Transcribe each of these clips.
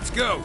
Let's go!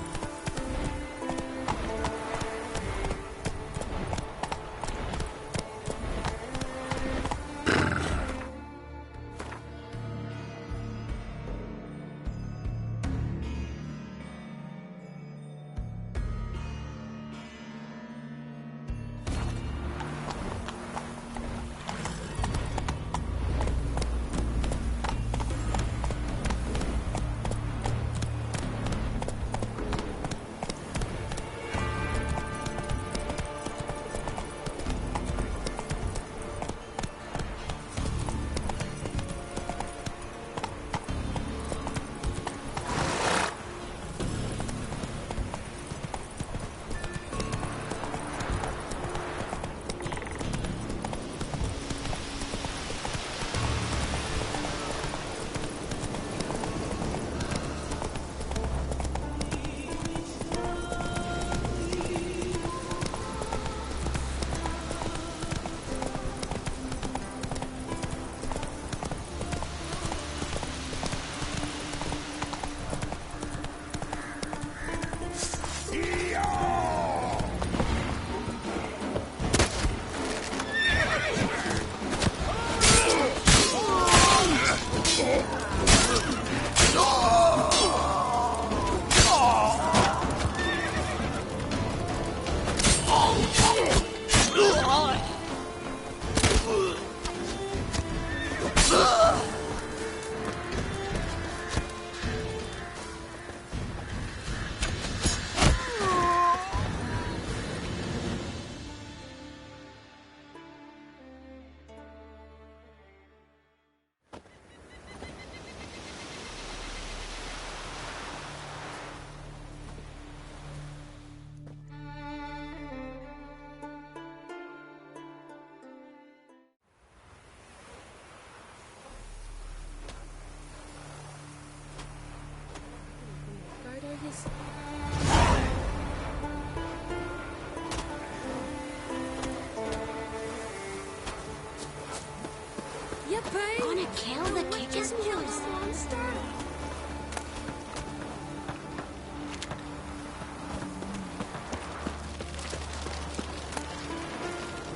Gonna kill the kickers monster.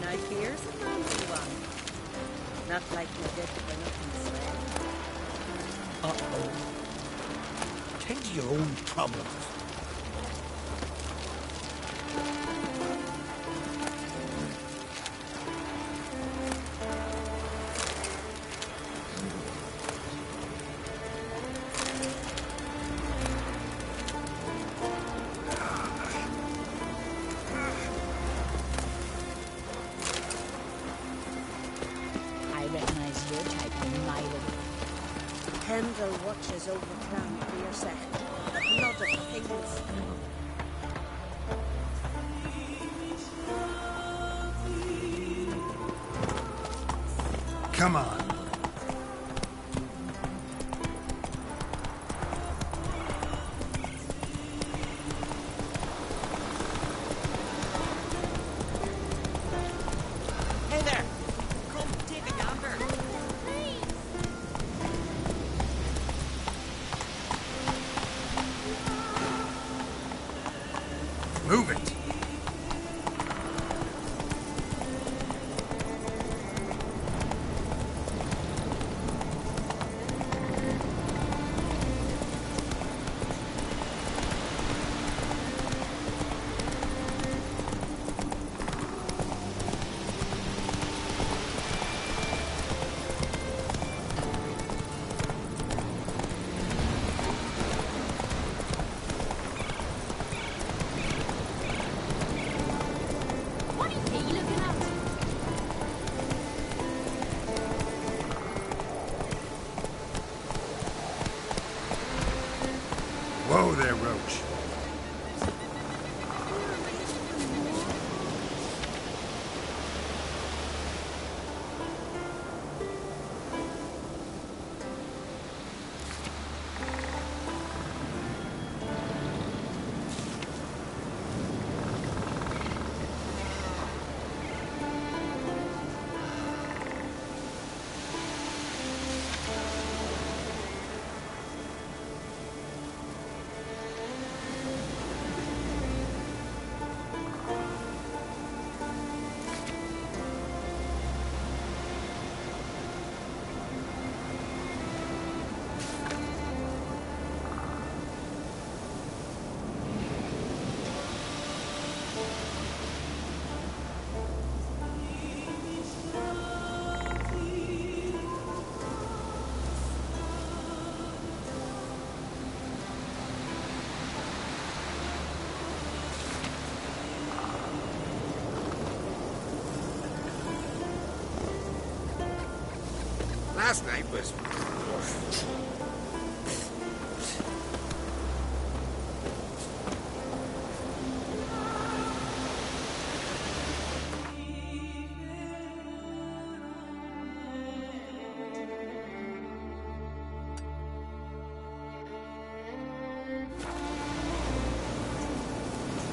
Now here's a fancy one. Not like you did for nothing sweat. Uh-oh. Tend to your own troubles. Pendle watches over Clan for your second. The blood of pigs. Come on. Hey there! Come take a gander. Move it. last night was...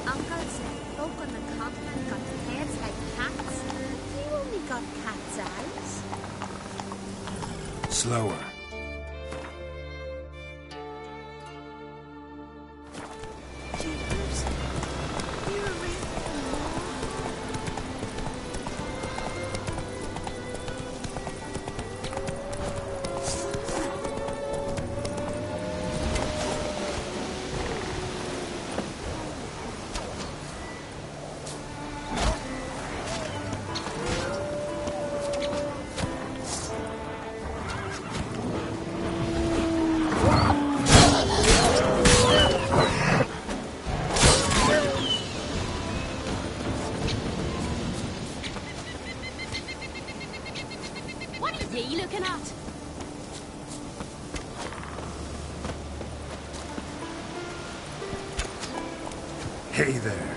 Uncle said folk on the continent got heads like cats. You only got cat's eyes. Slower. Jeepers. You're really... What are you looking at? Hey there.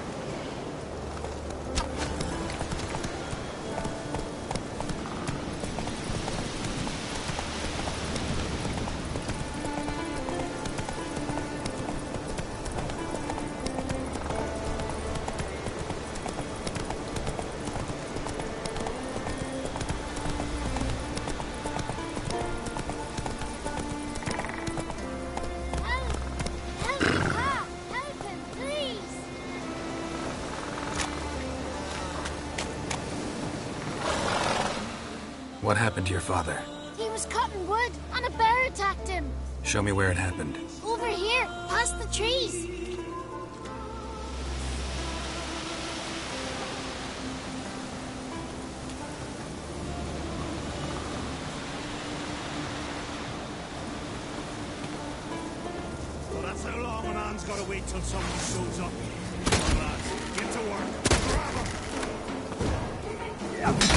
Help! Help me, Pa! Help him, please! What happened to your father? He was cutting wood, and a bear attacked him. Show me where it happened. Over here, past the trees. Well, that's how long an Anne's gotta wait till someone shows up. Come on, lads, get to work. Grab 'em.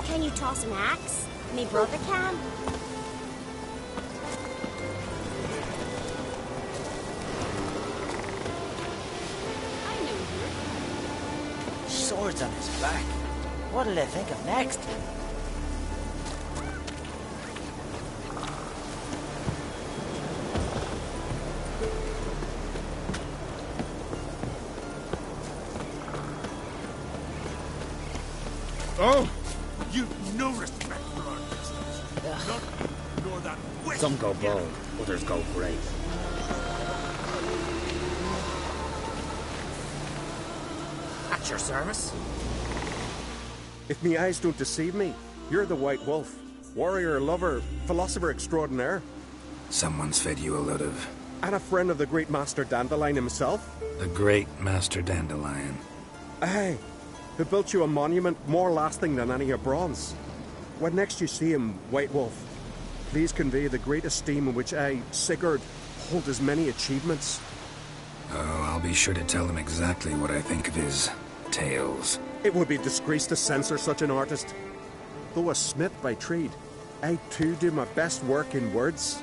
Can you toss an axe? Me brother can. I knew you. Swords on his back. What'll they think of next? Oh! You've no respect for our business. None, nor that witch. Some go bold, others go brave. At your service? If me eyes don't deceive me, you're the White Wolf. Warrior, lover, philosopher extraordinaire. Someone's fed you a lot of... And a friend of the great Master Dandelion himself. The great Master Dandelion. Aye, who built you a monument more lasting than any of bronze. When next you see him, White Wolf, please convey the great esteem in which I, Sigurd, hold his many achievements. Oh, I'll be sure to tell him exactly what I think of his tales. It would be disgrace to censor such an artist. Though a smith by trade, I too do my best work in words.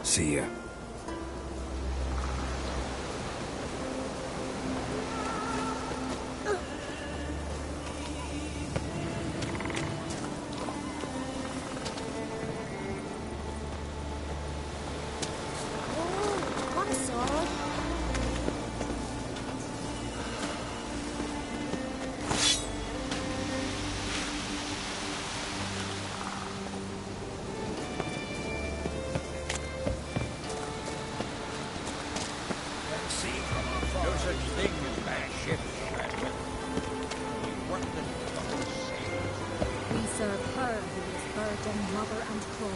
See ya. burden, mother and crone.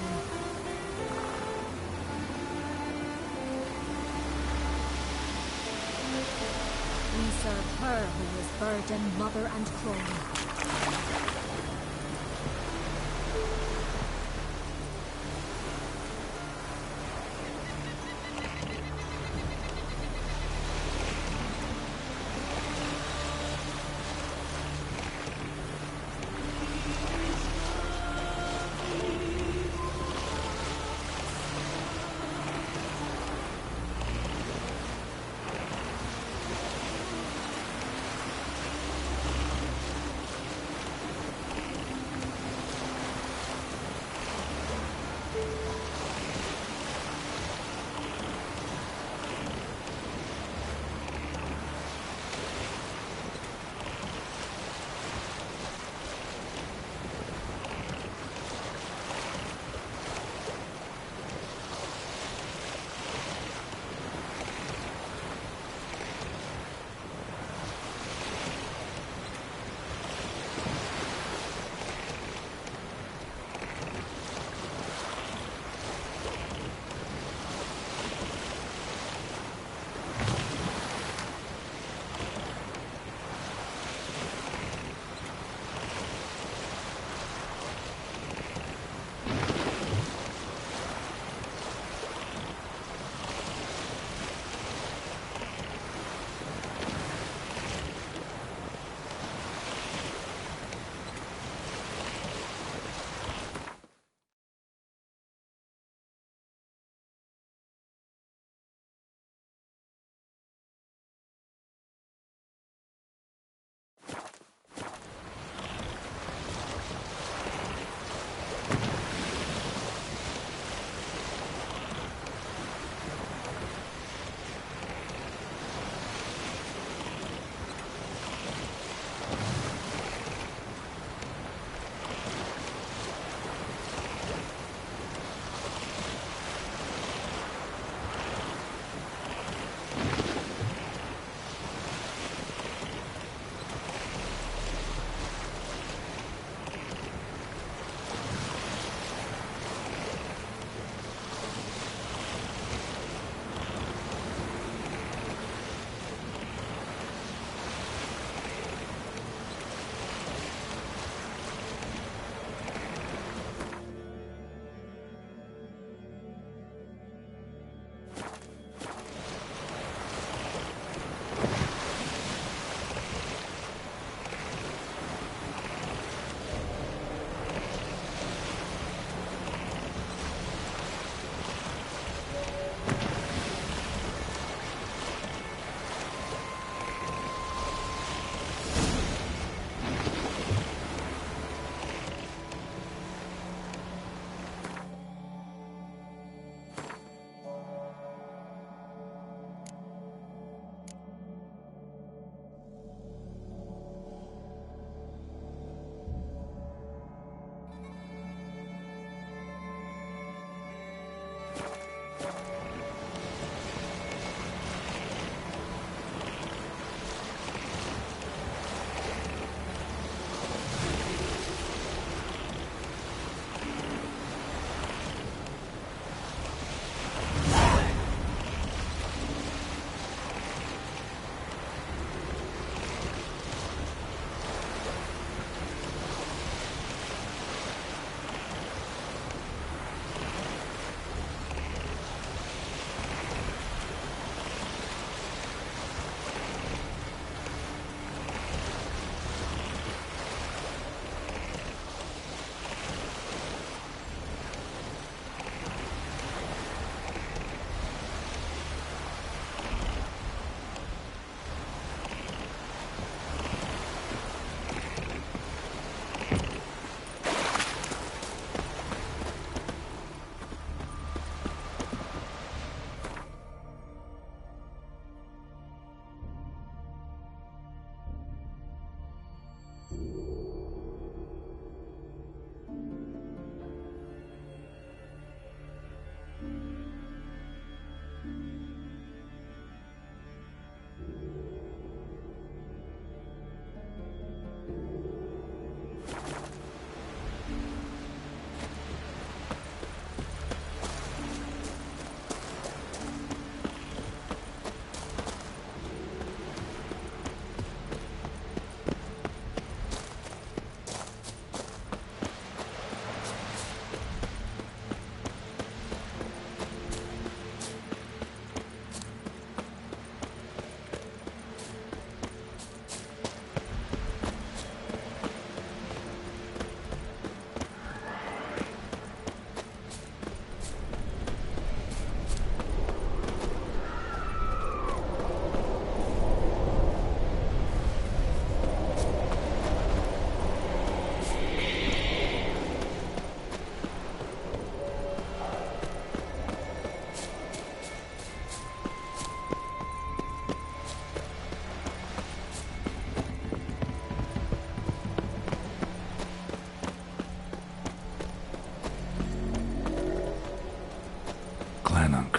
We serve her who is burden, mother and crone.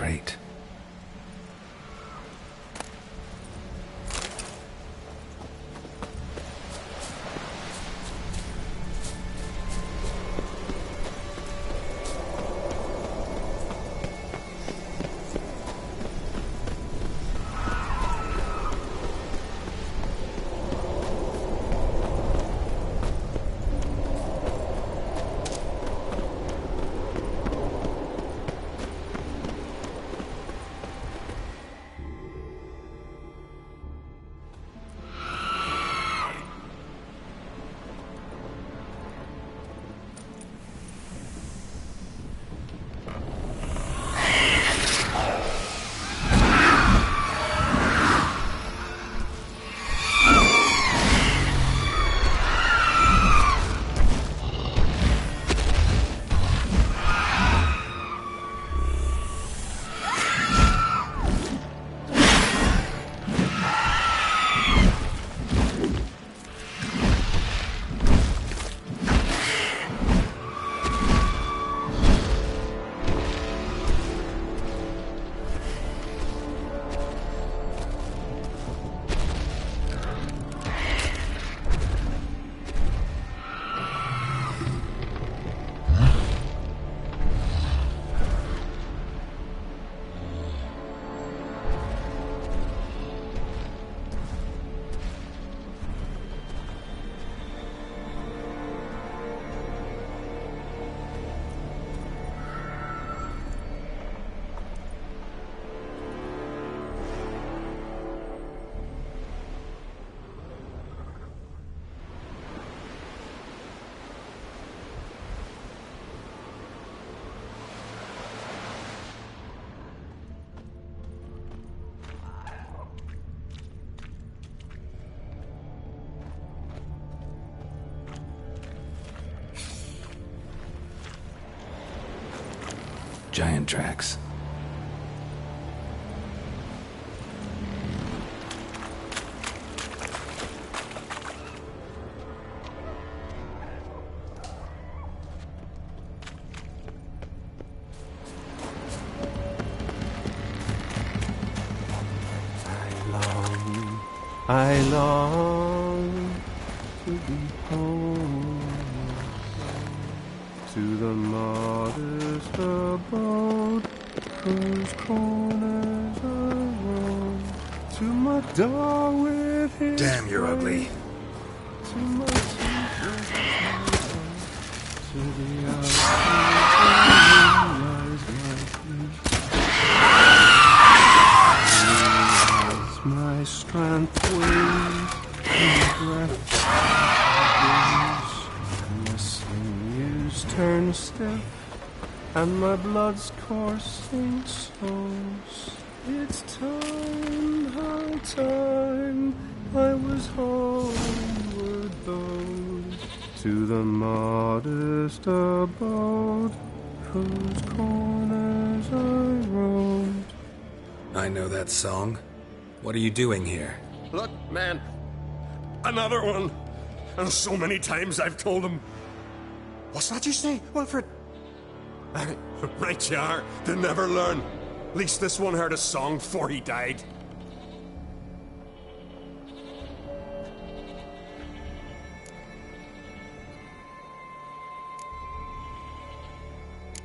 Great. Giant tracks. I long to be home, to the modest abode whose corners I roam, to my dog with his Damn, you're way, ugly. to my teachers, to the outside lies my feet. As my strength wanes and breath and my sinews turn stiff and my blood's coursing slows. It's time, high time, I was homeward bound to the modest abode whose corners I roamed. I know that song. What are you doing here? Look, man. Another one. And so many times I've told him. What's that you say, Wilfred? Right you are. They never learn. At least this one heard a song before he died.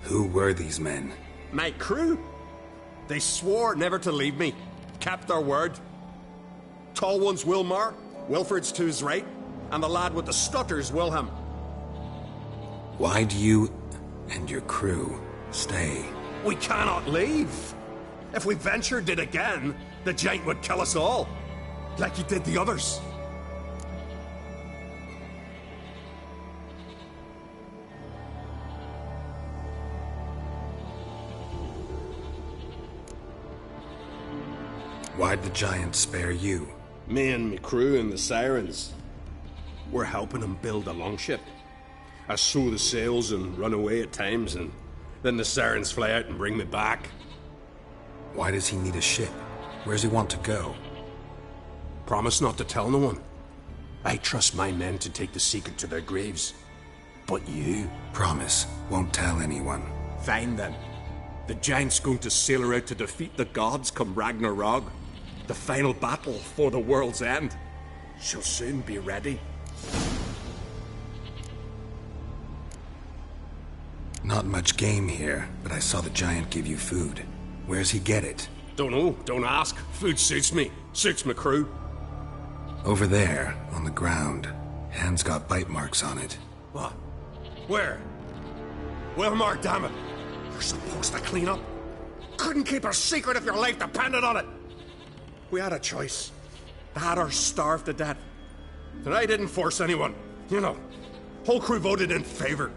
Who were these men? My crew. They swore never to leave me. Kept their word. Tall one's Wilmar, Wilfred's to his right, and the lad with the stutter's Wilhelm. Why do you and your crew stay? We cannot leave. If we ventured it again, the giant would kill us all, like he did the others. Why'd the giant spare you? Me and my crew and the sirens. We're helping him build a longship. I sew the sails and run away at times, and then the sirens fly out and bring me back. Why does he need a ship? Where's he want to go? Promise not to tell no one. I trust my men to take the secret to their graves. But you... Promise, won't tell anyone. Fine then. The giant's going to sail her out to defeat the gods come Ragnarok. The final battle for the world's end. She'll soon be ready. Not much game here, but I saw the giant give you food. Where's he get it? Don't know, don't ask. Food suits me. Suits my crew. Over there, on the ground. Hand's got bite marks on it. What? Where? Well, Mark, damn it. You're supposed to clean up. Couldn't keep a secret if your life depended on it. We had a choice. That or starve to death. And I didn't force anyone. You know, whole crew voted in favor.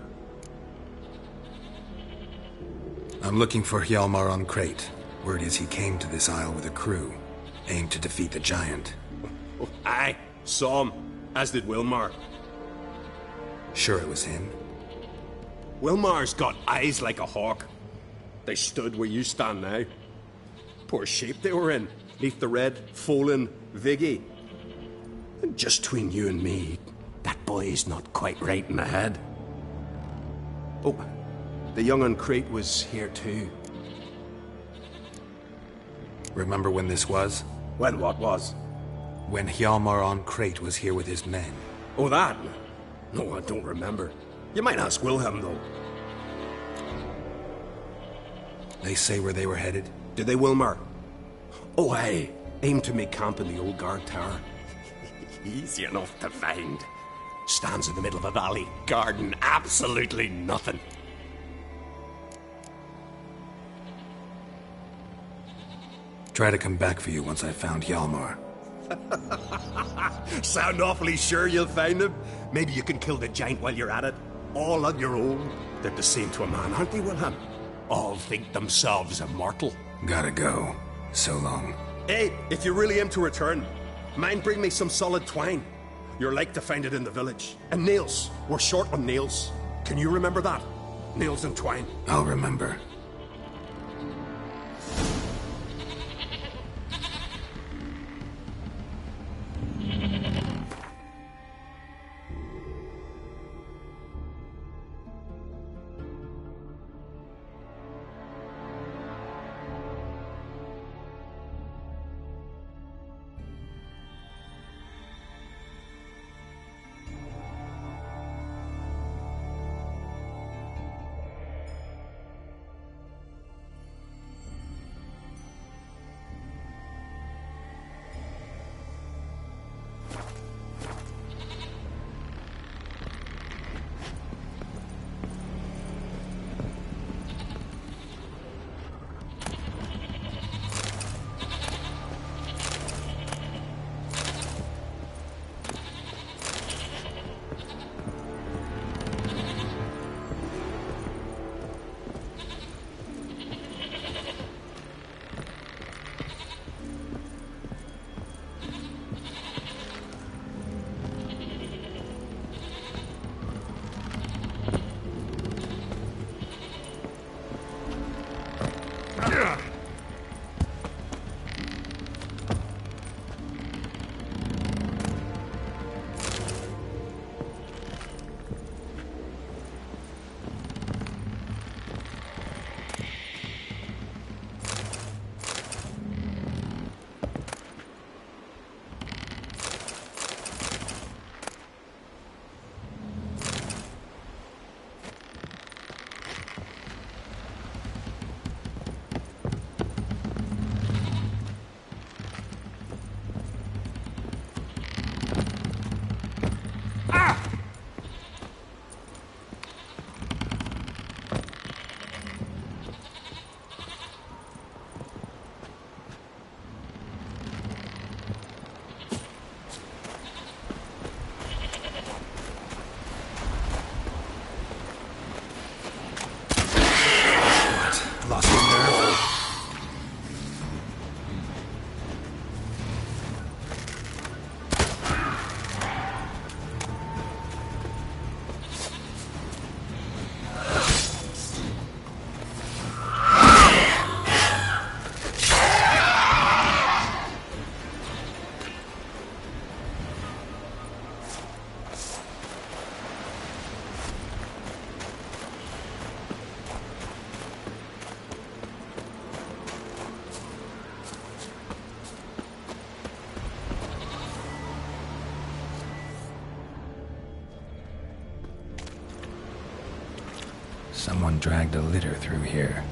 I'm looking for Hjalmar on Crate. Word is he came to this isle with a crew, aimed to defeat the giant. Oh, aye, saw him, as did Wilmar. Sure it was him? Wilmar's got eyes like a hawk. They stood where you stand now. Poor shape they were in, neath the red, Folin Viggy. And just between you and me, that boy's not quite right in the head. Oh, the young on Crate was here too. Remember when this was? When what was? When Hjalmar on Crate was here with his men. Oh, that? No, I don't remember. You might ask Wilhelm, though. They say where they were headed? Did they, Wilmar? Oh, aye. Aim to make camp in the old guard tower. Easy enough to find. Stands in the middle of a valley. Garden, absolutely nothing. Try to come back for you once I found Hjalmar. Sound awfully sure you'll find him? Maybe you can kill the giant while you're at it. All on your own. They're the same to a man, aren't they, Wilhelm? All think themselves immortal. Gotta go. So long. Hey, if you really aim to return, mind bring me some solid twine. You're like to find it in the village. And nails. We're short on nails. Can you remember that? Nails and twine. I'll remember. Someone dragged a litter through here.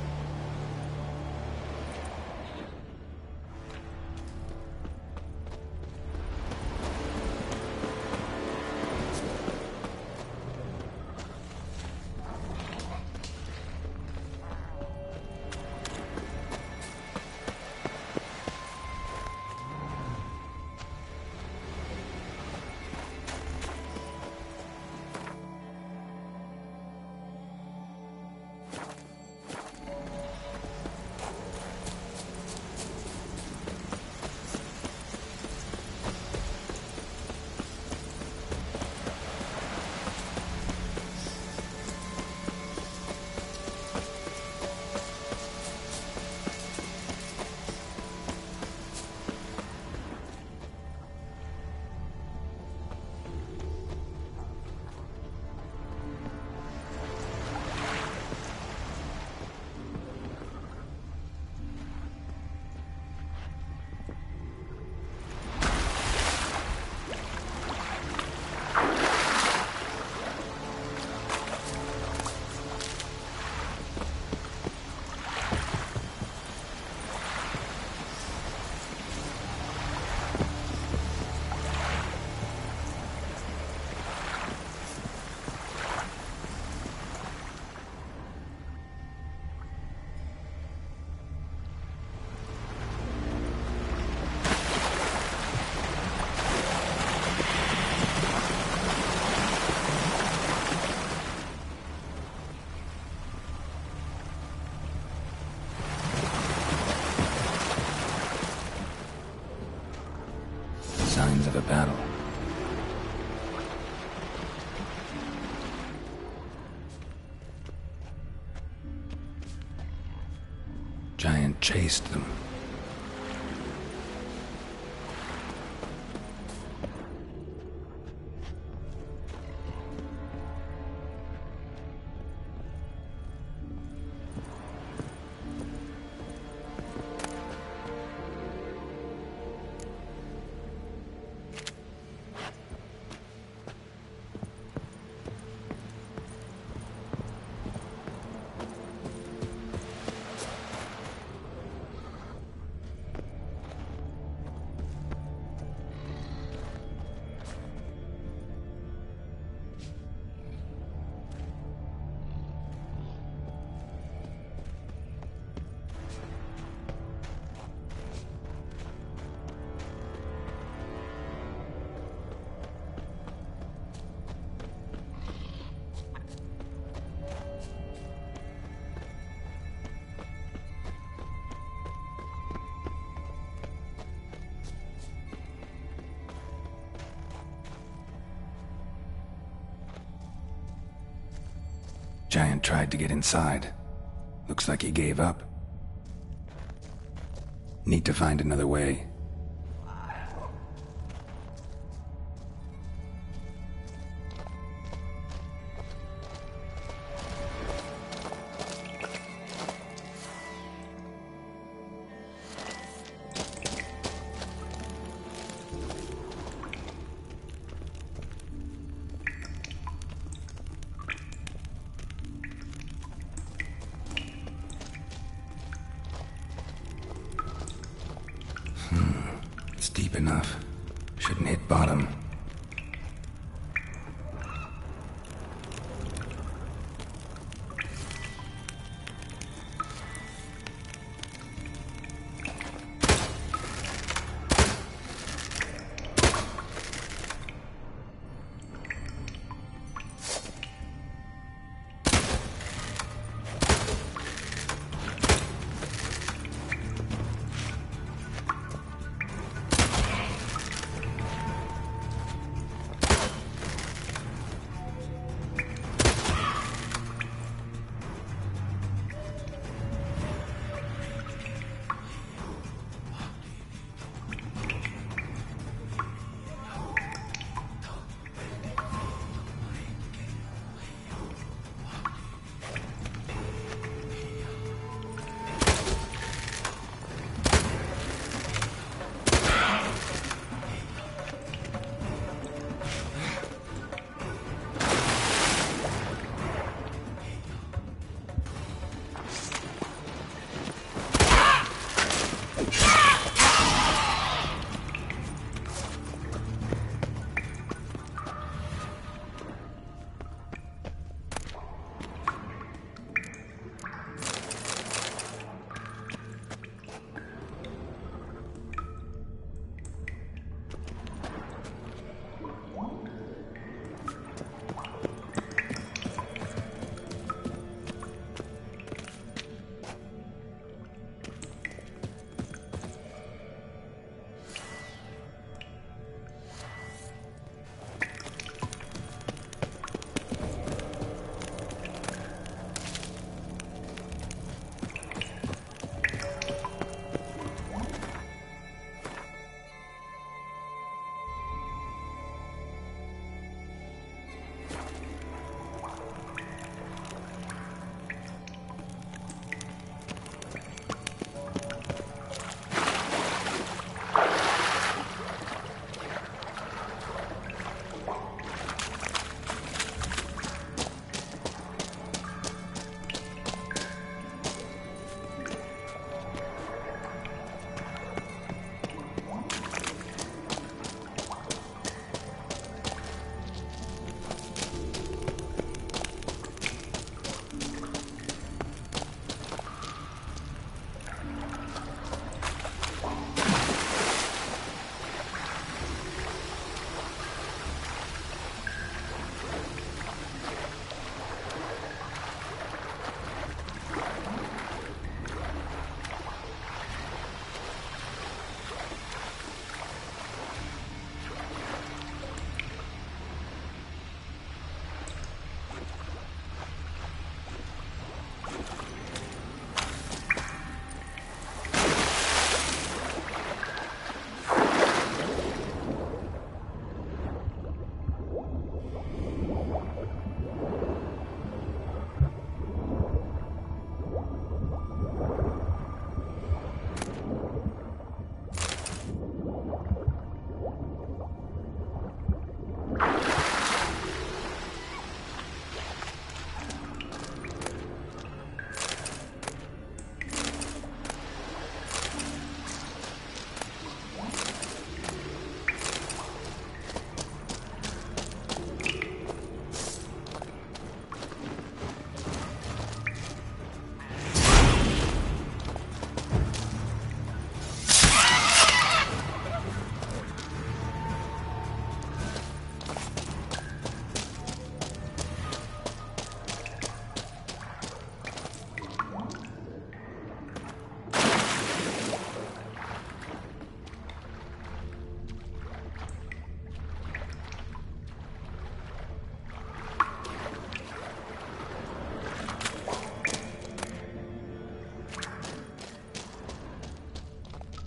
Signs of a battle. Giant chased them. Giant tried to get inside. Looks like he gave up. Need to find another way. It's deep enough. Shouldn't hit bottom.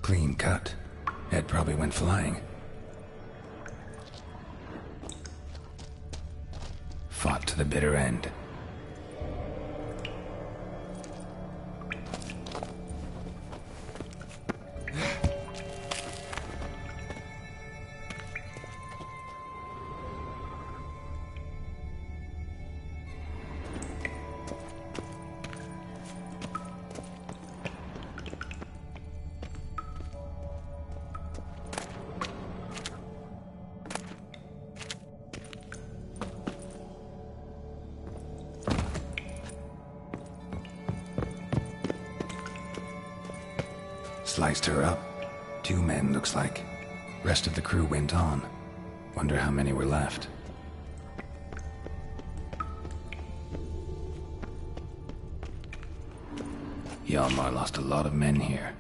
Clean cut. Head probably went flying. Fought to the bitter end. Sliced her up. 2 men, looks like. Rest of the crew went on. Wonder how many were left. Hjalmar lost a lot of men here.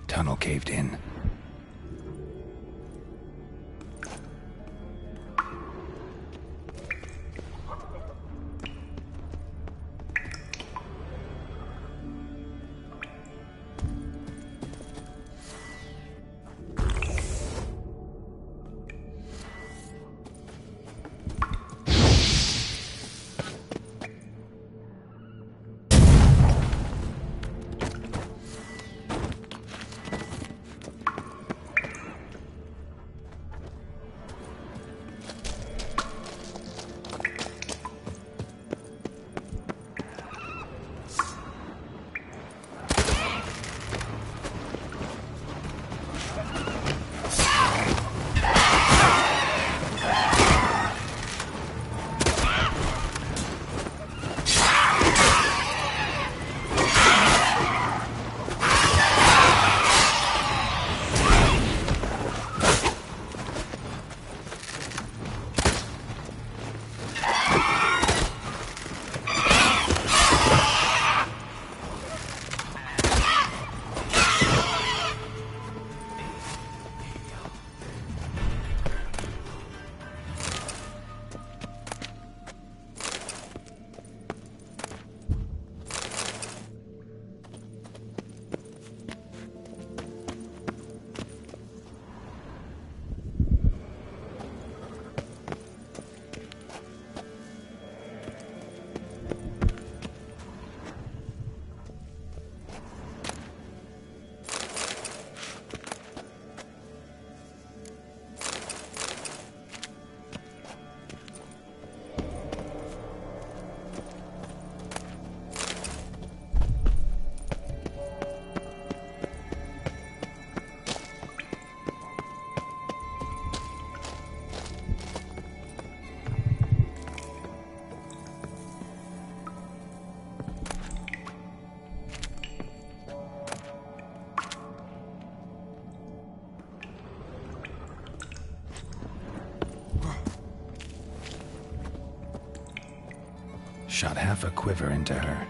Tunnel caved in. Shot half a quiver into her.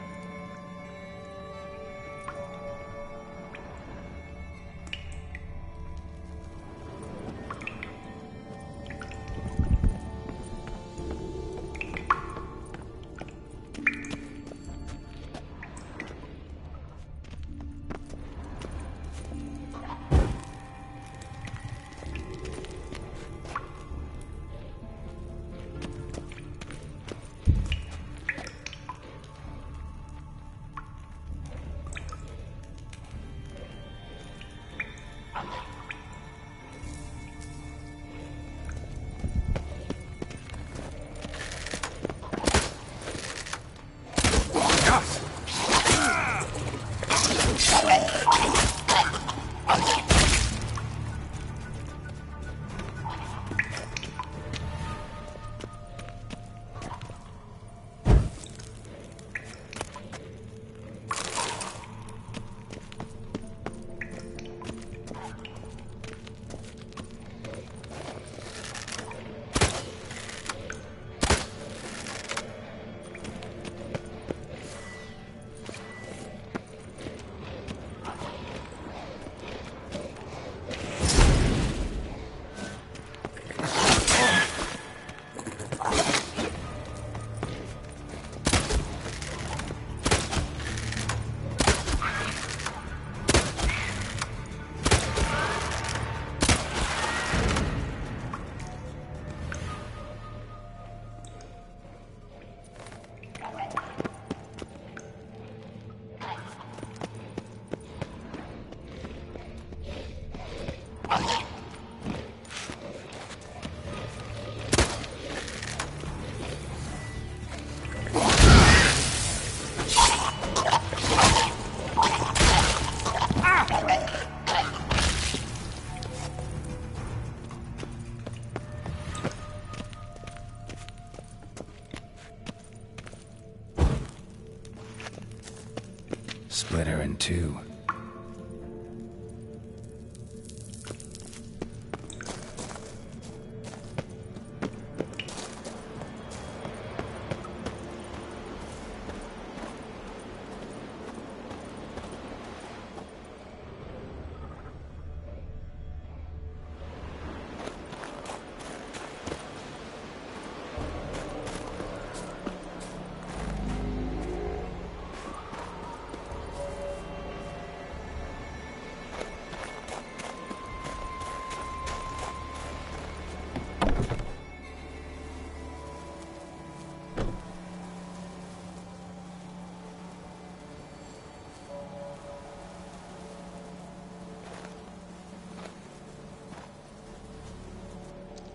Split her in two.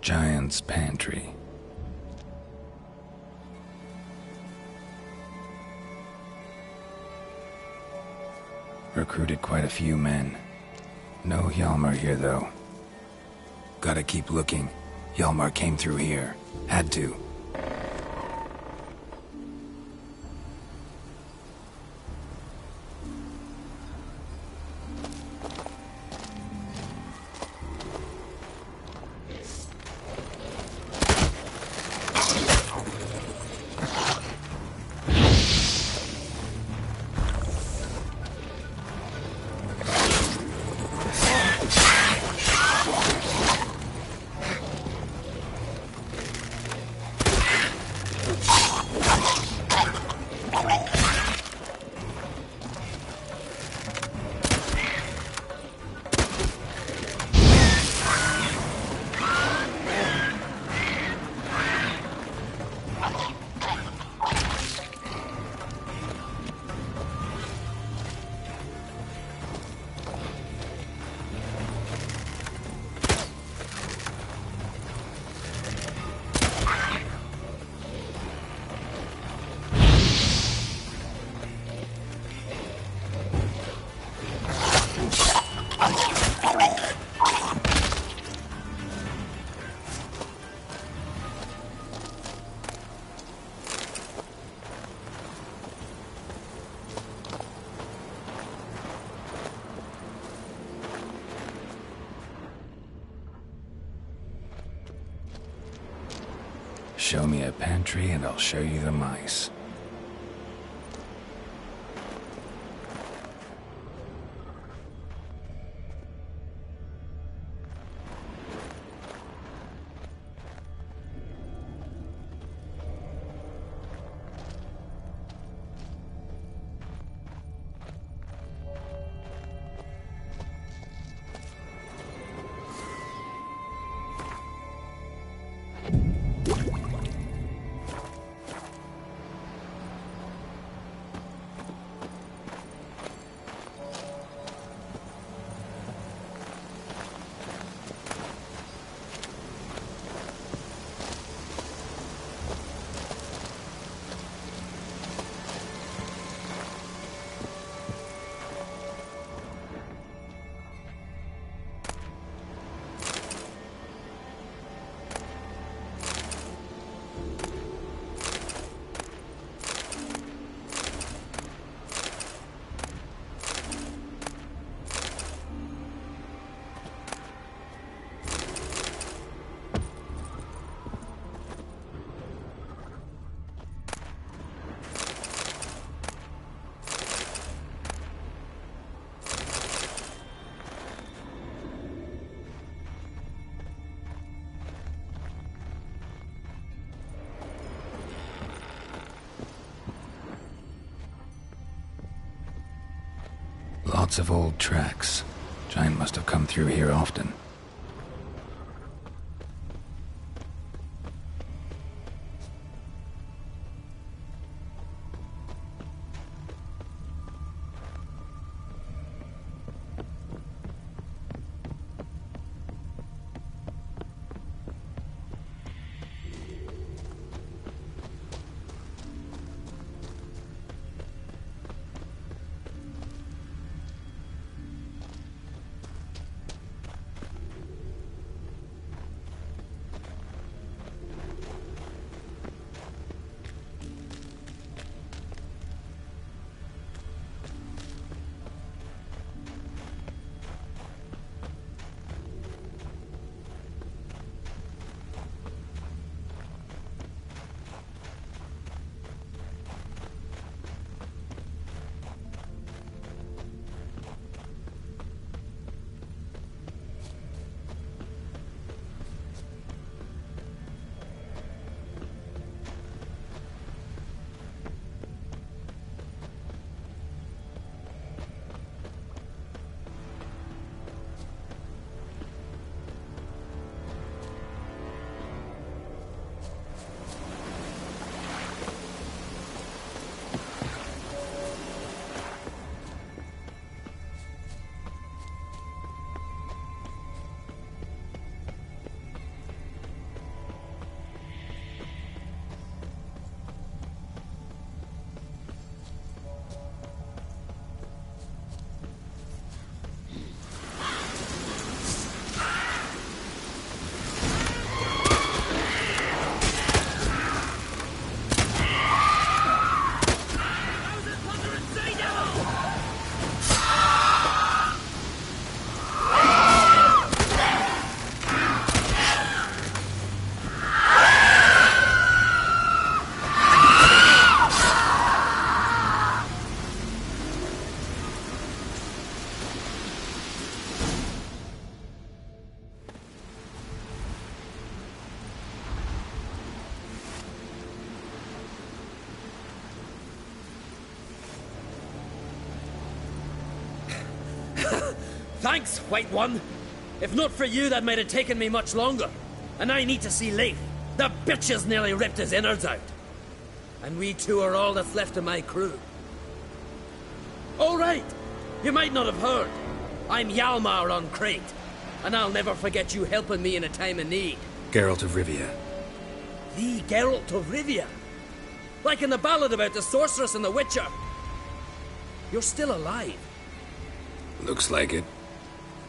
Giant's pantry. Recruited quite a few men. No Hjalmar here, though. Gotta keep looking. Hjalmar came through here. Had to. Show me a pantry and I'll show you the mice. Lots of old tracks. Giant must have come through here often. Thanks, White One. If not for you, that might have taken me much longer. And I need to see Leif. The bitch has nearly ripped his innards out. And we two are all that's left of my crew. All right. You might not have heard. I'm Hjalmar on Crate. And I'll never forget you helping me in a time of need. Geralt of Rivia. The Geralt of Rivia? Like in the ballad about the sorceress and the witcher. You're still alive. Looks like it.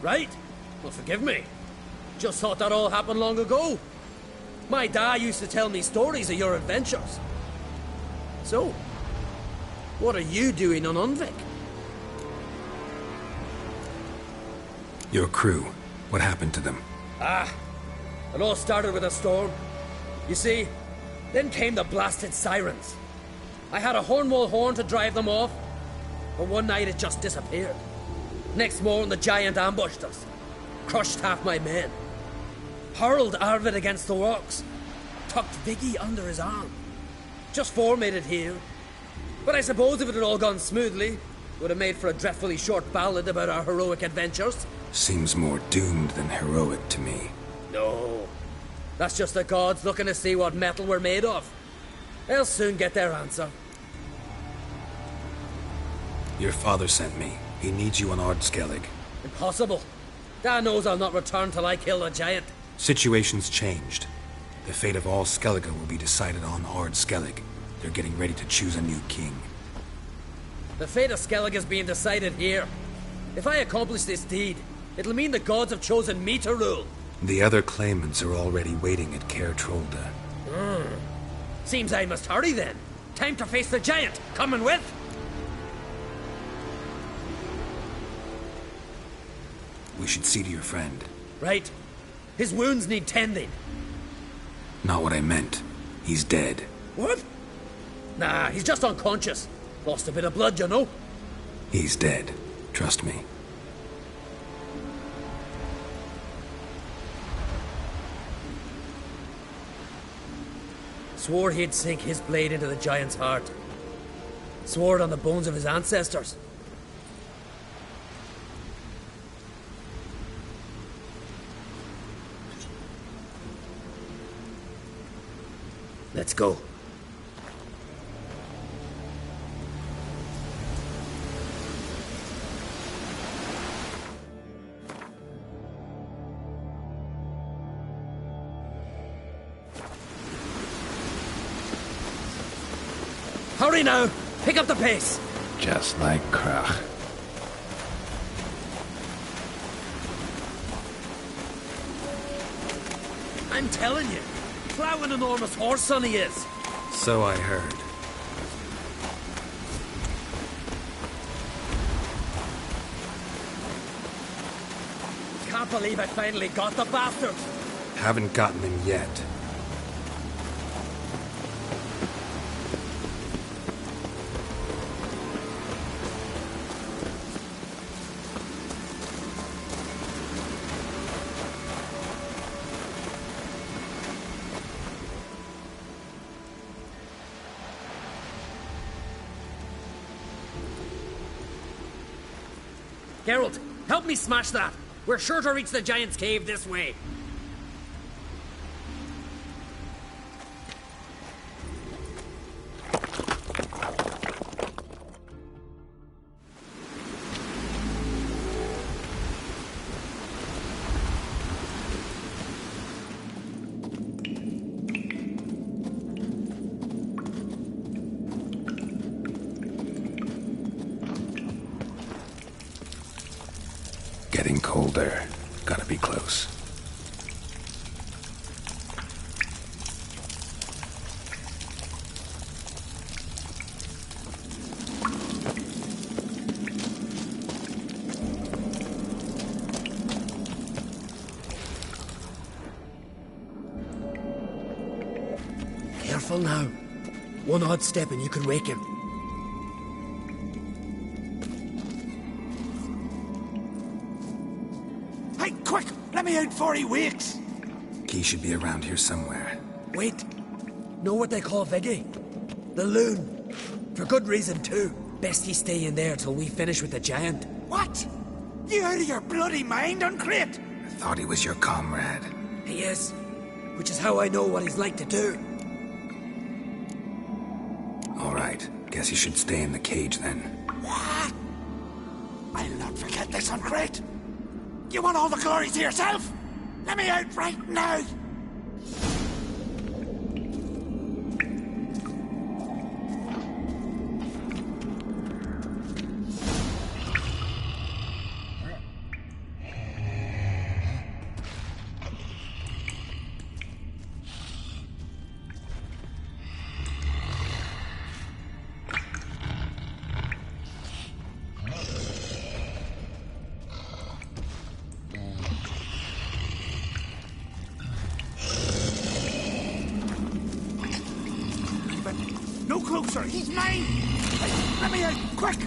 Right? Well, forgive me. Just thought that all happened long ago. My dad used to tell me stories of your adventures. So, what are you doing on Unvik? Your crew. What happened to them? It all started with a storm. You see, then came the blasted sirens. I had a Hornwall horn to drive them off, but one night it just disappeared. Next morning the giant ambushed us, crushed half my men, hurled Arvid against the rocks, tucked Viggy under his arm. Just made it here. But I suppose if it had all gone smoothly, would have made for a dreadfully short ballad about our heroic adventures. Seems more doomed than heroic to me. No. That's just the gods looking to see what metal we're made of. They'll soon get their answer. Your father sent me. He needs you on Ardskellig. Impossible. Dad knows I'll not return till I kill the giant. Situation's changed. The fate of all Skellige will be decided on Ardskellig. They're getting ready to choose a new king. The fate of Skellige is being decided here. If I accomplish this deed, it'll mean the gods have chosen me to rule. The other claimants are already waiting at Caer Trolda. Seems I must hurry then. Time to face the giant. Coming with? We should see to your friend. Right. His wounds need tending. Not what I meant. He's dead. What? Nah, he's just unconscious. Lost a bit of blood, you know. He's dead. Trust me. Swore he'd sink his blade into the giant's heart. Swore it on the bones of his ancestors. Let's go. Hurry now! Pick up the pace! Just like Krach. I'm telling you, plow an enormous horse son he is. So I heard. Can't believe I finally got the bastard. Haven't gotten him yet. Geralt, help me smash that. We're sure to reach the giant's cave this way. Getting colder. Gotta be close. Careful now. One odd step and you could wake him. Hey, quick! Let me out before he wakes! Key should be around here somewhere. Wait. Know what they call Viggy? The loon. For good reason, too. Best he stay in there till we finish with the giant. What? You out of your bloody mind, Uncrate? I thought he was your comrade. He is, which is how I know what he's like to do. All right, guess you should stay in the cage then. What? I'll not forget this, Uncrate. You want all the glory to yourself? Let me out right now! No closer! He's mine! Hey, let me out! Quick!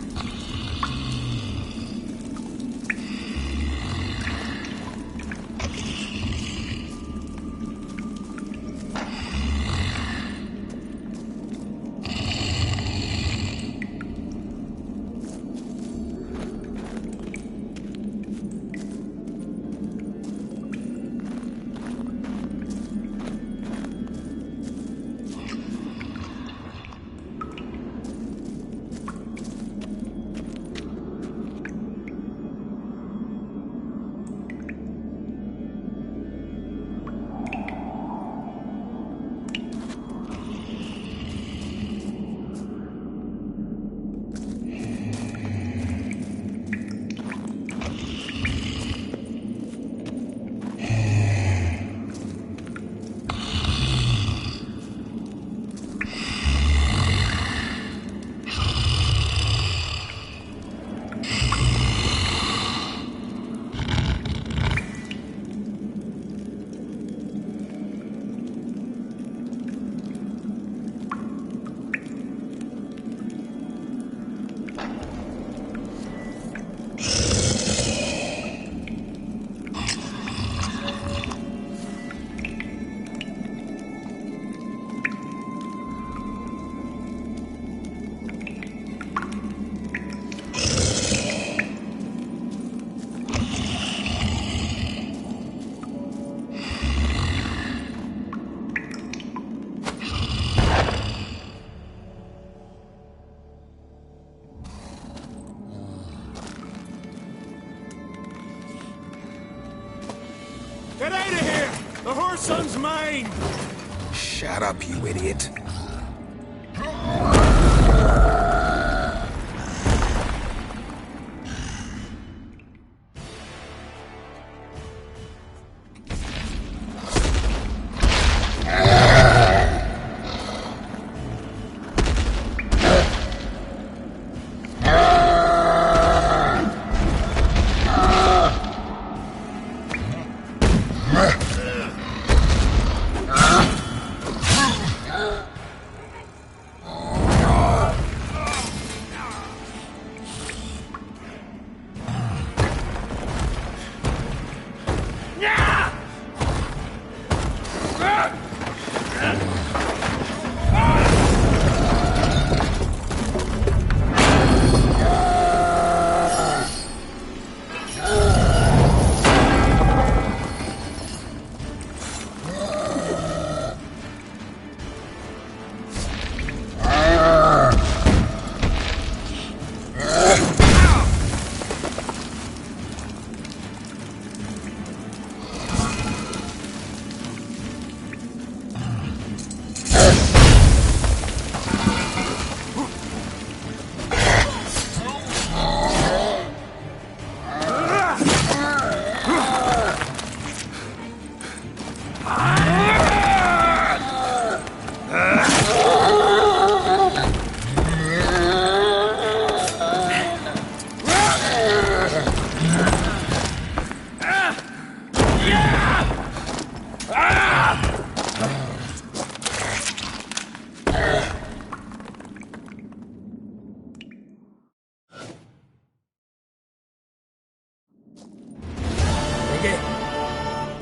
Get out of here! The horse son's mine! Shut up, you idiot.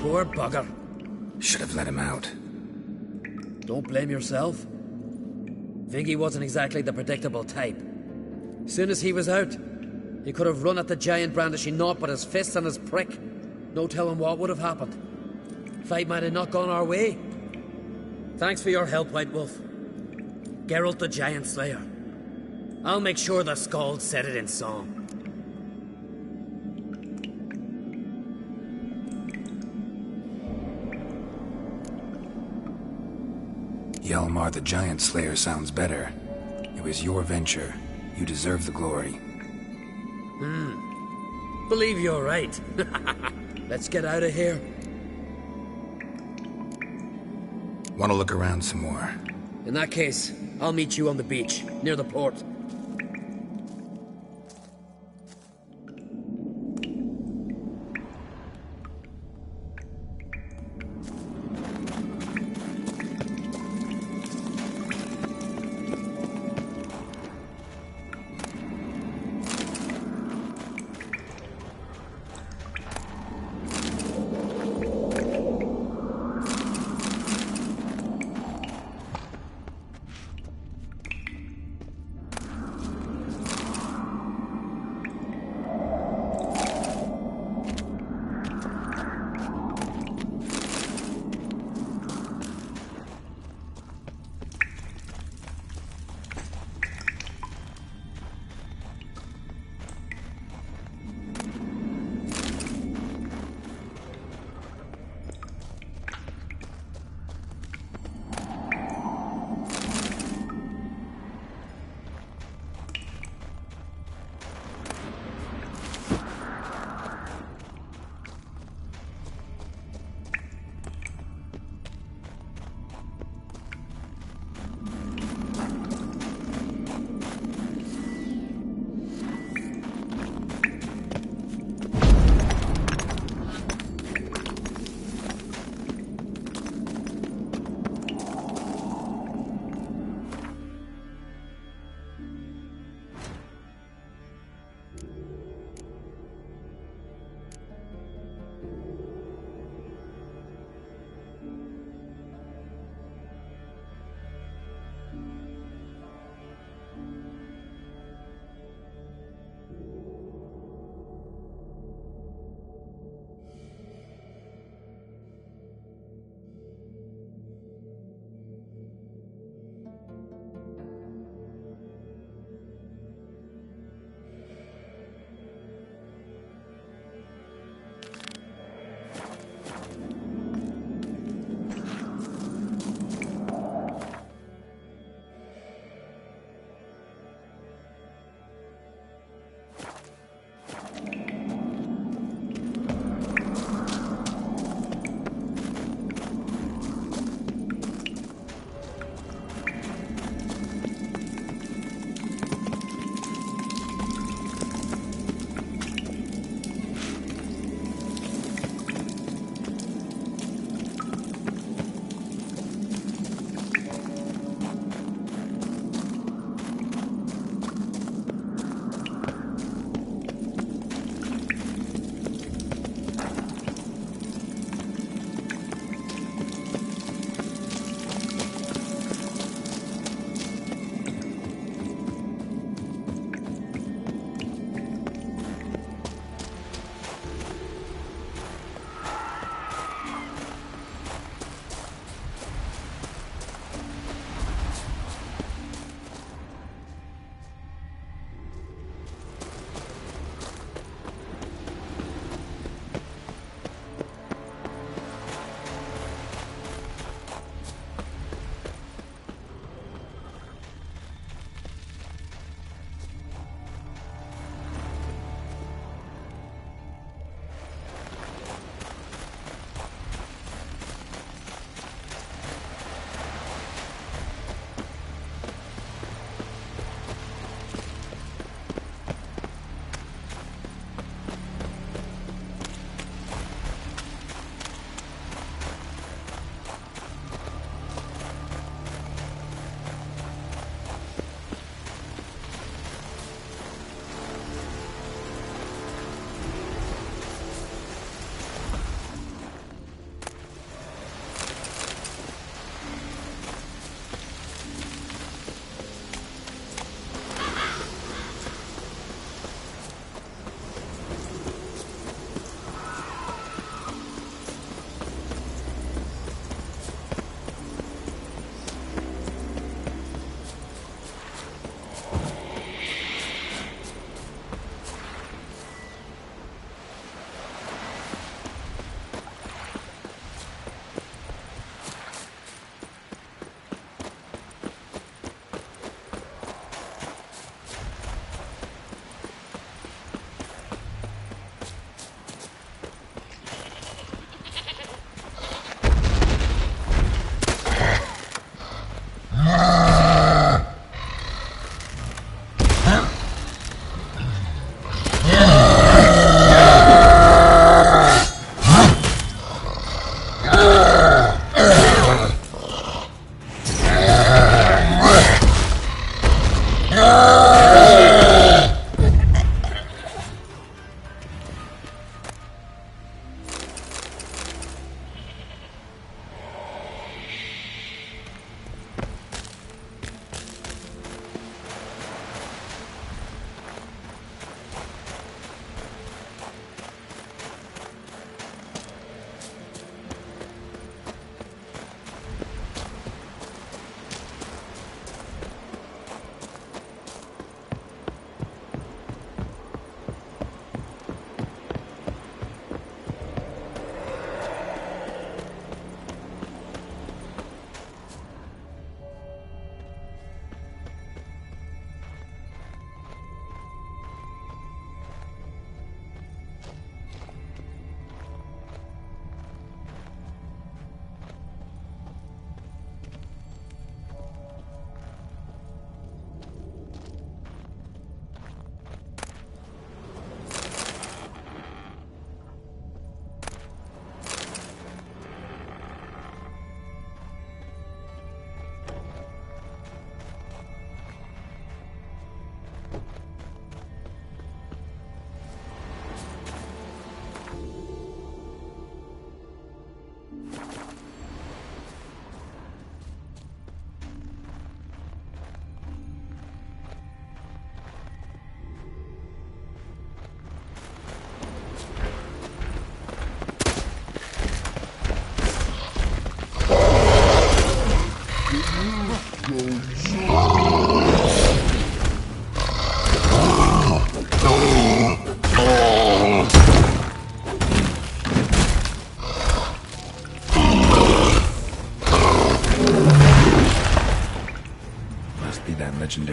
Poor bugger. Should have let him out. Don't blame yourself. Viggy wasn't exactly the predictable type. Soon as he was out, He could have run at the giant brandishing naught but his fist and his prick. No telling what would have happened. Fight might have not gone our way. Thanks for your help, White Wolf. Geralt the Giant Slayer. I'll make sure the Skald said it in song. Hjalmar the Giant Slayer sounds better. It was your venture. You deserve the glory. Believe you're right. Let's get out of here. Want to look around some more? In that case, I'll meet you on the beach, near the port.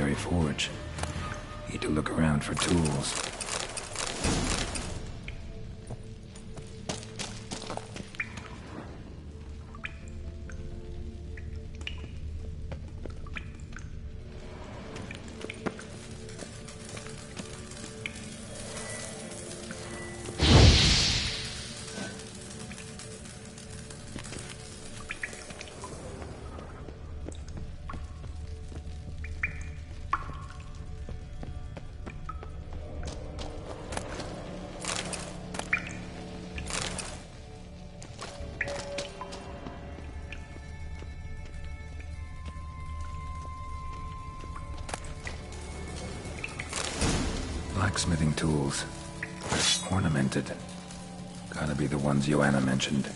legendary forge. Need to look around for tools. Blacksmithing tools. Ornamented. Gotta be the ones Joanna mentioned.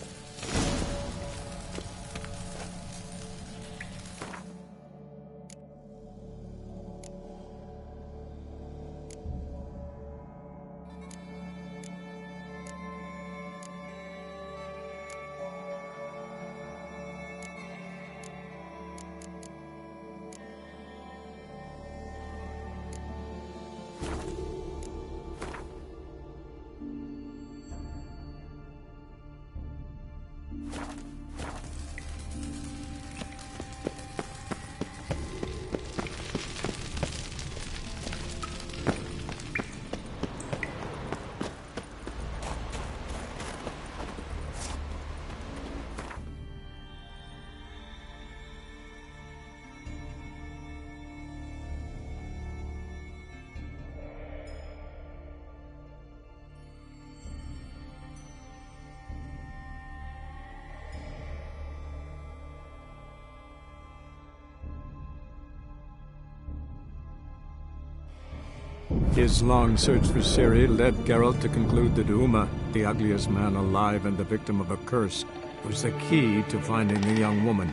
His long search for Ciri led Geralt to conclude that Uma, the ugliest man alive and the victim of a curse, was the key to finding the young woman.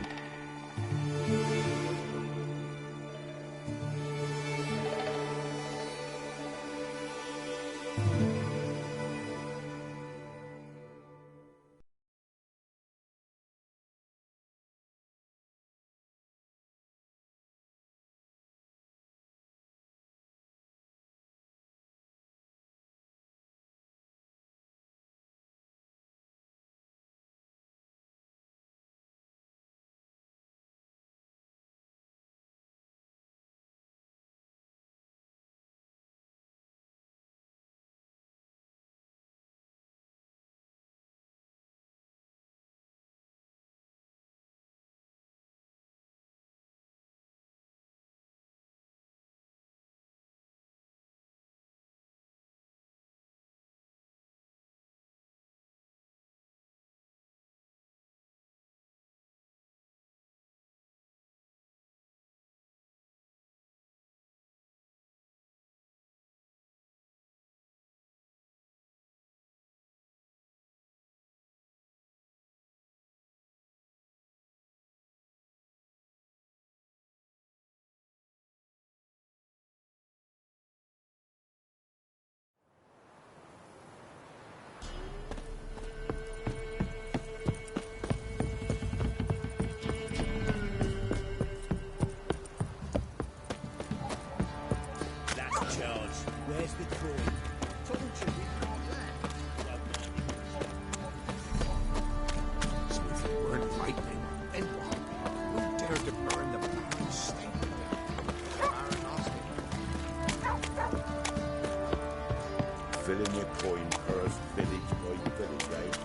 Where's the coin? Told you we can't So if you weren't lightning, then what? Who dared to burn the Baron's stake? Filling your coin purse, village by village, eh?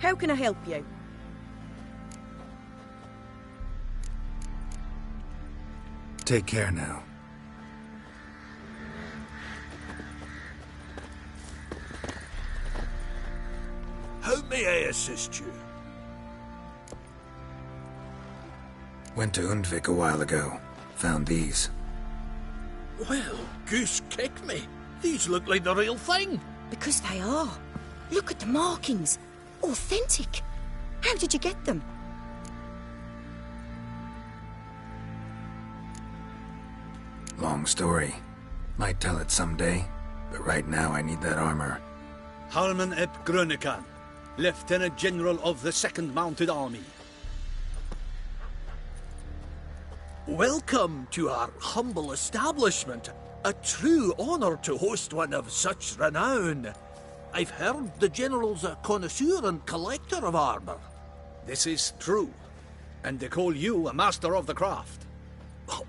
How can I help you? Take care now. How may I assist you? Went to Undvik a while ago. Found these. Well, goose kick me. These look like the real thing. Because they are. Look at the markings. Authentic. How did you get them? Long story. Might tell it someday, but right now I need that armor. Harman ep Grönekan, Lieutenant General of the 2nd Mounted Army. Welcome to our humble establishment. A true honor to host one of such renown. I've heard the General's a connoisseur and collector of armor. This is true, and they call you a master of the craft.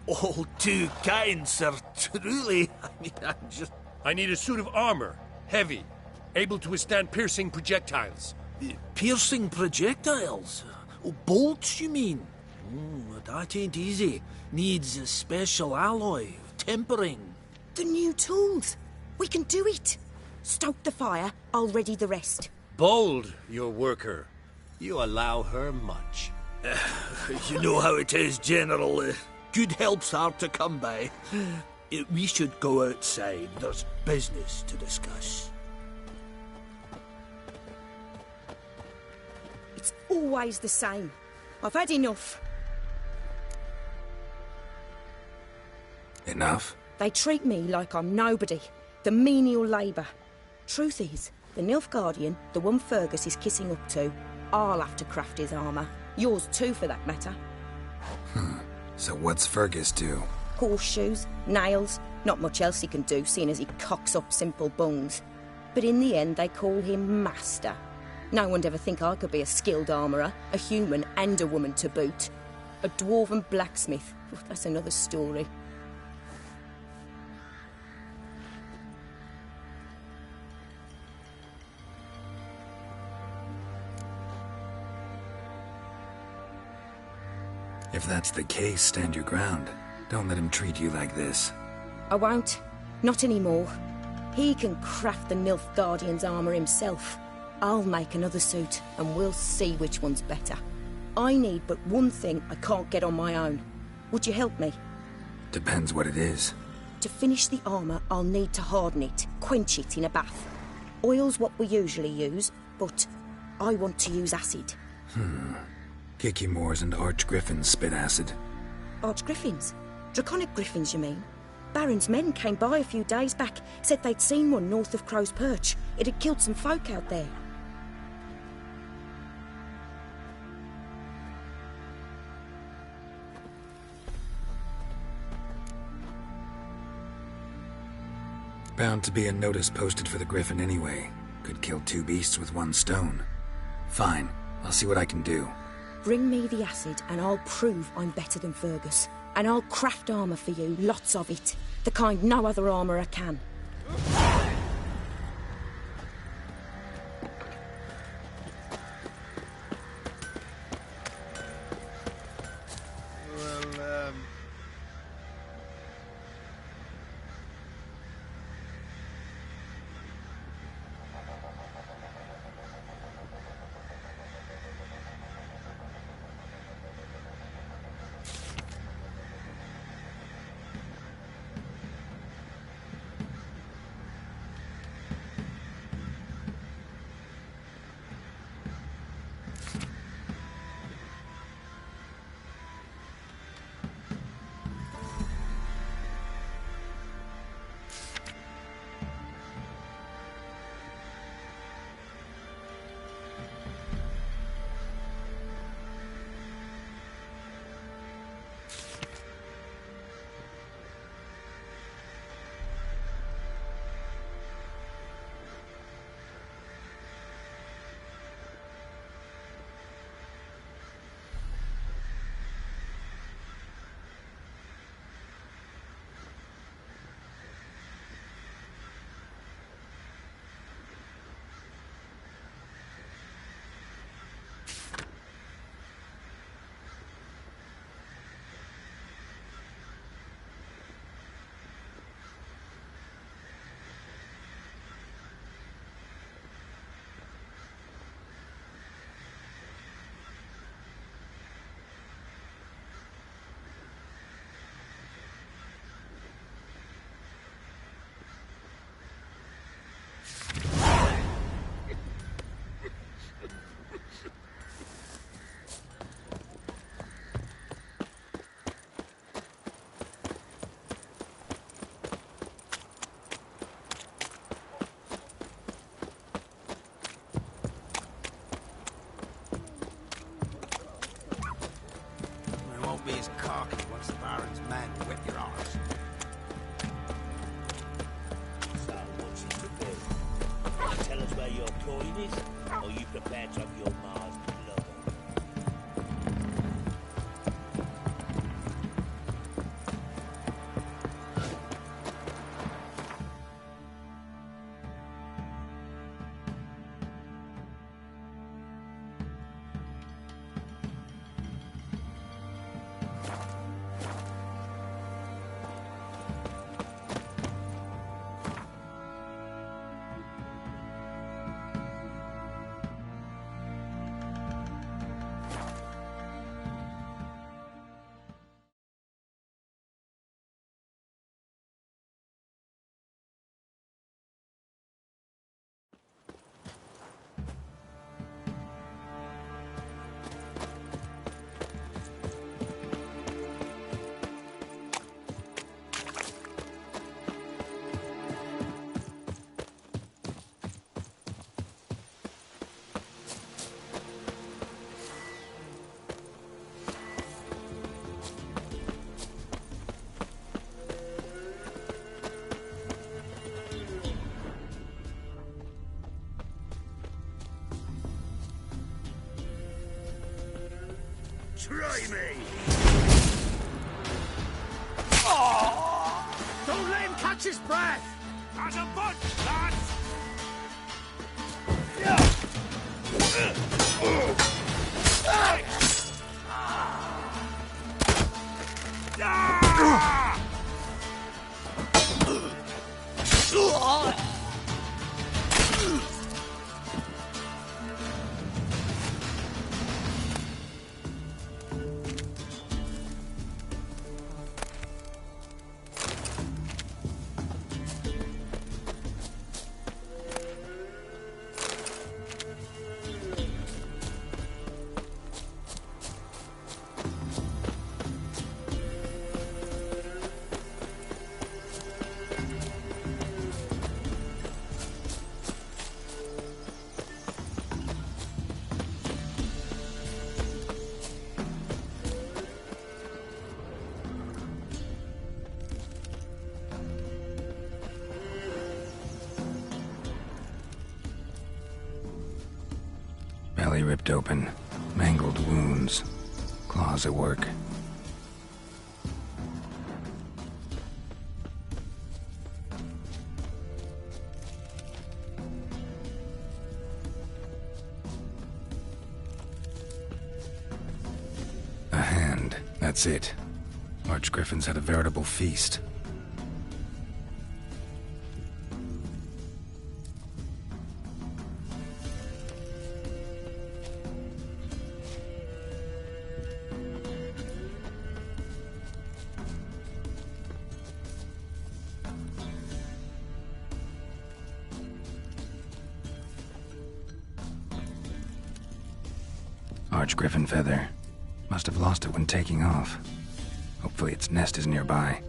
All too kind, sir. Truly, I need a suit of armor, heavy, able to withstand piercing projectiles. Piercing projectiles? Oh, bolts, you mean? That ain't easy. Needs a special alloy, tempering. The new tools. We can do it. Stoke the fire, I'll ready the rest. Bold, your worker. You allow her much. You know how it is, General. Good help's hard to come by. We should go outside. There's business to discuss. It's always the same. I've had enough. Enough? They treat me like I'm nobody. The menial labour. Truth is, the Nilfgaardian, the one Fergus is kissing up to, I'll have to craft his armour. Yours too, for that matter. So what's Fergus do? Horseshoes, nails, not much else he can do, seeing as he cocks up simple bungs. But in the end, they call him Master. No one'd ever think I could be a skilled armourer, a human and a woman to boot. A dwarven blacksmith, that's another story. If that's the case, stand your ground. Don't let him treat you like this. I won't. Not anymore. He can craft the Nilfgaardian's armour himself. I'll make another suit, and we'll see which one's better. I need but one thing I can't get on my own. Would you help me? Depends what it is. To finish the armour, I'll need to harden it, quench it in a bath. Oil's what we usually use, but I want to use acid. Kicky Moors and Arch-Griffins spit acid. Arch-Griffins? Draconic griffins, you mean? Baron's men came by a few days back, said they'd seen one north of Crow's Perch. It had killed some folk out there. Bound to be a notice posted for the Griffin anyway. Could kill two beasts with one stone. Fine, I'll see what I can do. Bring me the acid and I'll prove I'm better than Fergus. And I'll craft armour for you, lots of it. The kind no other armourer can. enjoying it? Or are you prepared to have your Mars blood on? Try me! Don't let him catch his breath! As a bunch, lads! Belly ripped open, mangled wounds, claws at work. A hand, that's it. Archgriffins had a veritable feast. Archgriffin feather. Must have lost it when taking off. Hopefully its nest is nearby.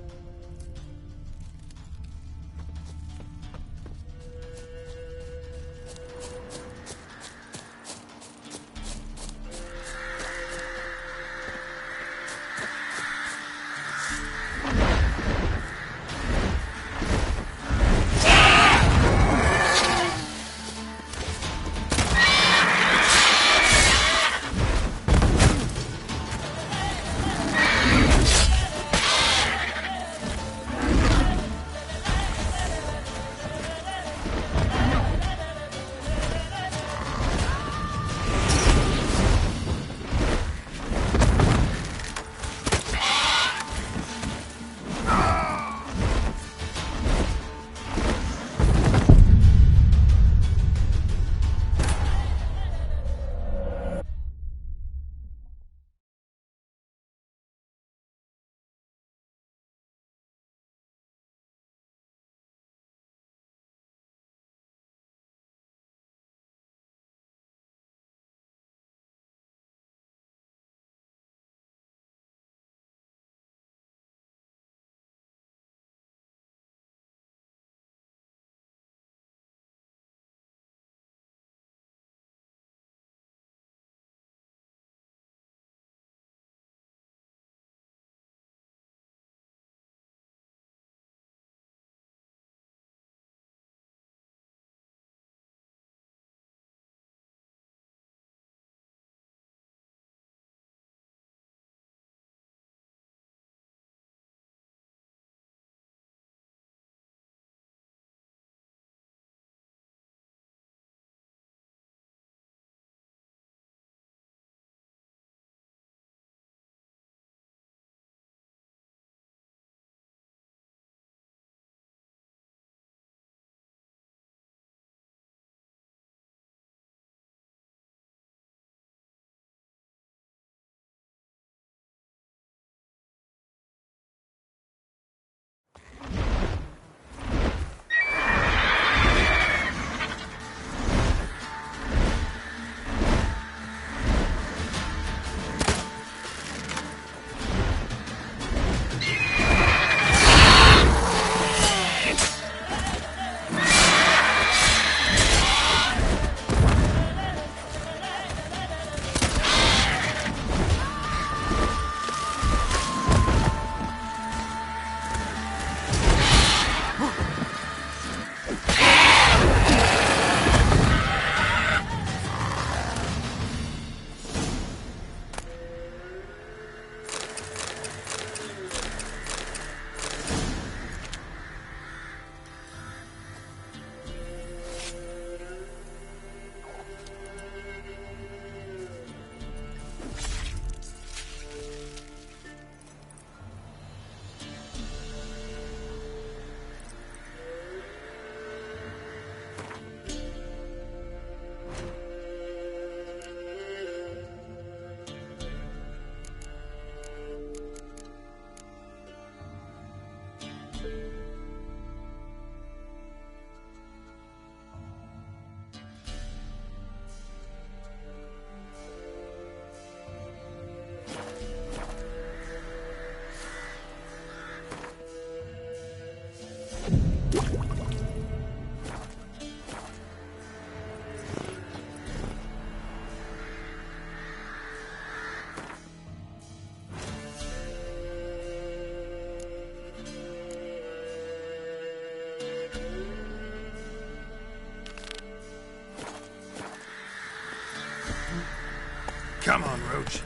Come on, Roach.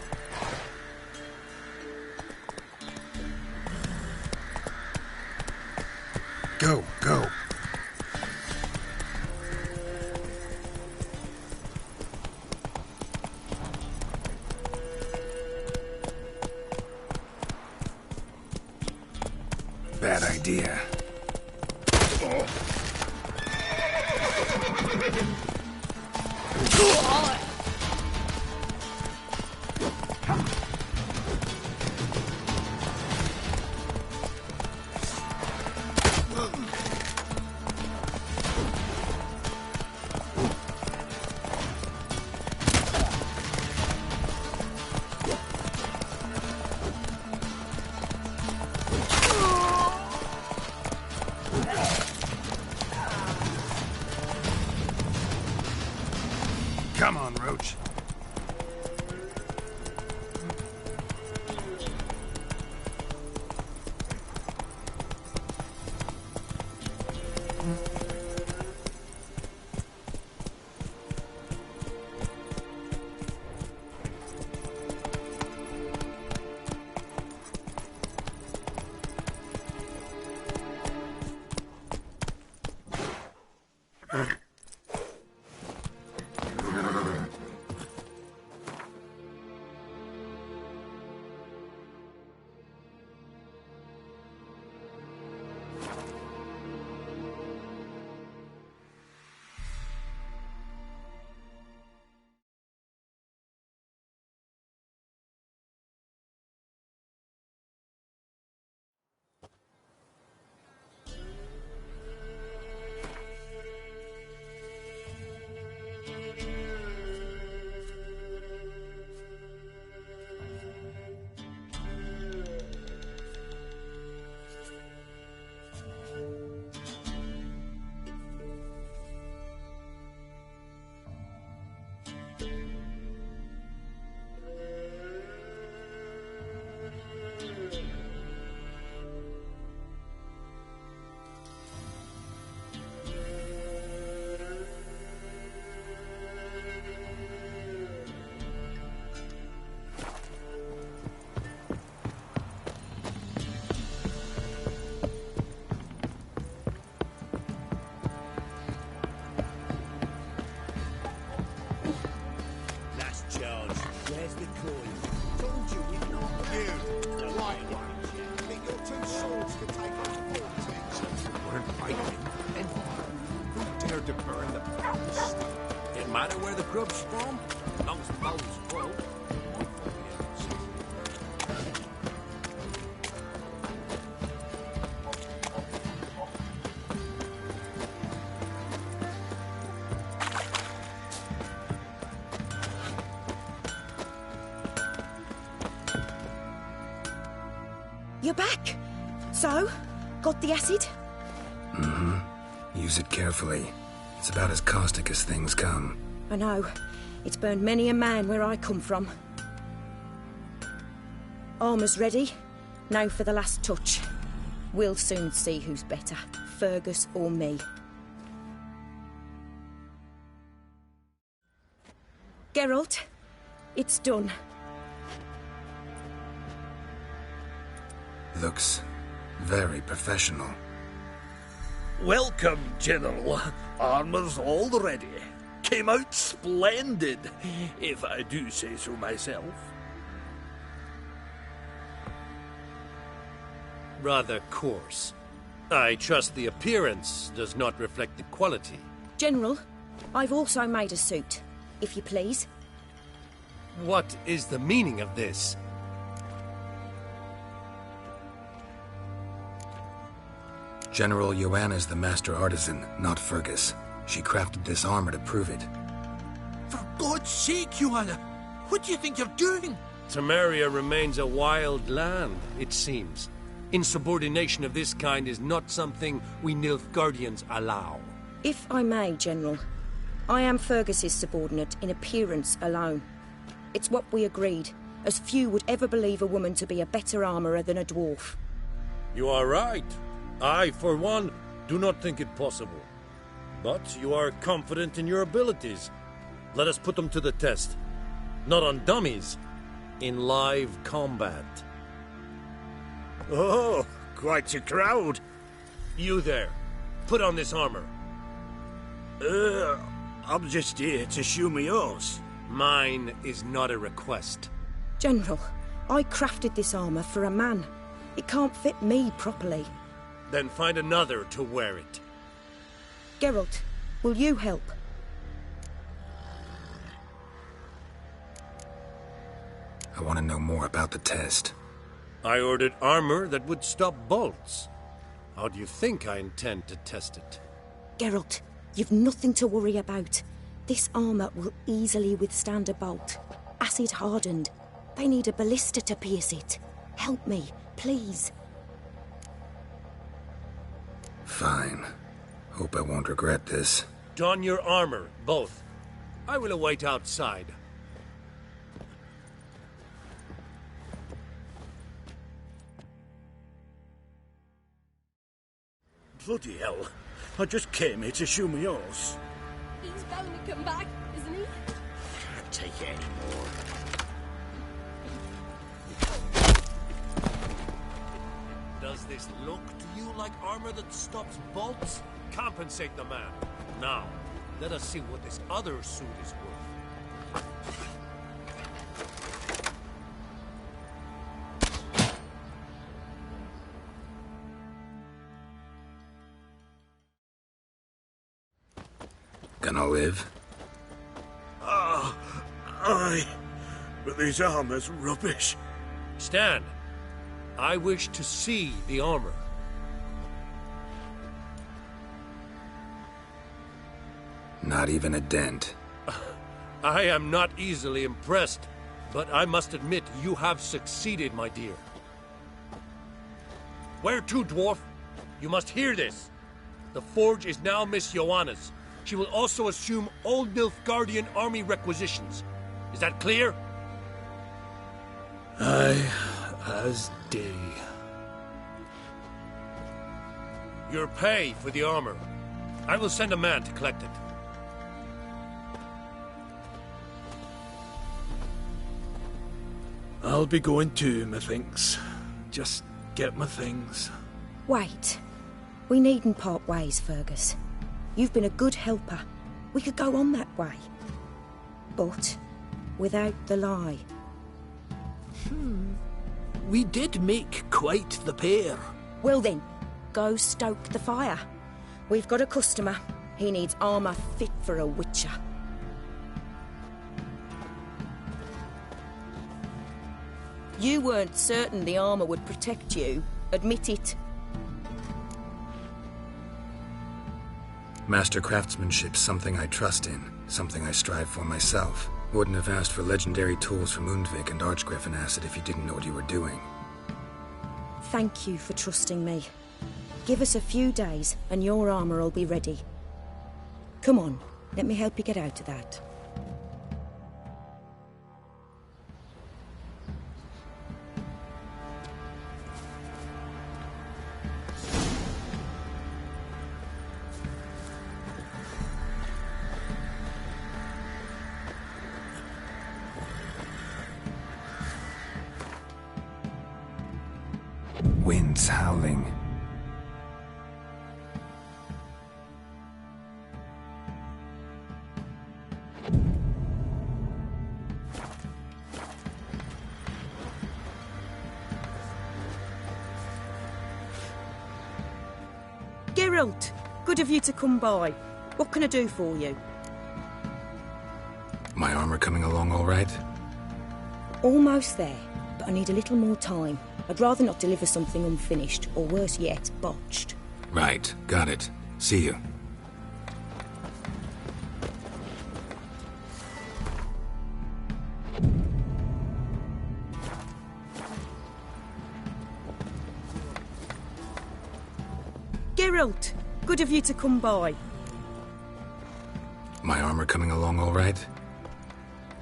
Go, go. Bad idea. Come on, Roach. Matter where the grub's from, as long as the bowl's full. You're back. So, got the acid? Mm-hmm. Use it carefully. It's about as caustic as things come. I know. It's burned many a man where I come from. Armour's ready. Now for the last touch. We'll soon see who's better, Fergus or me. Geralt, it's done. Looks very professional. Welcome, General. Armour's all ready. Came out splendid, if I do say so myself. Rather coarse. I trust the appearance does not reflect the quality. General, I've also made a suit, if you please. What is the meaning of this? General Joanna's the master artisan, not Fergus. She crafted this armor to prove it. For God's sake, Joanna! What do you think you're doing? Temeria remains a wild land, it seems. Insubordination of this kind is not something we Nilfgaardians allow. If I may, General, I am Fergus's subordinate in appearance alone. It's what we agreed, as few would ever believe a woman to be a better armourer than a dwarf. You are right. I, for one, do not think it possible. But you are confident in your abilities. Let us put them to the test. Not on dummies. In live combat. Oh, quite a crowd. You there. Put on this armor. I'm just here to show me yours. Mine is not a request. General, I crafted this armour for a man. It can't fit me properly. Then find another to wear it. Geralt, will you help? I want to know more about the test. I ordered armor that would stop bolts. How do you think I intend to test it? Geralt, you've nothing to worry about. This armour will easily withstand a bolt. Acid hardened. They need a ballista to pierce it. Help me, please. Fine. Hope I won't regret this. Don your armor, both. I will await outside. Bloody hell. I just came here to show me yours. He's bound to come back, isn't he? Can't take it anymore. Does this look to you like armor that stops bolts? Compensate the man. Now, let us see what this other suit is worth. Gonna live? Aye. But this armor's rubbish. Stand. I wish to see the armor. Not even a dent. I am not easily impressed, but I must admit you have succeeded, my dear. Where to, dwarf? You must hear this. The forge is now Miss Joanna's. She will also assume Old Nilfgaardian army requisitions. Is that clear? Aye, as day. Your pay for the armor. I will send a man to collect it. I'll be going too, methinks. Just get my things. Wait. We needn't part ways, Fergus. You've been a good helper. We could go on that way. But without the lie. We did make quite the pair. Well then, go stoke the fire. We've got a customer. He needs armour fit for a witcher. You weren't certain the armour would protect you. Admit it. Master craftsmanship's something I trust in, something I strive for myself. Wouldn't have asked for legendary tools from Undvik and Archgriffin acid if you didn't know what you were doing. Thank you for trusting me. Give us a few days and your armour will be ready. Come on, let me help you get out of that. Winds howling. Geralt, good of you to come by. What can I do for you? My armor coming along all right? Almost there, but I need a little more time. I'd rather not deliver something unfinished, or worse yet, botched. Right, got it. See you. Geralt, good of you to come by. My armor coming along all right?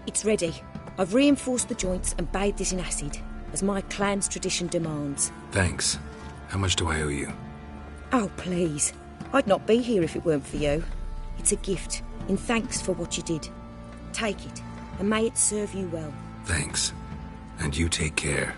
It's ready. I've reinforced the joints and bathed it in acid, as my clan's tradition demands. Thanks. How much do I owe you? Oh, please. I'd not be here if it weren't for you. It's a gift, in thanks for what you did. Take it. and may it serve you well. Thanks. And you take care.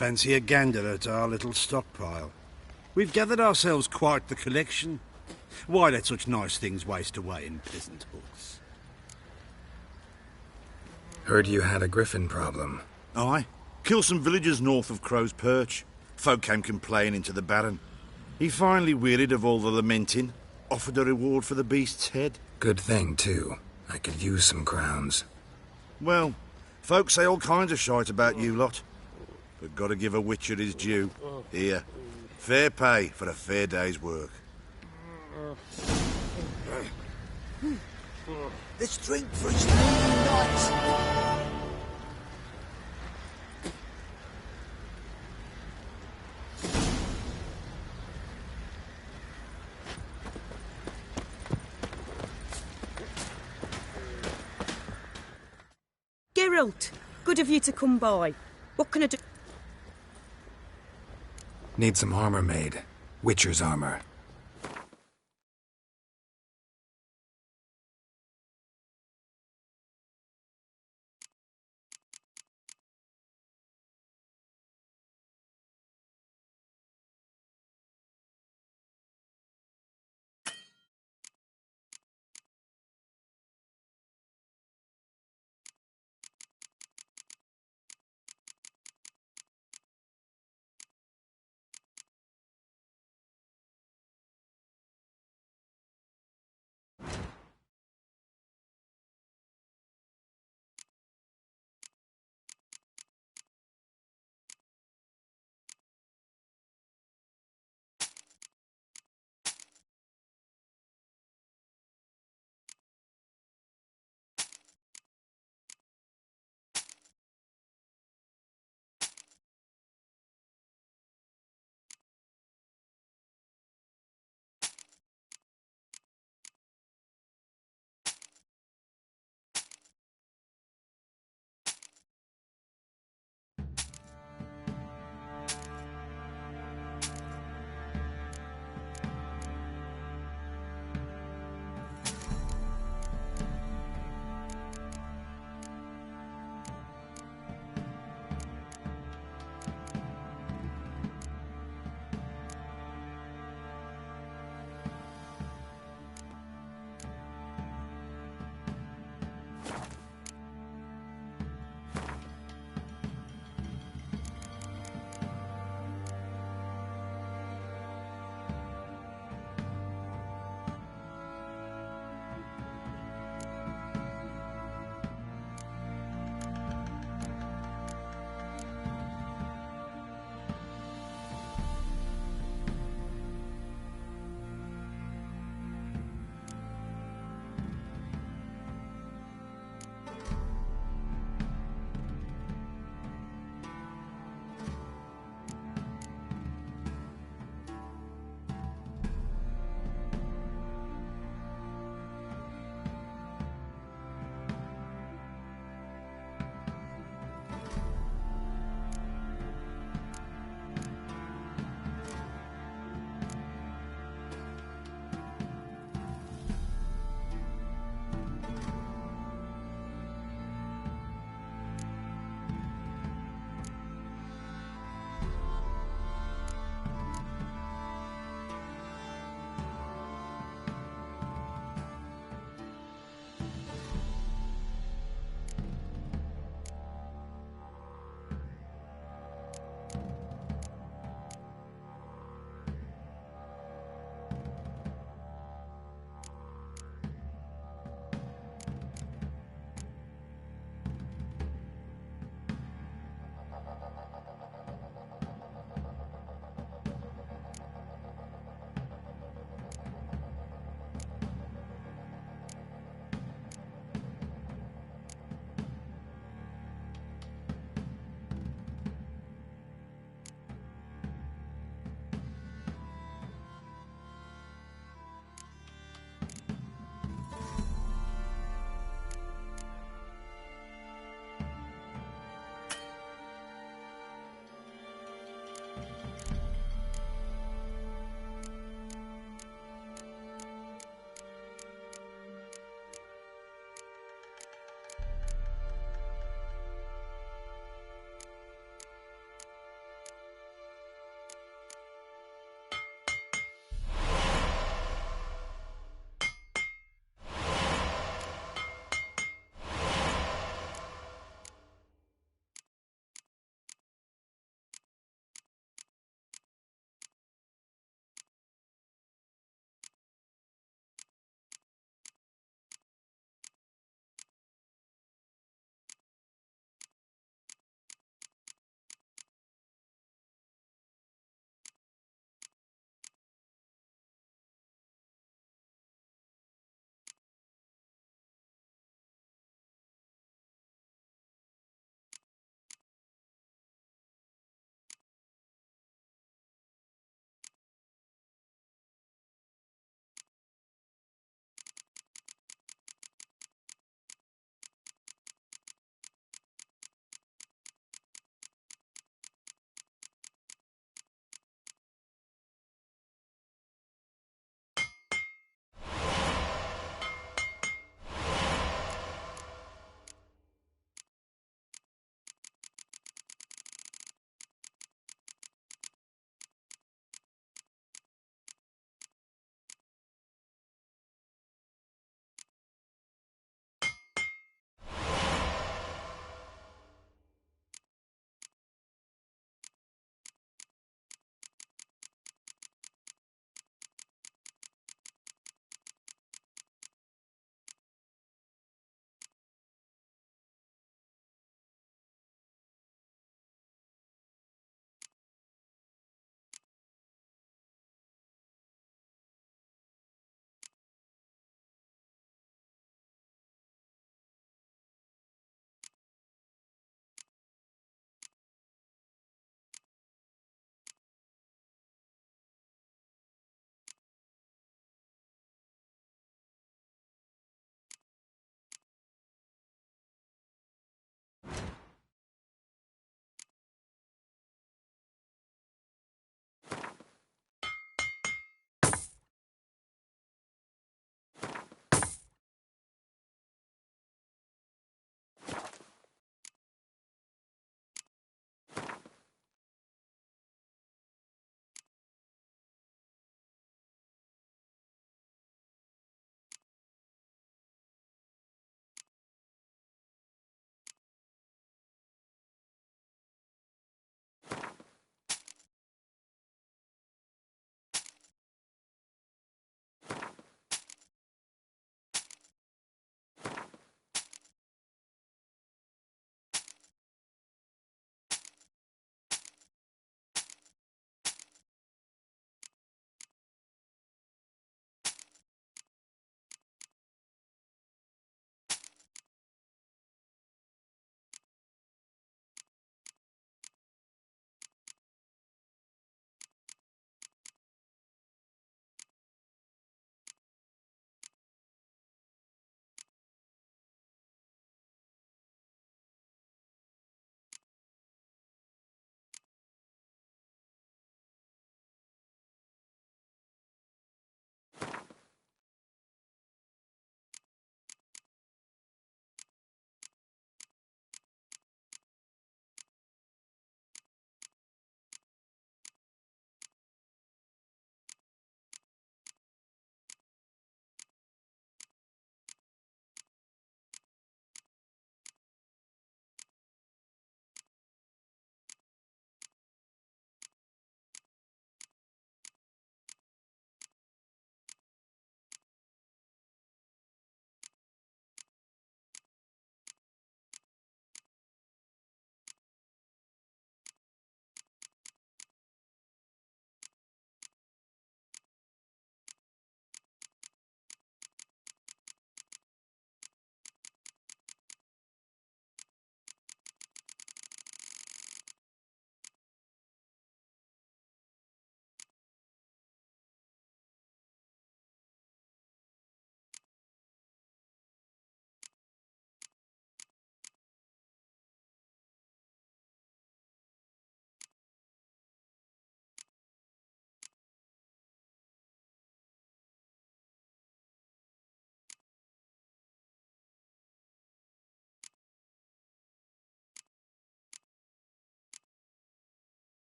fancy a gander at our little stockpile. We've gathered ourselves quite the collection. Why let such nice things waste away in peasant hoods? Heard you had a griffin problem. Aye. Killed some villagers north of Crow's Perch. Folk came complaining to the Baron. He finally wearied of all the lamenting, offered a reward for the beast's head. Good thing, too. I could use some crowns. Well, folk say all kinds of shite about you lot. But gotta give a witcher his due. Here, fair pay for a fair day's work. Let's drink for his nights. Geralt, good of you to come by. What can I do? Need some armor made. Witcher's armor.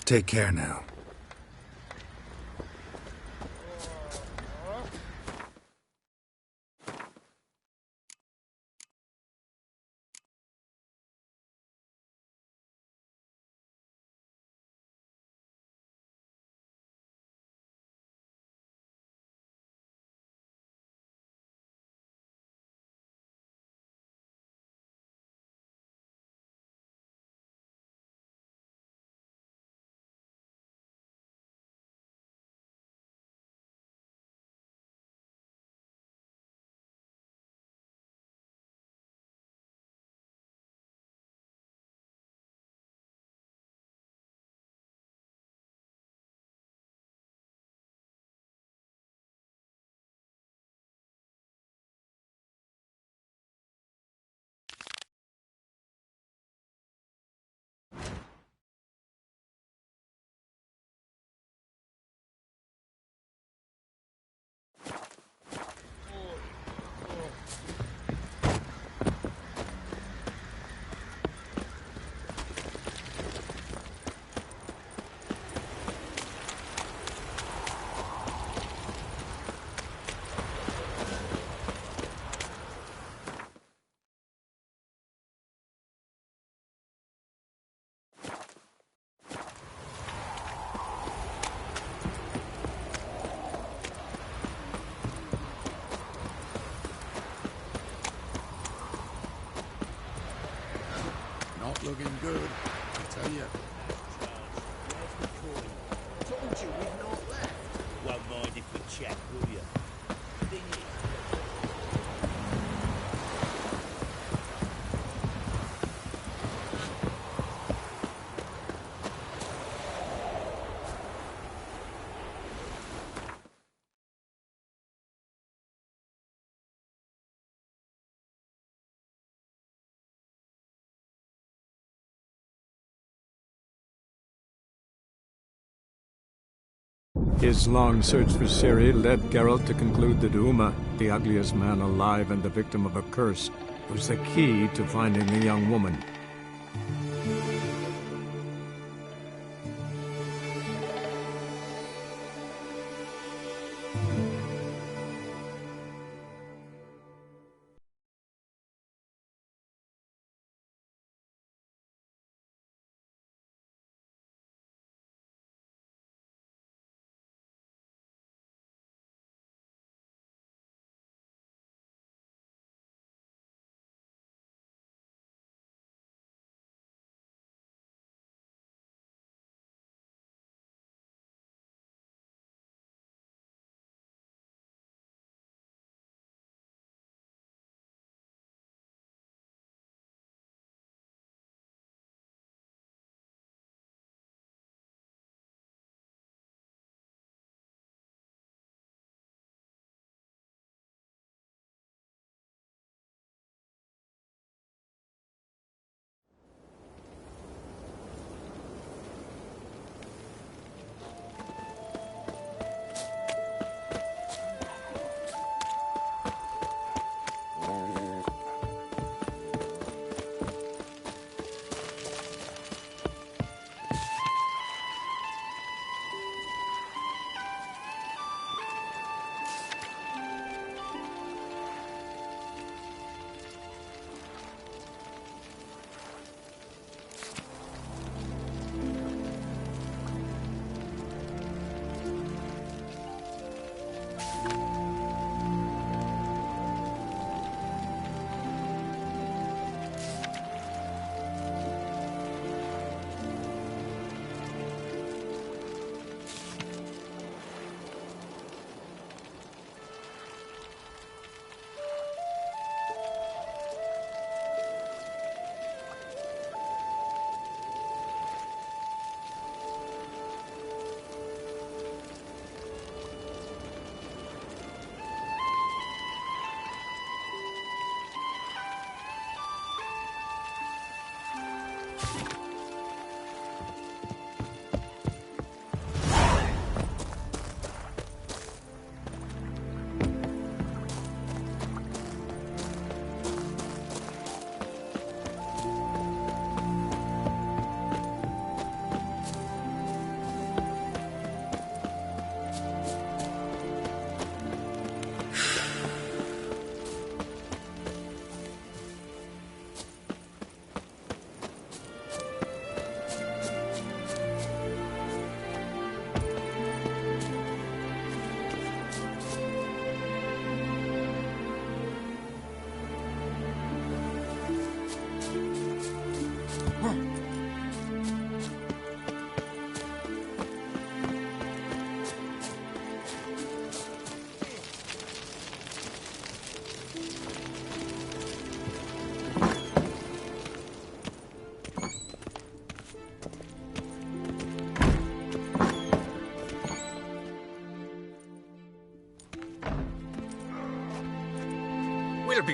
Take care now. Looking good, I tell you. Told you we've not left. Won't mind if we check, will you? Thing is, His long search for Ciri led Geralt to conclude that Uma, the ugliest man alive and the victim of a curse, was the key to finding the young woman.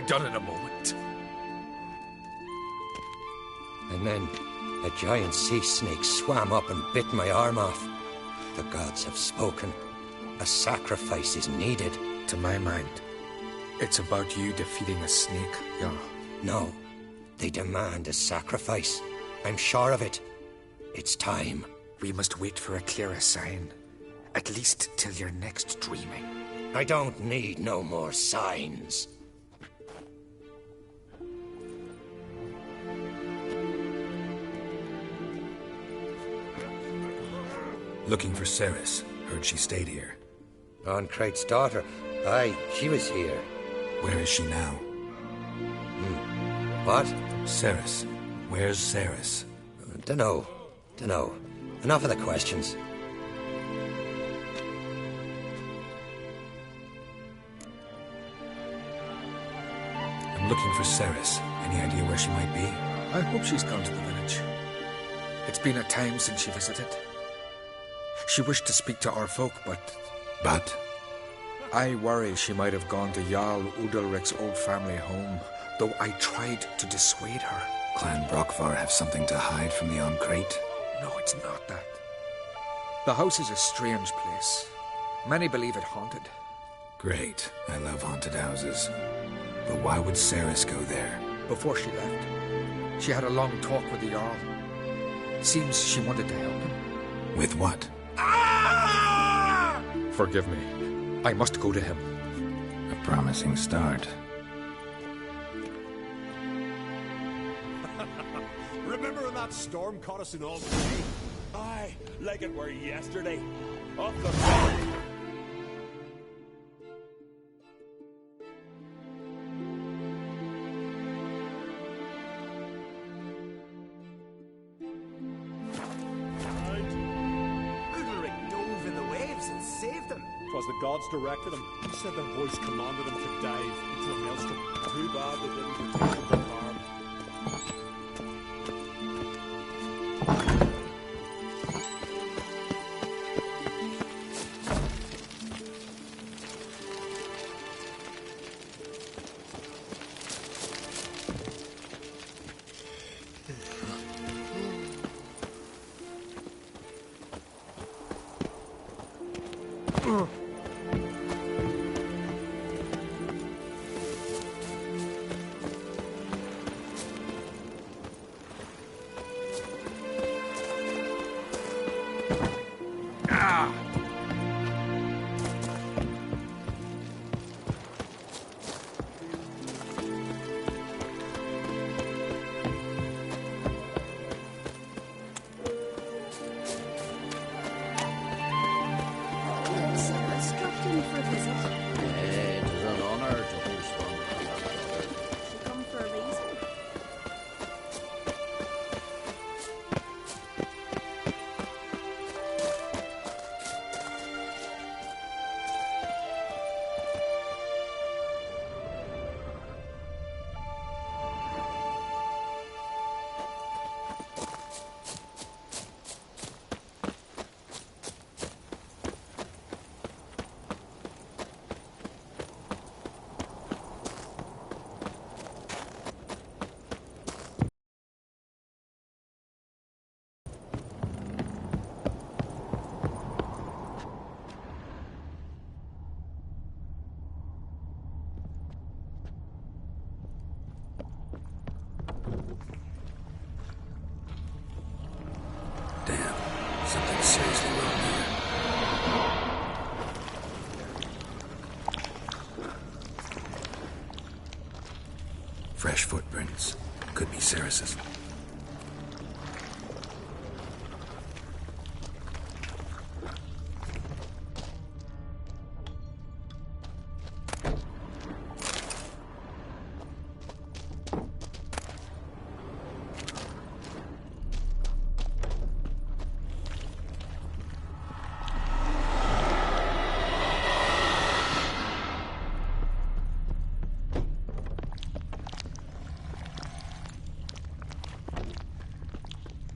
done in a moment. And then a giant sea snake swam up and bit my arm off. The gods have spoken. A sacrifice is needed. To my mind, it's about you defeating a snake, Jarl. No, they demand a sacrifice. I'm sure of it. It's time. We must wait for a clearer sign. At least till your next dreaming. I don't need no more signs. Looking for Ceres. Heard she stayed here. Crate's daughter. Aye, she was here. Where is she now? What? Ceres. Where's Ceres? Dunno. Enough of the questions. I'm looking for Ceres. Any idea where she might be? I hope she's gone to the village. It's been a time since she visited. She wished to speak to our folk, but... But? I worry she might have gone to Jarl Udalric's old family home, though I tried to dissuade her. Clan Brockvar have something to hide from the Crate? No, it's not that. The house is a strange place. Many believe it haunted. Great. I love haunted houses. But why would Ceres go there? Before she left, she had a long talk with the Jarl. Seems she wanted to help him. With what? Forgive me. I must go to him. A promising start. Remember when that storm caught us in all three? Aye, like it were yesterday. Up the valley. Twas the gods directed him. He said their voice commanded him to dive into the maelstrom. Too bad they didn't protect him from harm. Something seriously wrong here. Fresh footprints. Could be Ceres's.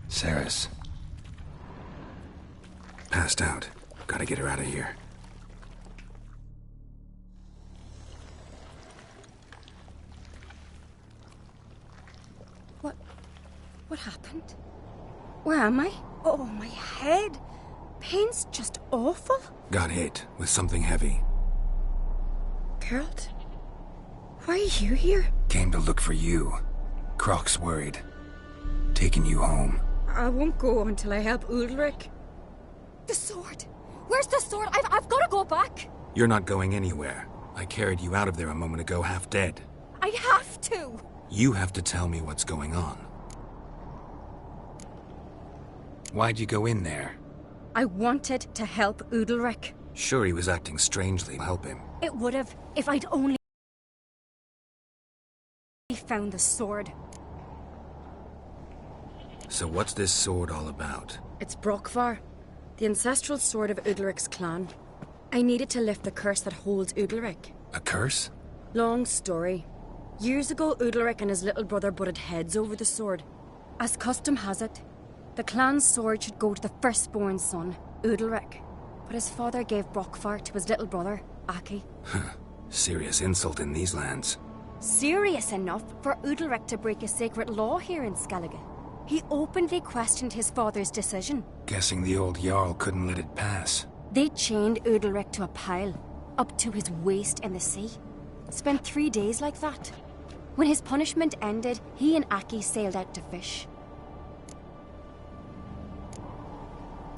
Ceres. Passed out. Gotta get her out of here. What happened? Where am I? Oh, my head. Pain's just awful. Got hit with something heavy. Geralt? Why are you here? Came to look for you. Croc's worried. Taking you home. I won't go until I help Udalric. The sword! Where's the sword? I've got to go back! You're not going anywhere. I carried you out of there a moment ago, half dead. I have to! You have to tell me what's going on. Why'd you go in there? I wanted to help Udalric. Sure, he was acting strangely. Help him. It would have if I'd only found the sword. So what's this sword all about? It's Brokvar, the ancestral sword of Udalric's clan. I needed to lift the curse that holds Udalric. A curse? Long story. Years ago, Udalric and his little brother butted heads over the sword. As custom has it, the clan's sword should go to the firstborn son, Udalric. But his father gave Brokvar to his little brother, Aki. Serious insult in these lands. Serious enough for Udalric to break a sacred law here in Skellige. He openly questioned his father's decision. Guessing the old Jarl couldn't let it pass. They chained Udalric to a pile, up to his waist in the sea. Spent 3 days like that. When his punishment ended, he and Aki sailed out to fish.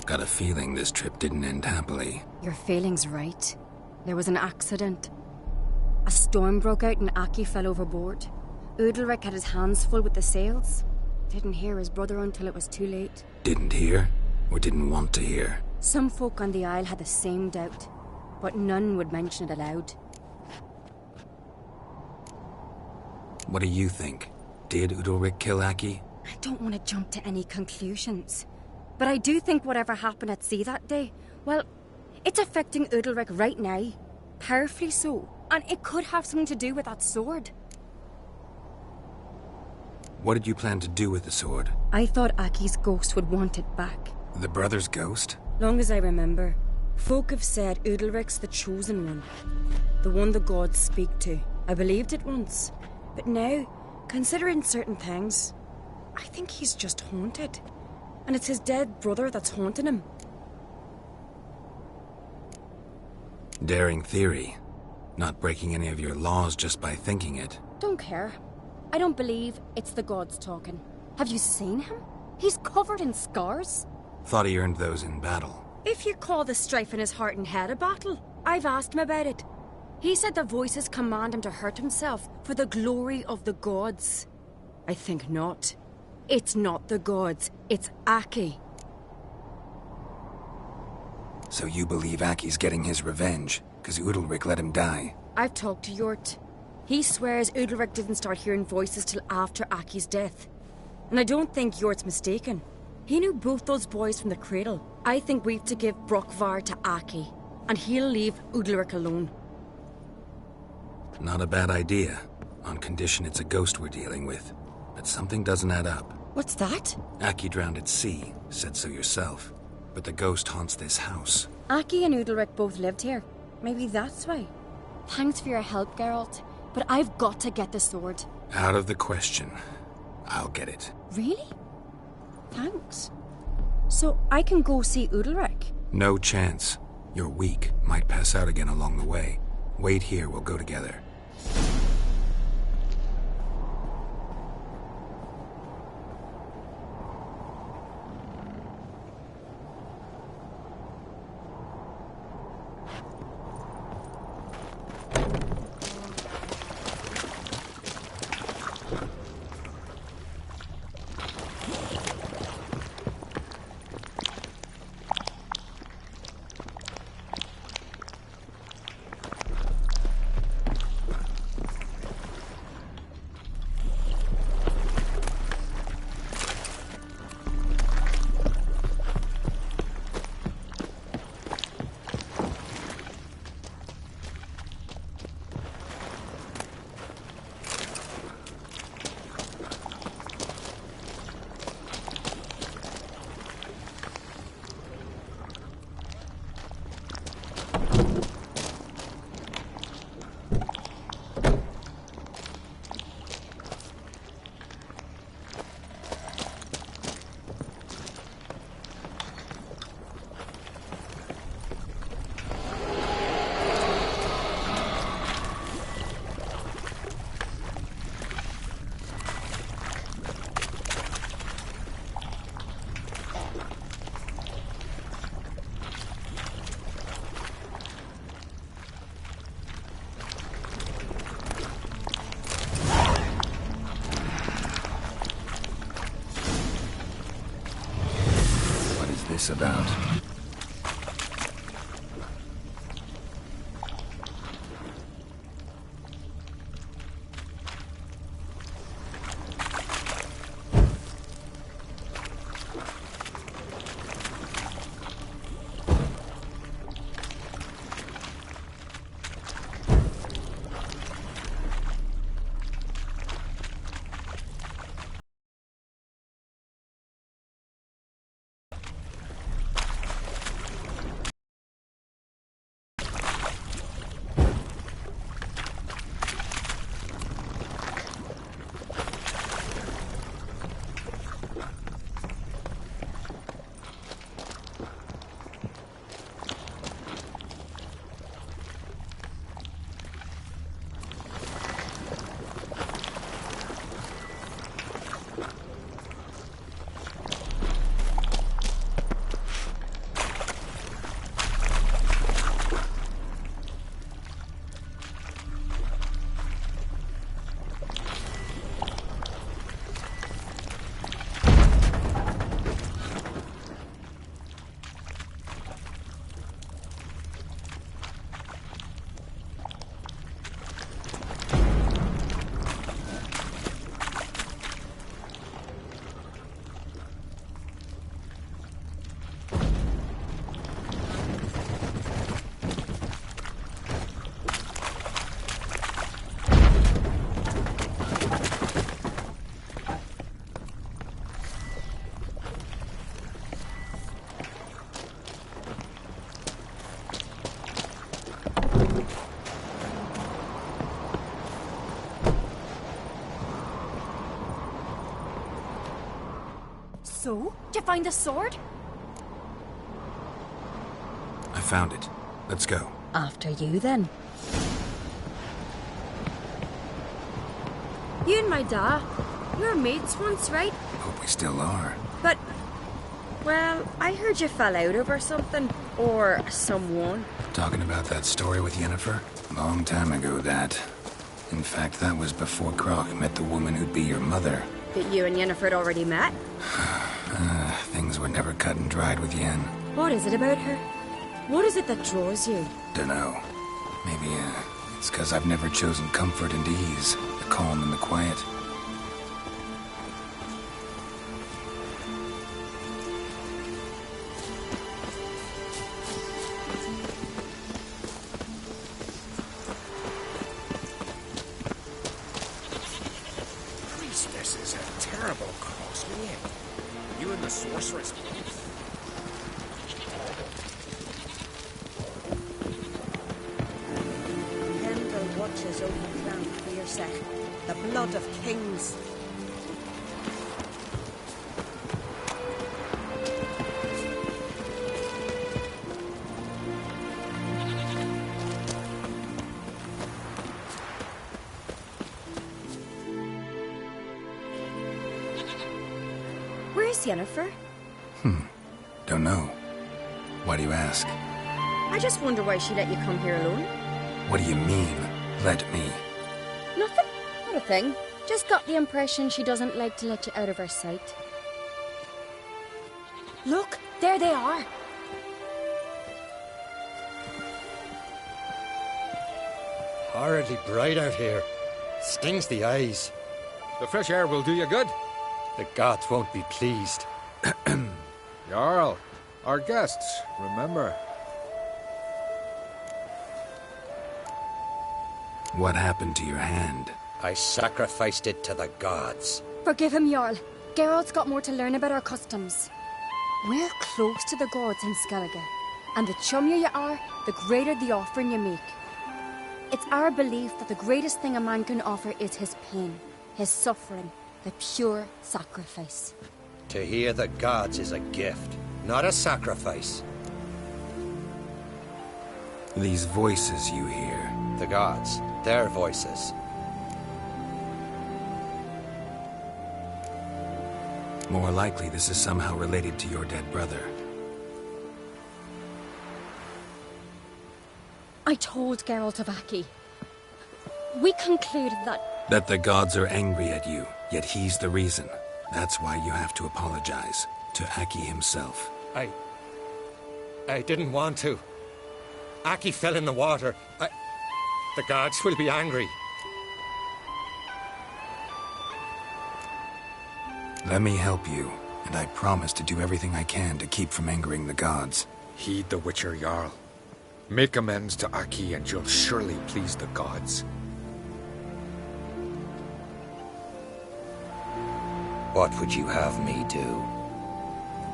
Got a feeling this trip didn't end happily. Your feeling's right. There was an accident. A storm broke out and Aki fell overboard. Udalric had his hands full with the sails. Didn't hear his brother until it was too late. Didn't hear? Or didn't want to hear? Some folk on the Isle had the same doubt, but none would mention it aloud. What do you think? Did Udalric kill Aki? I don't want to jump to any conclusions, but I do think whatever happened at sea that day, well, it's affecting Udalric right now. Powerfully so, and it could have something to do with that sword. What did you plan to do with the sword? I thought Aki's ghost would want it back. The brother's ghost? Long as I remember, folk have said Udalric's the chosen one. The one the gods speak to. I believed it once. But now, considering certain things, I think he's just haunted. And it's his dead brother that's haunting him. Daring theory. Not breaking any of your laws just by thinking it. Don't care. I don't believe it's the gods talking. Have you seen him? He's covered in scars. Thought he earned those in battle. If you call the strife in his heart and head a battle, I've asked him about it. He said the voices command him to hurt himself for the glory of the gods. I think not. It's not the gods, it's Aki. So you believe Aki's getting his revenge, because Udalric let him die? I've talked to Yort. He swears Udalric didn't start hearing voices till after Aki's death. And I don't think Yort's mistaken. He knew both those boys from the cradle. I think we've to give Brokvar to Aki, and he'll leave Udalric alone. Not a bad idea, on condition it's a ghost we're dealing with. But something doesn't add up. What's that? Aki drowned at sea, said so yourself. But the ghost haunts this house. Aki and Udalric both lived here. Maybe that's why. Thanks for your help, Geralt. But I've got to get the sword. Out of the question. I'll get it. Really? Thanks. So I can go see Udalric? No chance. You're weak. Might pass out again along the way. Wait here, we'll go together. this about? So, did you find the sword? I found it. Let's go. After you, then. You and my da, you were mates once, right? Hope we still are. But, well, I heard you fell out over something. Or someone. Talking about that story with Yennefer? Long time ago, that. In fact, that was before Croc met the woman who'd be your mother. That you and Yennefer had already met? Things were never cut and dried with Yen. What is it about her? What is it that draws you? Dunno. Maybe, it's 'cause I've never chosen comfort and ease, the calm and the quiet. Priestess is a terrible costly. You and the sorceress. Kendall watches over Crown Fierce, the blood of kings. Where's Yennefer? Don't know. Why do you ask? I just wonder why she let you come here alone. What do you mean, let me? Nothing. Not a thing. Just got the impression she doesn't like to let you out of her sight. Look, there they are. Horridly bright out here. Stings the eyes. The fresh air will do you good. The gods won't be pleased. Jarl, our guests, remember. What happened to your hand? I sacrificed it to the gods. Forgive him, Jarl. Geralt's got more to learn about our customs. We're close to the gods in Skellige, and the chummier you are, the greater the offering you make. It's our belief that the greatest thing a man can offer is his pain, his suffering, the pure sacrifice. To hear the gods is a gift, not a sacrifice. These voices you hear. The gods, their voices. More likely this is somehow related to your dead brother. I told Geralt of Aki. We concluded that the gods are angry at you, yet he's the reason. That's why you have to apologize to Aki himself. I didn't want to. Aki fell in the water. The gods will be angry. Let me help you, and I promise to do everything I can to keep from angering the gods. Heed the Witcher Jarl. Make amends to Aki and you'll surely please the gods. What would you have me do?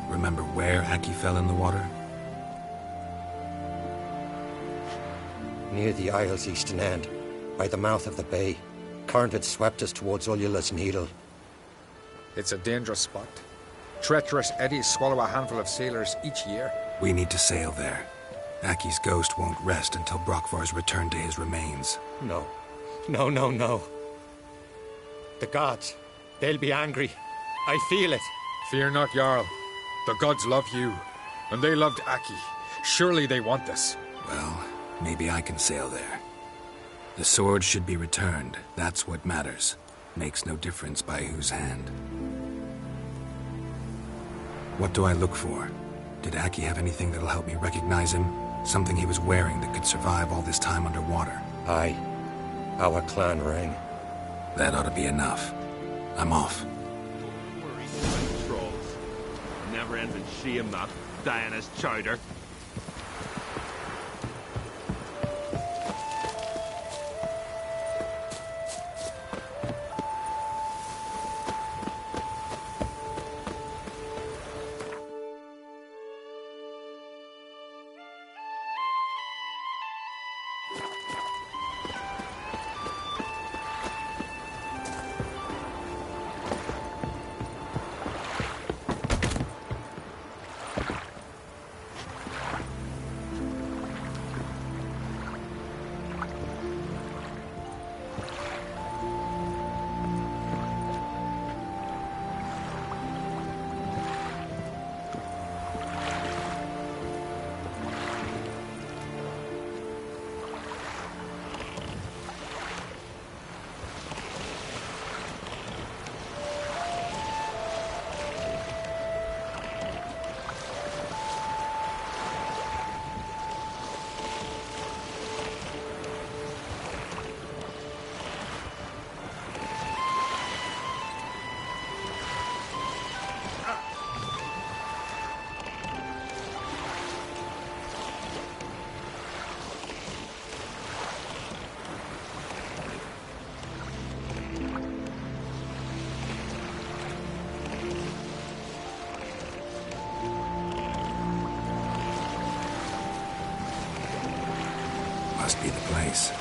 Remember where Aki fell in the water? Near the Isle's eastern end, by the mouth of the bay. Current had swept us towards Ullula's Needle. It's a dangerous spot. Treacherous eddies swallow a handful of sailors each year. We need to sail there. Aki's ghost won't rest until Brokvar's returned to his remains. No. No, no, no. The gods, they'll be angry. I feel it. Fear not, Jarl. The gods love you, and they loved Aki. Surely they want this. Well, maybe I can sail there. The sword should be returned. That's what matters. Makes no difference by whose hand. What do I look for? Did Aki have anything that'll help me recognize him? Something he was wearing that could survive all this time underwater? Aye. Our clan ring. That ought to be enough. I'm off. Trolls. Never-ending shame, that. Diana's chowder. Must be the place.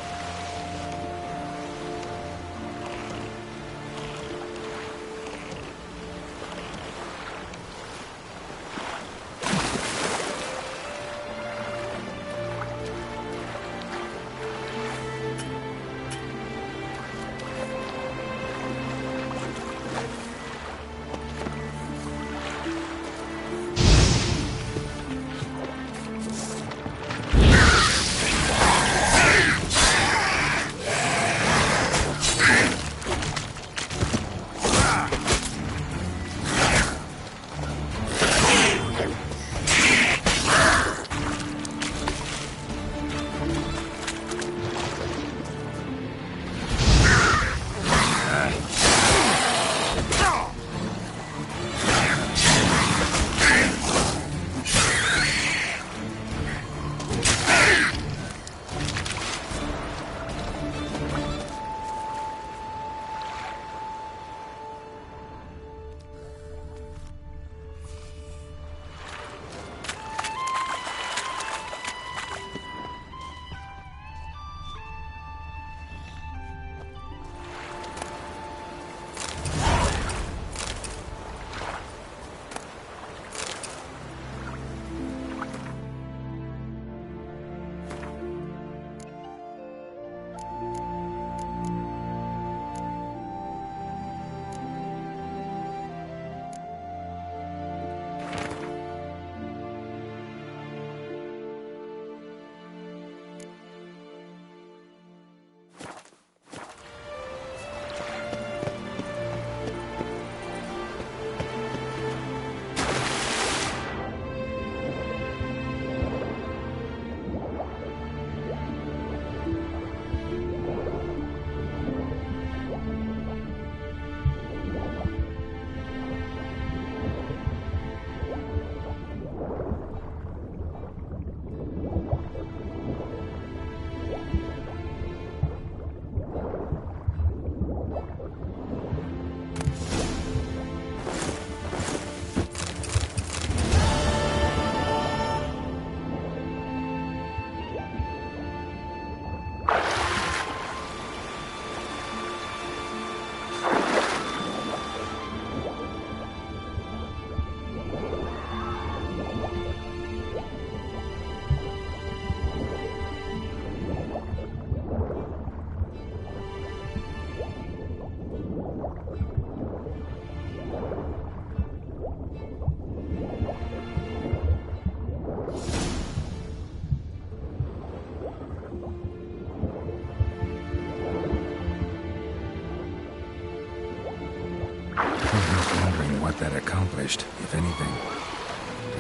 Wondering what that accomplished, if anything.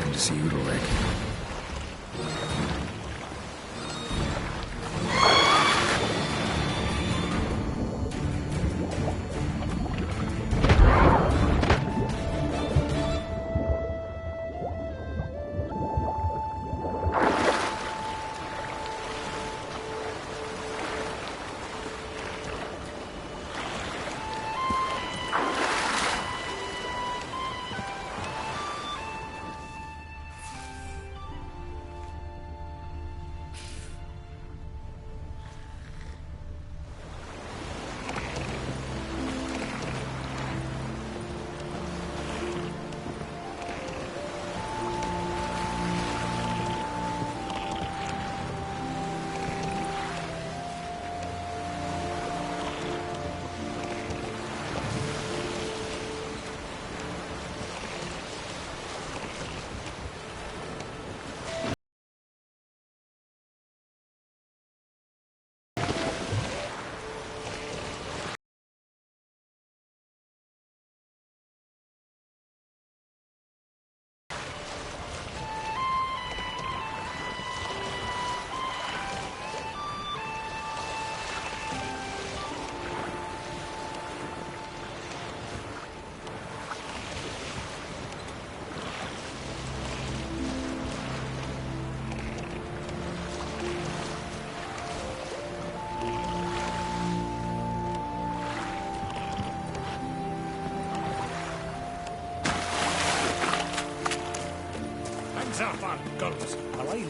Time to see Udalric. Up on guns, alive.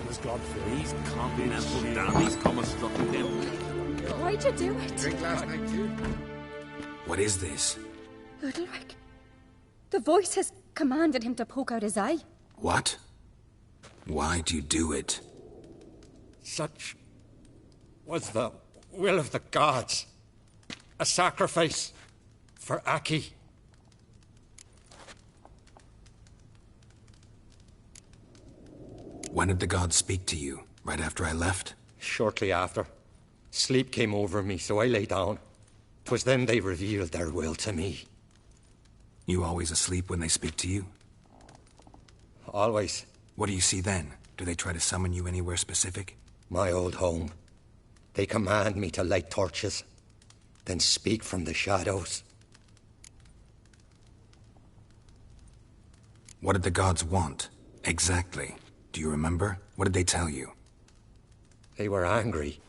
As God for these continental dandies come a struck with him. Why'd you do it? Drink last night too. What is this? Udalric. The voice has commanded him to poke out his eye. What? Why'd you do it? Such was the will of the gods. A sacrifice for Aki. When did the gods speak to you? Right after I left? Shortly after. Sleep came over me, so I lay down. 'Twas then they revealed their will to me. You always asleep when they speak to you? Always. What do you see then? Do they try to summon you anywhere specific? My old home. They command me to light torches, then speak from the shadows. What did the gods want? Exactly. Do you remember? What did they tell you? They were angry.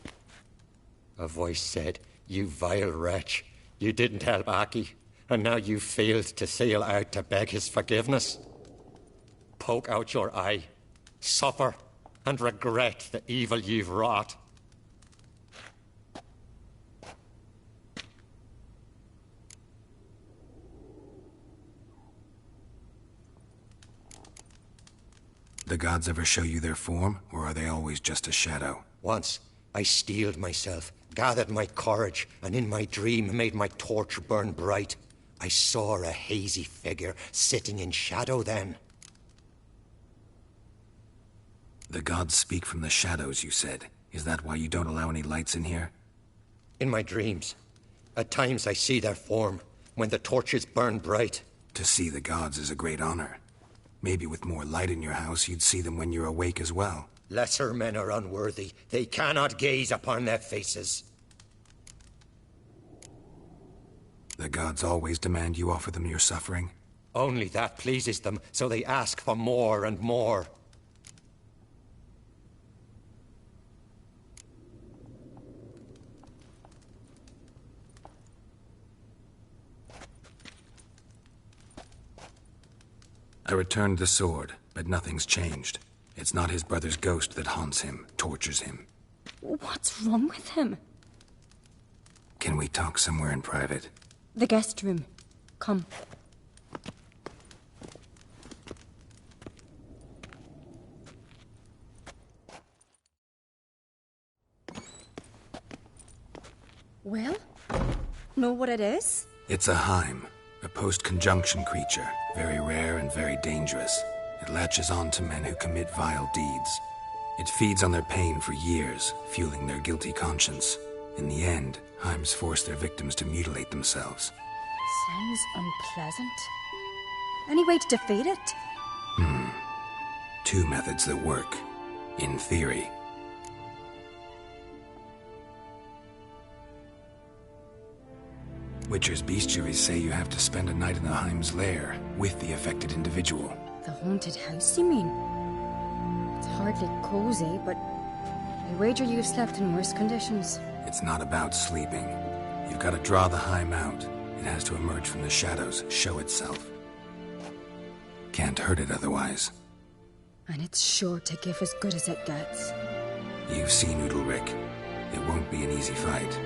A voice said, "You vile wretch. You didn't help Aki, and now you failed to sail out to beg his forgiveness. Poke out your eye, suffer, and regret the evil you've wrought." The gods ever show you their form, or are they always just a shadow? Once, I steeled myself, gathered my courage, and in my dream made my torch burn bright. I saw a hazy figure sitting in shadow then. The gods speak from the shadows, you said. Is that why you don't allow any lights in here? In my dreams. At times I see their form, when the torches burn bright. To see the gods is a great honor. Maybe with more light in your house, you'd see them when you're awake as well. Lesser men are unworthy. They cannot gaze upon their faces. The gods always demand you offer them your suffering? Only that pleases them, so they ask for more and more. I returned the sword, but nothing's changed. It's not his brother's ghost that haunts him, tortures him. What's wrong with him? Can we talk somewhere in private? The guest room. Come. Well, know what it is? It's a Heim, a post-conjunction creature, very rare and very dangerous. It latches on to men who commit vile deeds. It feeds on their pain for years, fueling their guilty conscience. In the end, Heims force their victims to mutilate themselves. Sounds unpleasant. Any way to defeat it? Two methods that work, in theory. Witcher's bestiaries say you have to spend a night in the Heim's lair with the affected individual. The haunted house, you mean? It's hardly cozy, but I wager you've slept in worse conditions. It's not about sleeping. You've got to draw the Heim out. It has to emerge from the shadows, show itself. Can't hurt it otherwise. And it's sure to give as good as it gets. You've seen Udalric. It won't be an easy fight.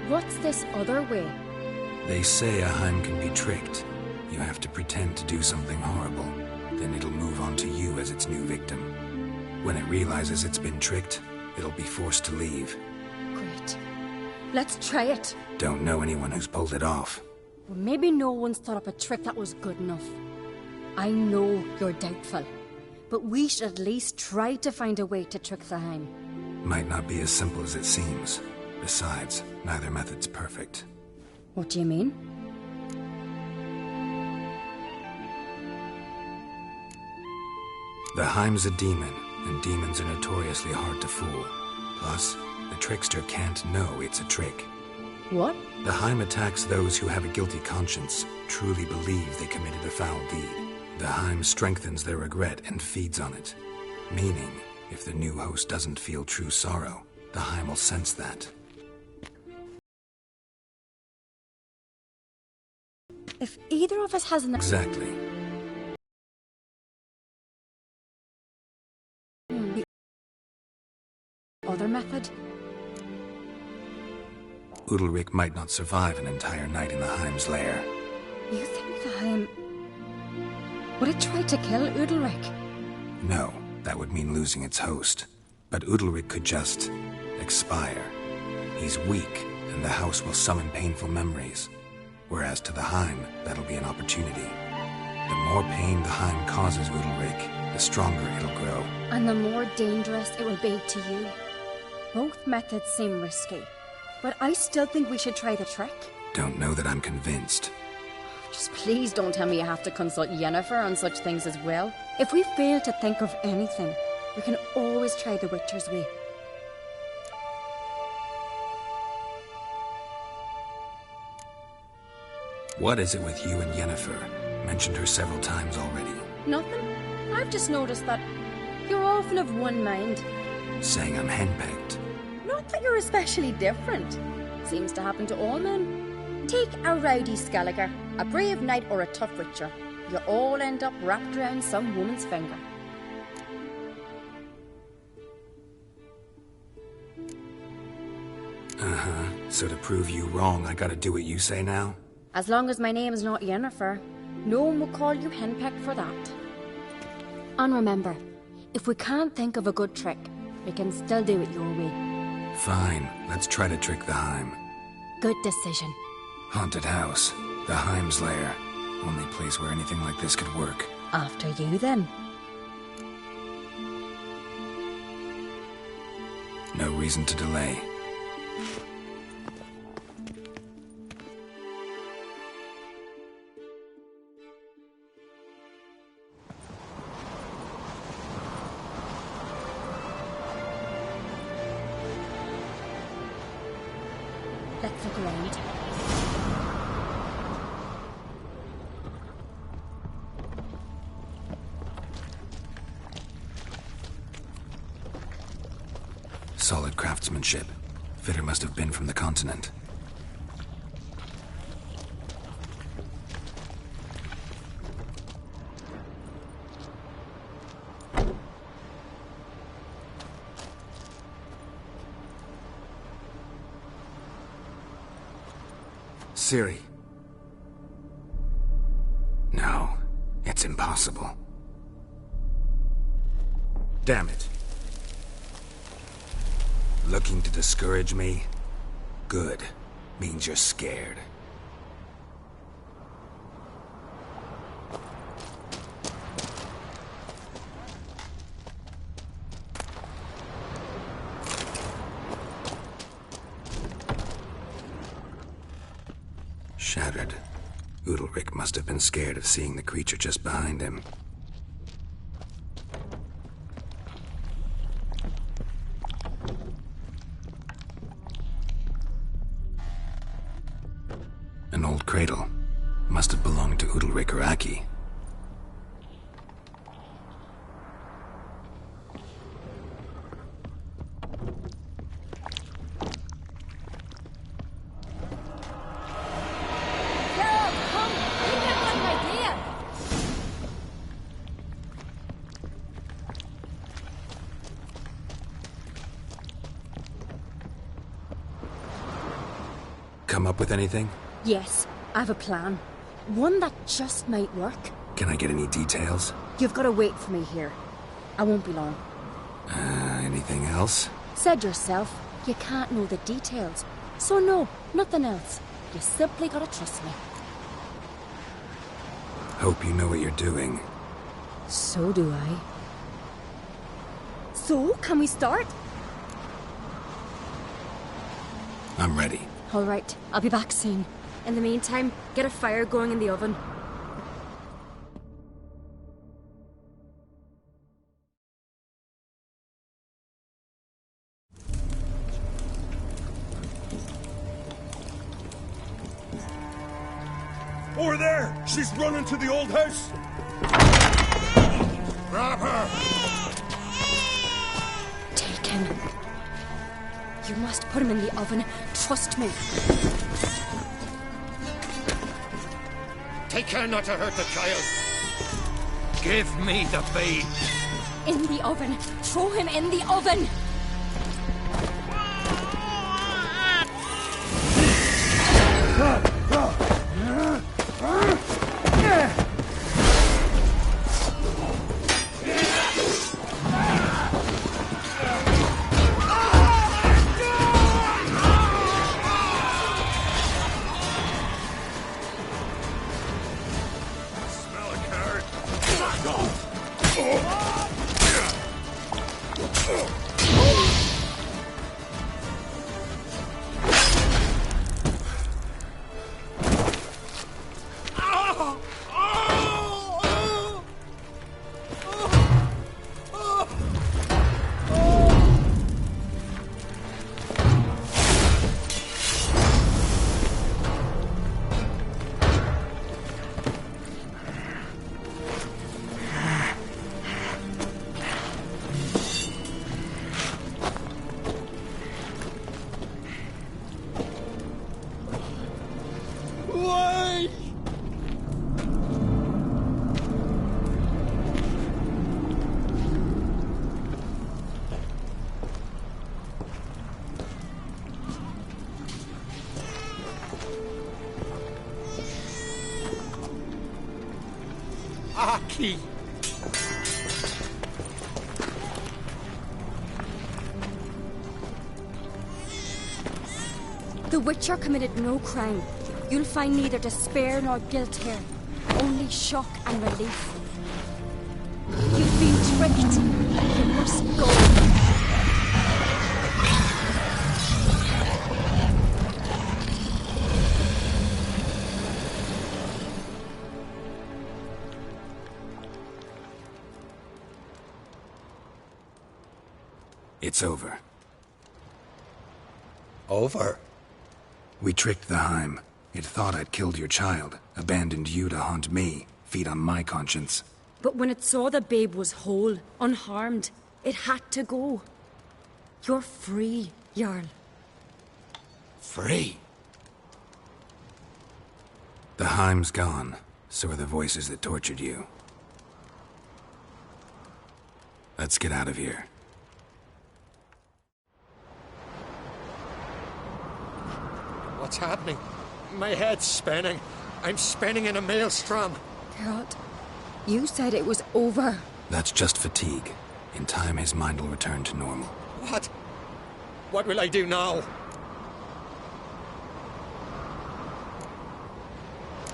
What's this other way? They say a Heim can be tricked. You have to pretend to do something horrible. Then it'll move on to you as its new victim. When it realizes it's been tricked, it'll be forced to leave. Great. Let's try it. Don't know anyone who's pulled it off. Well, maybe no one's thought up a trick that was good enough. I know you're doubtful, but we should at least try to find a way to trick the Heim. Might not be as simple as it seems. Besides, neither method's perfect. What do you mean? The Heim's a demon, and demons are notoriously hard to fool. Plus, the trickster can't know it's a trick. What? The Heim attacks those who have a guilty conscience, truly believe they committed a foul deed. The Heim strengthens their regret and feeds on it. Meaning, if the new host doesn't feel true sorrow, the Heim will sense that. If either of us has an... Exactly. The other method? Udalric might not survive an entire night in the Heim's lair. You think the Heim... would it try to kill Udalric? No, that would mean losing its host. But Udalric could just... expire. He's weak, and the house will summon painful memories. Whereas to the Heim, that'll be an opportunity. The more pain the Heim causes Udalric, the stronger it'll grow. And the more dangerous it will be to you. Both methods seem risky, but I still think we should try the trick. Don't know that I'm convinced. Just please don't tell me you have to consult Yennefer on such things as well. If we fail to think of anything, we can always try the Witcher's way. What is it with you and Yennefer? Mentioned her several times already. Nothing. I've just noticed that you're often of one mind. Saying I'm henpecked. Not that you're especially different. Seems to happen to all men. Take a rowdy Skelliger, a brave knight or a tough witcher. You all end up wrapped around some woman's finger. So to prove you wrong, I gotta do what you say now? As long as my name is not Yennefer, no one will call you henpecked for that. And remember, if we can't think of a good trick, we can still do it your way. Fine, let's try to trick the Heim. Good decision. Haunted house, the Heim's lair. Only place where anything like this could work. After you, then. No reason to delay. Let's look around. Solid craftsmanship. Fitter must have been from the continent. Ciri, No, it's impossible. Damn it. Looking to discourage me? Good. Means you're scared. Shattered. Udalric must have been scared of seeing the creature just behind him. An old cradle. Must have belonged to Udalric or Aki. Come up with anything? Yes, I have a plan. One that just might work. Can I get any details? You've got to wait for me here. I won't be long. Anything else? Said yourself, you can't know the details. So no, nothing else. You simply gotta trust me. Hope you know what you're doing. So do I. So, can we start? I'm ready. All right, I'll be back soon. In the meantime, get a fire going in the oven. Over there! She's running to the old house! Grab her! Taken. You must put him in the oven. Trust me. Take care not to hurt the child. Give me the babe. In the oven. Throw him in the oven. Aki! The Witcher committed no crime. You'll find neither despair nor guilt here. Only shock and relief. You've been tricked. You must go. It's over. Over? We tricked the Heim. It thought I'd killed your child, abandoned you to haunt me, feed on my conscience. But when it saw the babe was whole, unharmed, it had to go. You're free, Jarl. Free? The Heim's gone, so are the voices that tortured you. Let's get out of here. What's happening? My head's spinning. I'm spinning in a maelstrom. Geralt, you said it was over. That's just fatigue. In time, his mind will return to normal. What? What will I do now?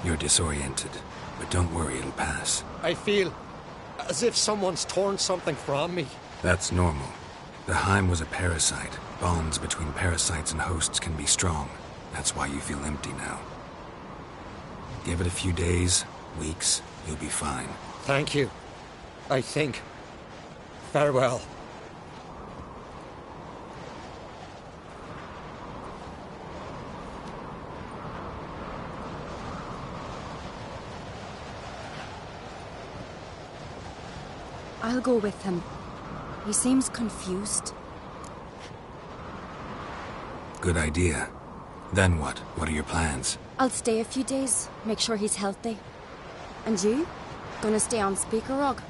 You're disoriented, but don't worry, it'll pass. I feel as if someone's torn something from me. That's normal. The Heim was a parasite. Bonds between parasites and hosts can be strong. That's why you feel empty now. Give it a few days, weeks, you'll be fine. Thank you. I think. Farewell. I'll go with him. He seems confused. Good idea. Then what? What are your plans? I'll stay a few days, make sure he's healthy. And you? Gonna stay on Speaker Rog?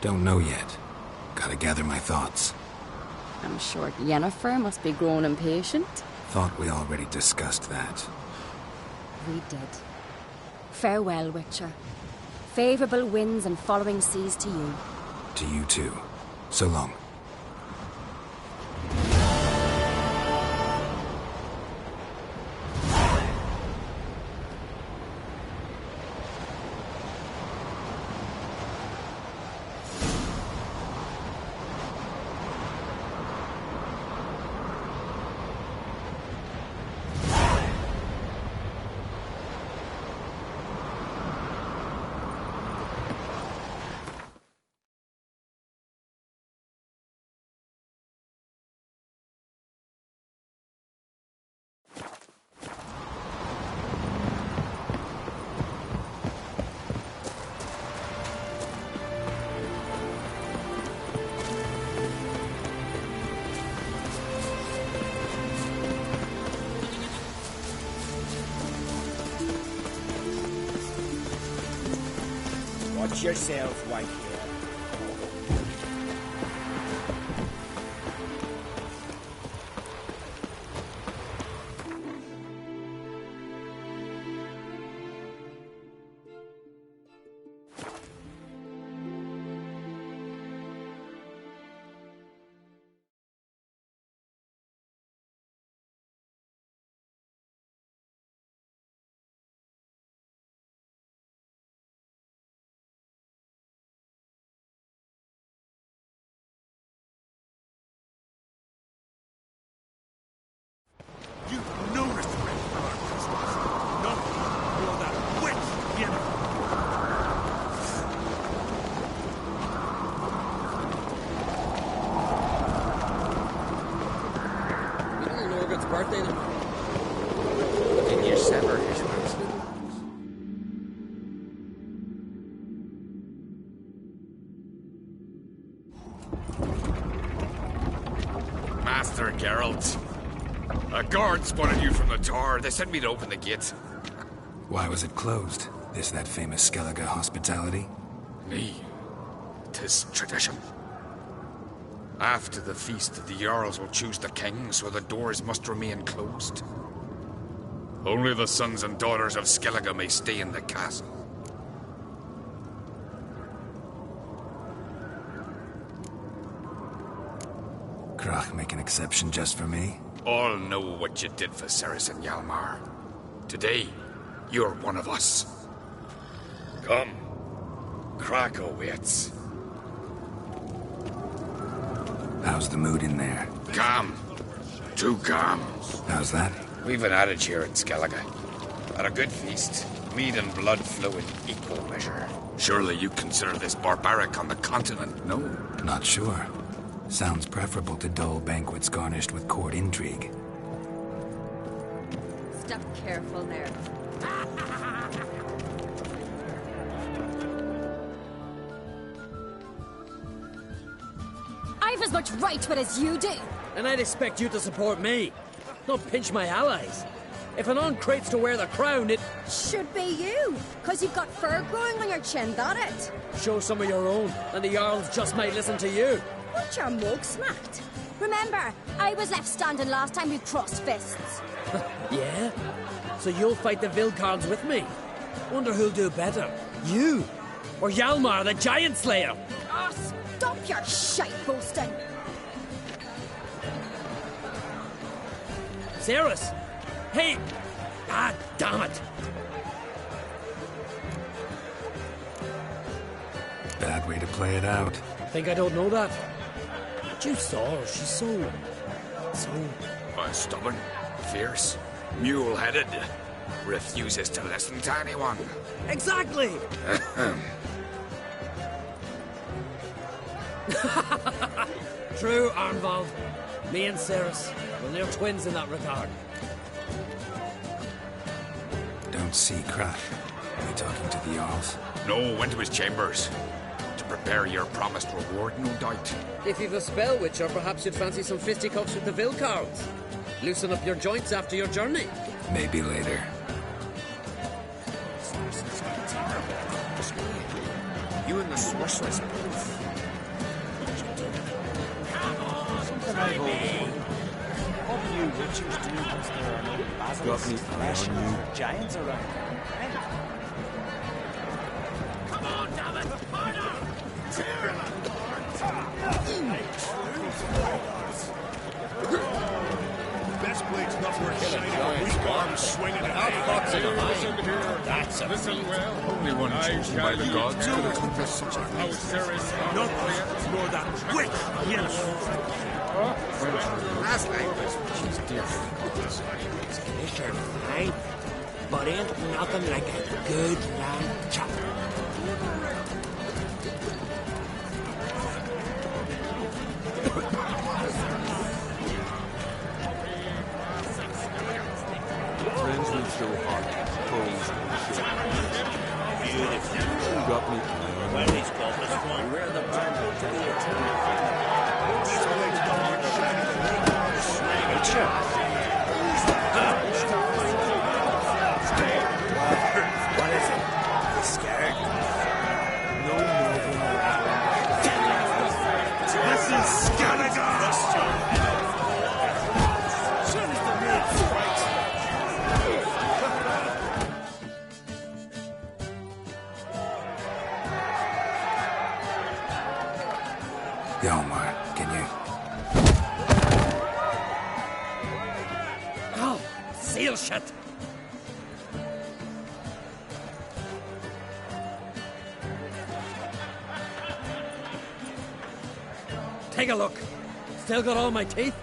Don't know yet. Gotta gather my thoughts. I'm sure Yennefer must be growing impatient. Thought we already discussed that. We did. Farewell, Witcher. Favourable winds and following seas to you. To you too. So long. Watch yourself, Whitehair. You no respect for our Christmas. Not for that witch, Yennefer. Little Norgot's birthday tomorrow. Didn't you sever his roots? Master Geralt. A guard spotted you from the tower. They said we'd open the gate. Why was it closed? Is that famous Skellige hospitality? Me. 'Tis tradition. After the feast, the Jarls will choose the king, so the doors must remain closed. Only the sons and daughters of Skellige may stay in the castle. Krach make an exception just for me? All know what you did for Ceres and Hjalmar. Today, you're one of us. Come. Krakow waits. How's the mood in there? Calm. Too calm. How's that? We've an adage here in Skellige. At a good feast, mead and blood flow in equal measure. Surely you consider this barbaric on the continent, no? Not sure. Sounds preferable to dull banquets garnished with court intrigue. Step careful there. I've as much right to it as you do. And I'd expect you to support me, not pinch my allies. If an crates to wear the crown, it should be you, because you've got fur growing on your chin, that it? Show some of your own, and the Jarls just might listen to you. Want your mug smacked? Remember, I was left standing last time we crossed fists. Yeah? So you'll fight the Vilcards with me? Wonder who'll do better, you or Hjalmar, the Giant Slayer? Oh, stop your shite boasting! Cerys! Hey! Ah, damn it! Bad way to play it out. Think I don't know that? But you saw her. She's so... Stubborn, fierce, mule-headed. Refuses to listen to anyone. Exactly! True, Arnvald. Me and Cerys, well, they're twins in that regard. Don't see Crash. Are you talking to the Jarls? No, went to his chambers. To prepare your promised reward, no doubt. If you've a spell witcher, perhaps you'd fancy some fisticuffs with the Vilcarls. Loosen up your joints after your journey. Maybe later. You and the sorceress both. Something I've always wondered. What do you witchers do once there are no basilisks, flesh, or giants around? Eh? Come on, damn it! Harder! Tear him Best blade's not worth shining. Weak arms swinging at That's a feat. Only one chosen by the gods could accomplish such a feat. Not nor that quick, yes. Last language, she's different. Fisher fine, but ain't nothing like a good lamb chop. Friends need so hard. Foes beautiful. You got me. Well, he's got this one. Where the band will tell you. What is it? You scared? No moving around. This is Skellige! Soon as the mood strikes. Hjalmar, can you... Oh, seal shut! Take a look. Still got all my teeth?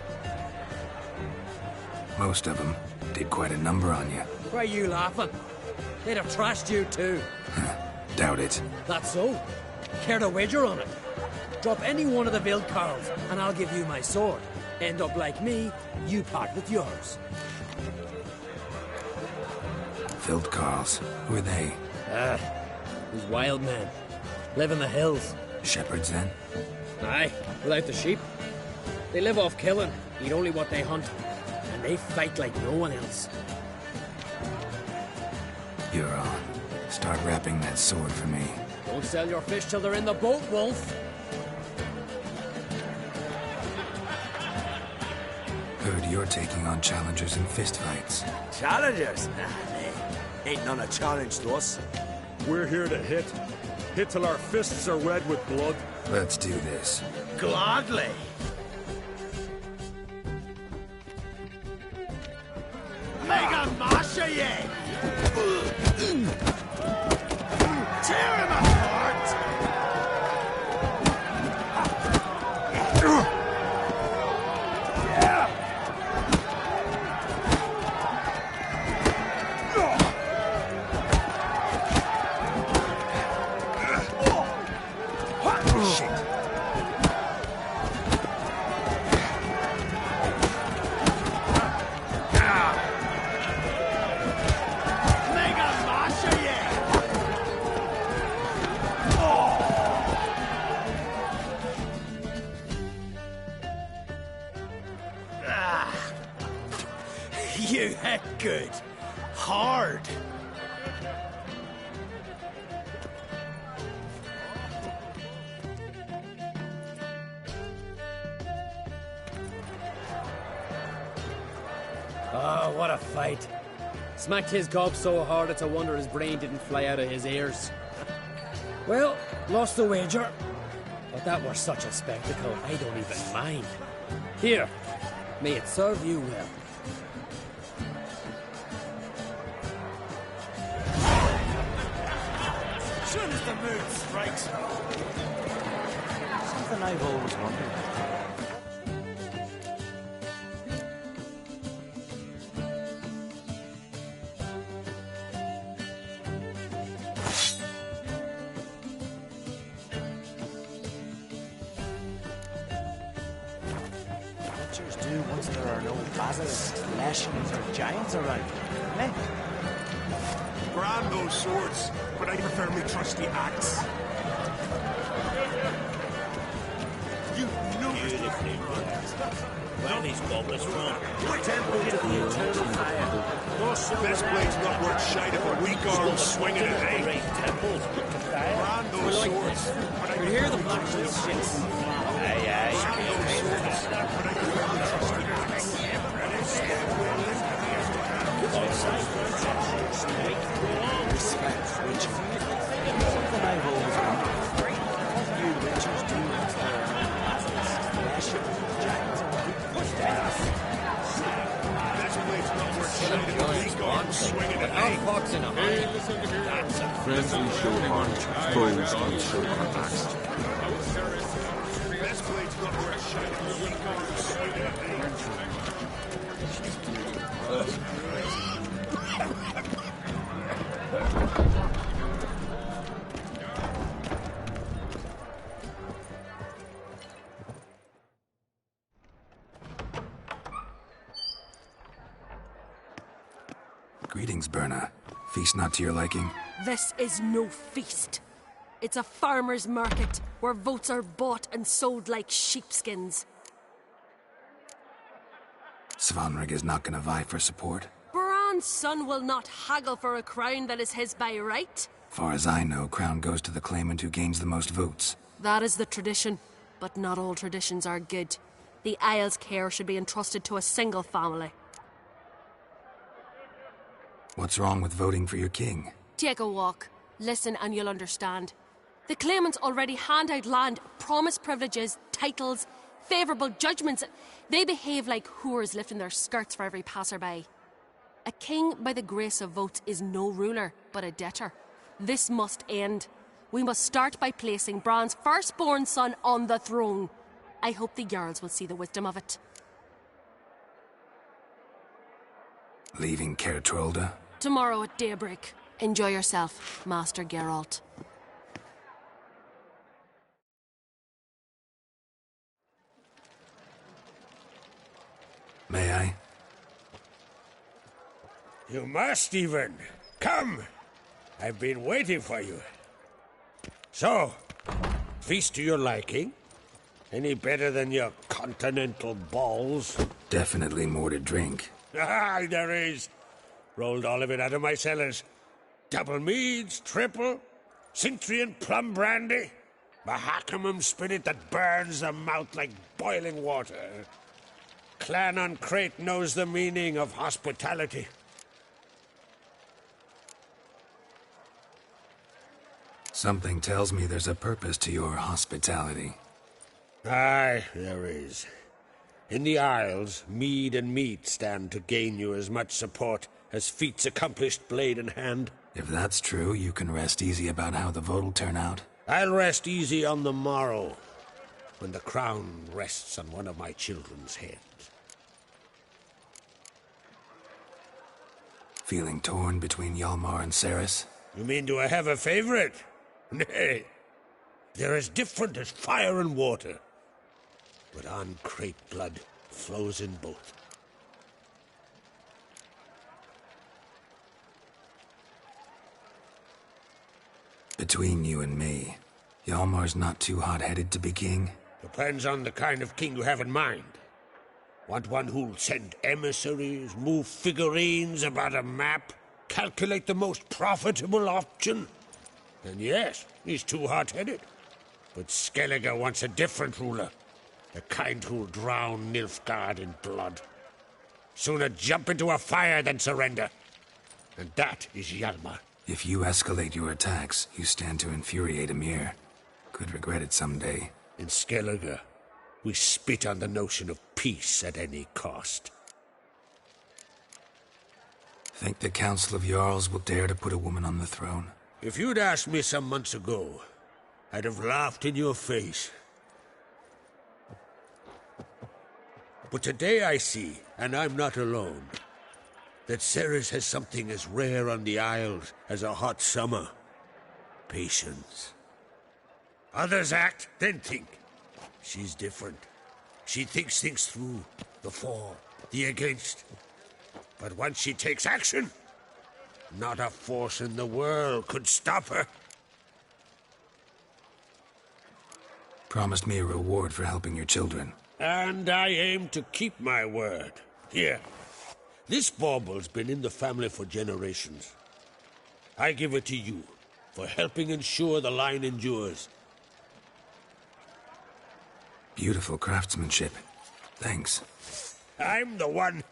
Most of them did quite a number on you. Why are you laughing? They'd have trashed you too. Doubt it. That's so. Care to wager on it? Drop any one of the Vilcarls, and I'll give you my sword. End up like me, you part with yours. Vilcarls, who are they? These wild men. Live in the hills. Shepherds, then? Aye, without the sheep. They live off killing, eat only what they hunt, and they fight like no one else. You're on. Start wrapping that sword for me. Don't sell your fish till they're in the boat, Wolf. Heard you're taking on challengers in fistfights. Challengers? Ain't none a challenge to us. We're here to hit. Hit till our fists are red with blood. Let's do this. Gladly. Mega Masha ye! Tear him apart! You hit good. Hard. Oh, what a fight. Smacked his gob so hard it's a wonder his brain didn't fly out of his ears. Well, lost the wager. But that were such a spectacle, I don't even mind. Here, may it serve you well. Soon as the mood strikes. Something I've always wondered. Butchers do once there are no basilisks, lashings, or giants around. Eh? Grand those swords, but I prefer me trusty axe. You know beautifully run. Where are these goblins from? Temple to the eternal fire. Best blade's not worth shite if a weak arm swinging it, eh? Great temples. Grand those swords, but I hear the black ships. Aye, aye. but I prefer me trusty axe. Something I've always wondered. What you witchers do once there are no basilisks, lashings, giants, or Best blade's not worth shite if a weak arm swinging it, eh? Fox in a Friends we show heart, foes we show our axe. Best blade's not worth shite if a weak arm swinging it, eh? Greetings, Berna. Feast not to your liking? This is no feast. It's a farmer's market where votes are bought and sold like sheepskins. Svanrig is not gonna vie for support. Bran's son will not haggle for a crown that is his by right. Far as I know, crown goes to the claimant who gains the most votes. That is the tradition, but not all traditions are good. The Isle's care should be entrusted to a single family. What's wrong with voting for your king? Take a walk. Listen and you'll understand. The claimants already hand out land, promise privileges, titles, favourable judgments. They behave like whores lifting their skirts for every passerby. A king by the grace of votes is no ruler, but a debtor. This must end. We must start by placing Bran's firstborn son on the throne. I hope the Jarls will see the wisdom of it. Leaving Caer Trolda? Tomorrow at daybreak. Enjoy yourself, Master Geralt. May I? You must even. Come! I've been waiting for you. So, feast to your liking? Any better than your continental balls? Definitely more to drink. Ah, there is. Rolled all of it out of my cellars. Double meads, triple, Cintrian plum brandy, Mahakimum spirit that burns the mouth like boiling water. Clan on Crate knows the meaning of hospitality. Something tells me there's a purpose to your hospitality. Aye, there is. In the Isles, mead and meat stand to gain you as much support as feats accomplished blade in hand. If that's true, you can rest easy about how the vote'll turn out. I'll rest easy on the morrow, when the crown rests on one of my children's heads. Feeling torn between Hjalmar and Cerys? You mean do I have a favorite? Nay. They're as different as fire and water. But on Crate blood flows in both. Between you and me, Hjalmar's not too hot-headed to be king? Depends on the kind of king you have in mind. Want one who'll send emissaries, move figurines about a map, calculate the most profitable option? Then yes, he's too hot-headed. But Skellige wants a different ruler. The kind who'll drown Nilfgaard in blood. Sooner jump into a fire than surrender. And that is Hjalmar. If you escalate your attacks, you stand to infuriate Emir. Could regret it someday. In Skellige, we spit on the notion of peace at any cost. Think the Council of Jarls will dare to put a woman on the throne? If you'd asked me some months ago, I'd have laughed in your face. But today I see, and I'm not alone, that Ceres has something as rare on the Isles as a hot summer. Patience. Others act, then think. She's different. She thinks things through, the for, the against. But once she takes action, not a force in the world could stop her. Promised me a reward for helping your children. And I aim to keep my word. Here. This bauble's been in the family for generations. I give it to you for helping ensure the line endures. Beautiful craftsmanship. Thanks. I'm the one.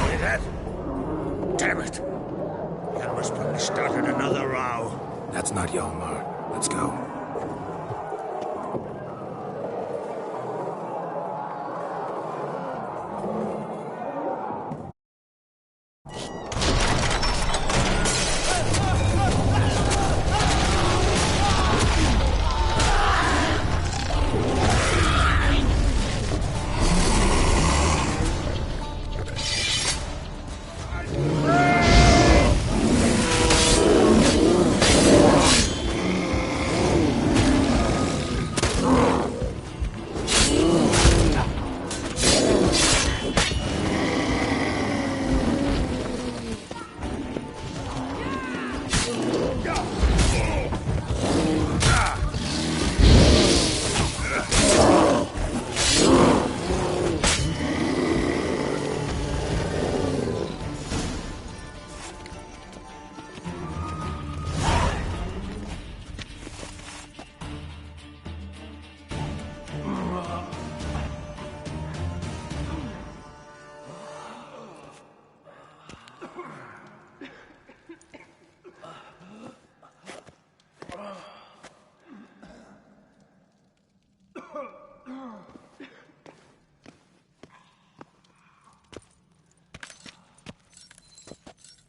Hear that? Damn it! Hjalmar's probably started another row. That's not Hjalmar. Let's go.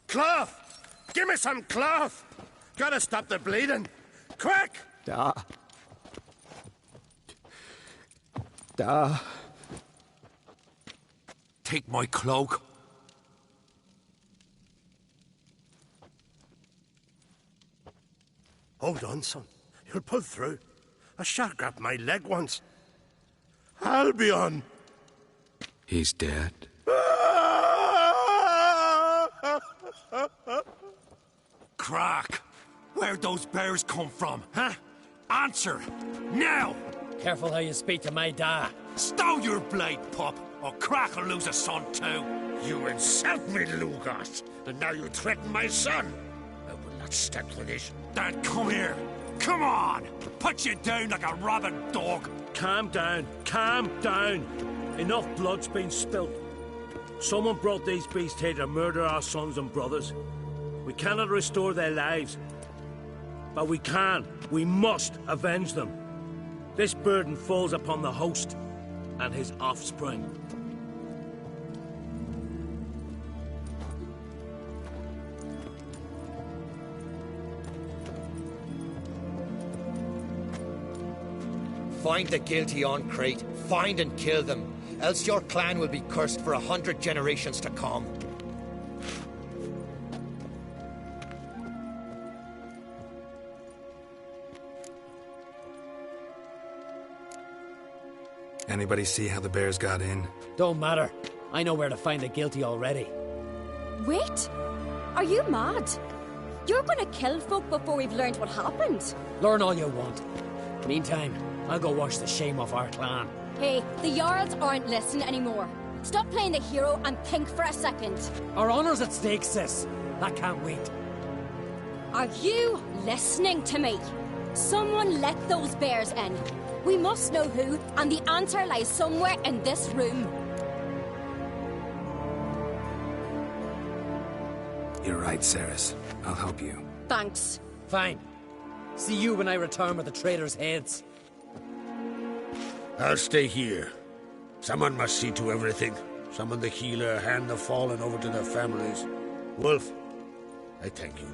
Cloth! Give me some cloth! Gotta stop the bleeding! Quick! Da. Take my cloak. Hold on, son. You'll pull through. A shark grabbed my leg once. Albion! He's dead. Crack! Where'd those bears come from, huh? Answer! Now! Careful how you speak to my da. Stow your blade, pup, or Crack will lose a son too. You insult me, Lugas, and now you threaten my son. I will not stand for this. Dad, come here. Come on! Put you down like a rabid dog. Calm down. Calm down. Enough blood's been spilt. Someone brought these beasts here to murder our sons and brothers. We cannot restore their lives. But we can. We must avenge them. This burden falls upon the host and his offspring. Find the guilty on Crete. Find and kill them. Else your clan will be cursed for 100 generations to come. Anybody see how the bears got in? Don't matter. I know where to find the guilty already. Wait! Are you mad? You're gonna kill folk before we've learned what happened. Learn all you want. Meantime, I'll go wash the shame off our clan. Hey, the Jarls aren't listening anymore. Stop playing the hero and think for a second. Our honor's at stake, sis. That can't wait. Are you listening to me? Someone let those bears in. We must know who, and the answer lies somewhere in this room. You're right, Ceres. I'll help you. Thanks. Fine. See you when I return with the traitors' heads. I'll stay here. Someone must see to everything. Summon the healer, hand the fallen over to their families. Wolf, I thank you.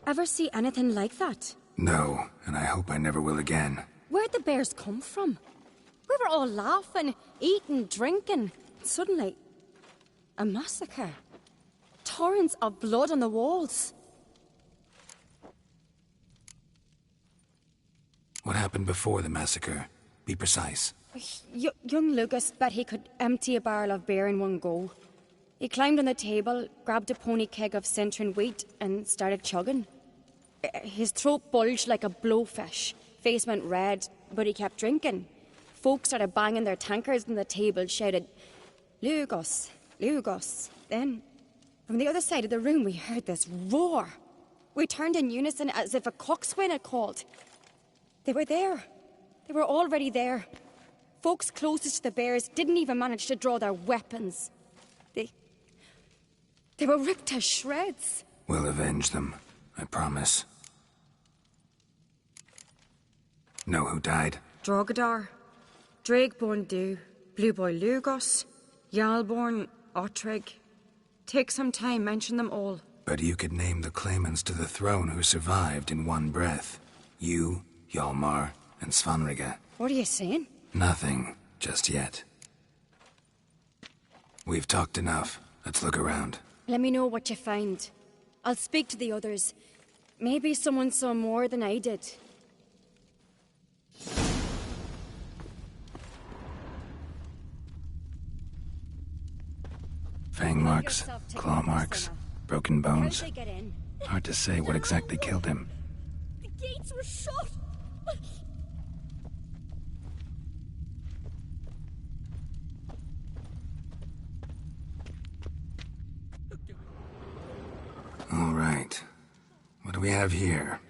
Ever see anything like that? No, and I hope I never will again. Where'd the bears come from? We were all laughing, eating, drinking. Suddenly, a massacre. Torrents of blood on the walls. What happened before the massacre? Be precise. Young Lucas bet he could empty a barrel of beer in one go. He climbed on the table, grabbed a pony keg of Centron wheat, and started chugging. His throat bulged like a blowfish. Face went red, but he kept drinking. Folks started banging their tankards on the table, shouted, "Lugos, Lugos." Then, from the other side of the room, we heard this roar. We turned in unison as if a coxswain had called. They were there. They were already there. Folks closest to the bears didn't even manage to draw their weapons. They were ripped to shreds. We'll avenge them, I promise. Know who died? Drogadar, Drakeborn Du, Blue Boy Lugos, Jarlborn, Ottrig. Take some time, mention them all. But you could name the claimants to the throne who survived in one breath. You, Hjalmar, and Svanrige. What are you saying? Nothing, just yet. We've talked enough. Let's look around. Let me know what you find. I'll speak to the others. Maybe someone saw more than I did. Fang marks, claw marks, broken bones. How'd they get in? Hard to say what exactly killed him. The gates were shut. All right. What do we have here?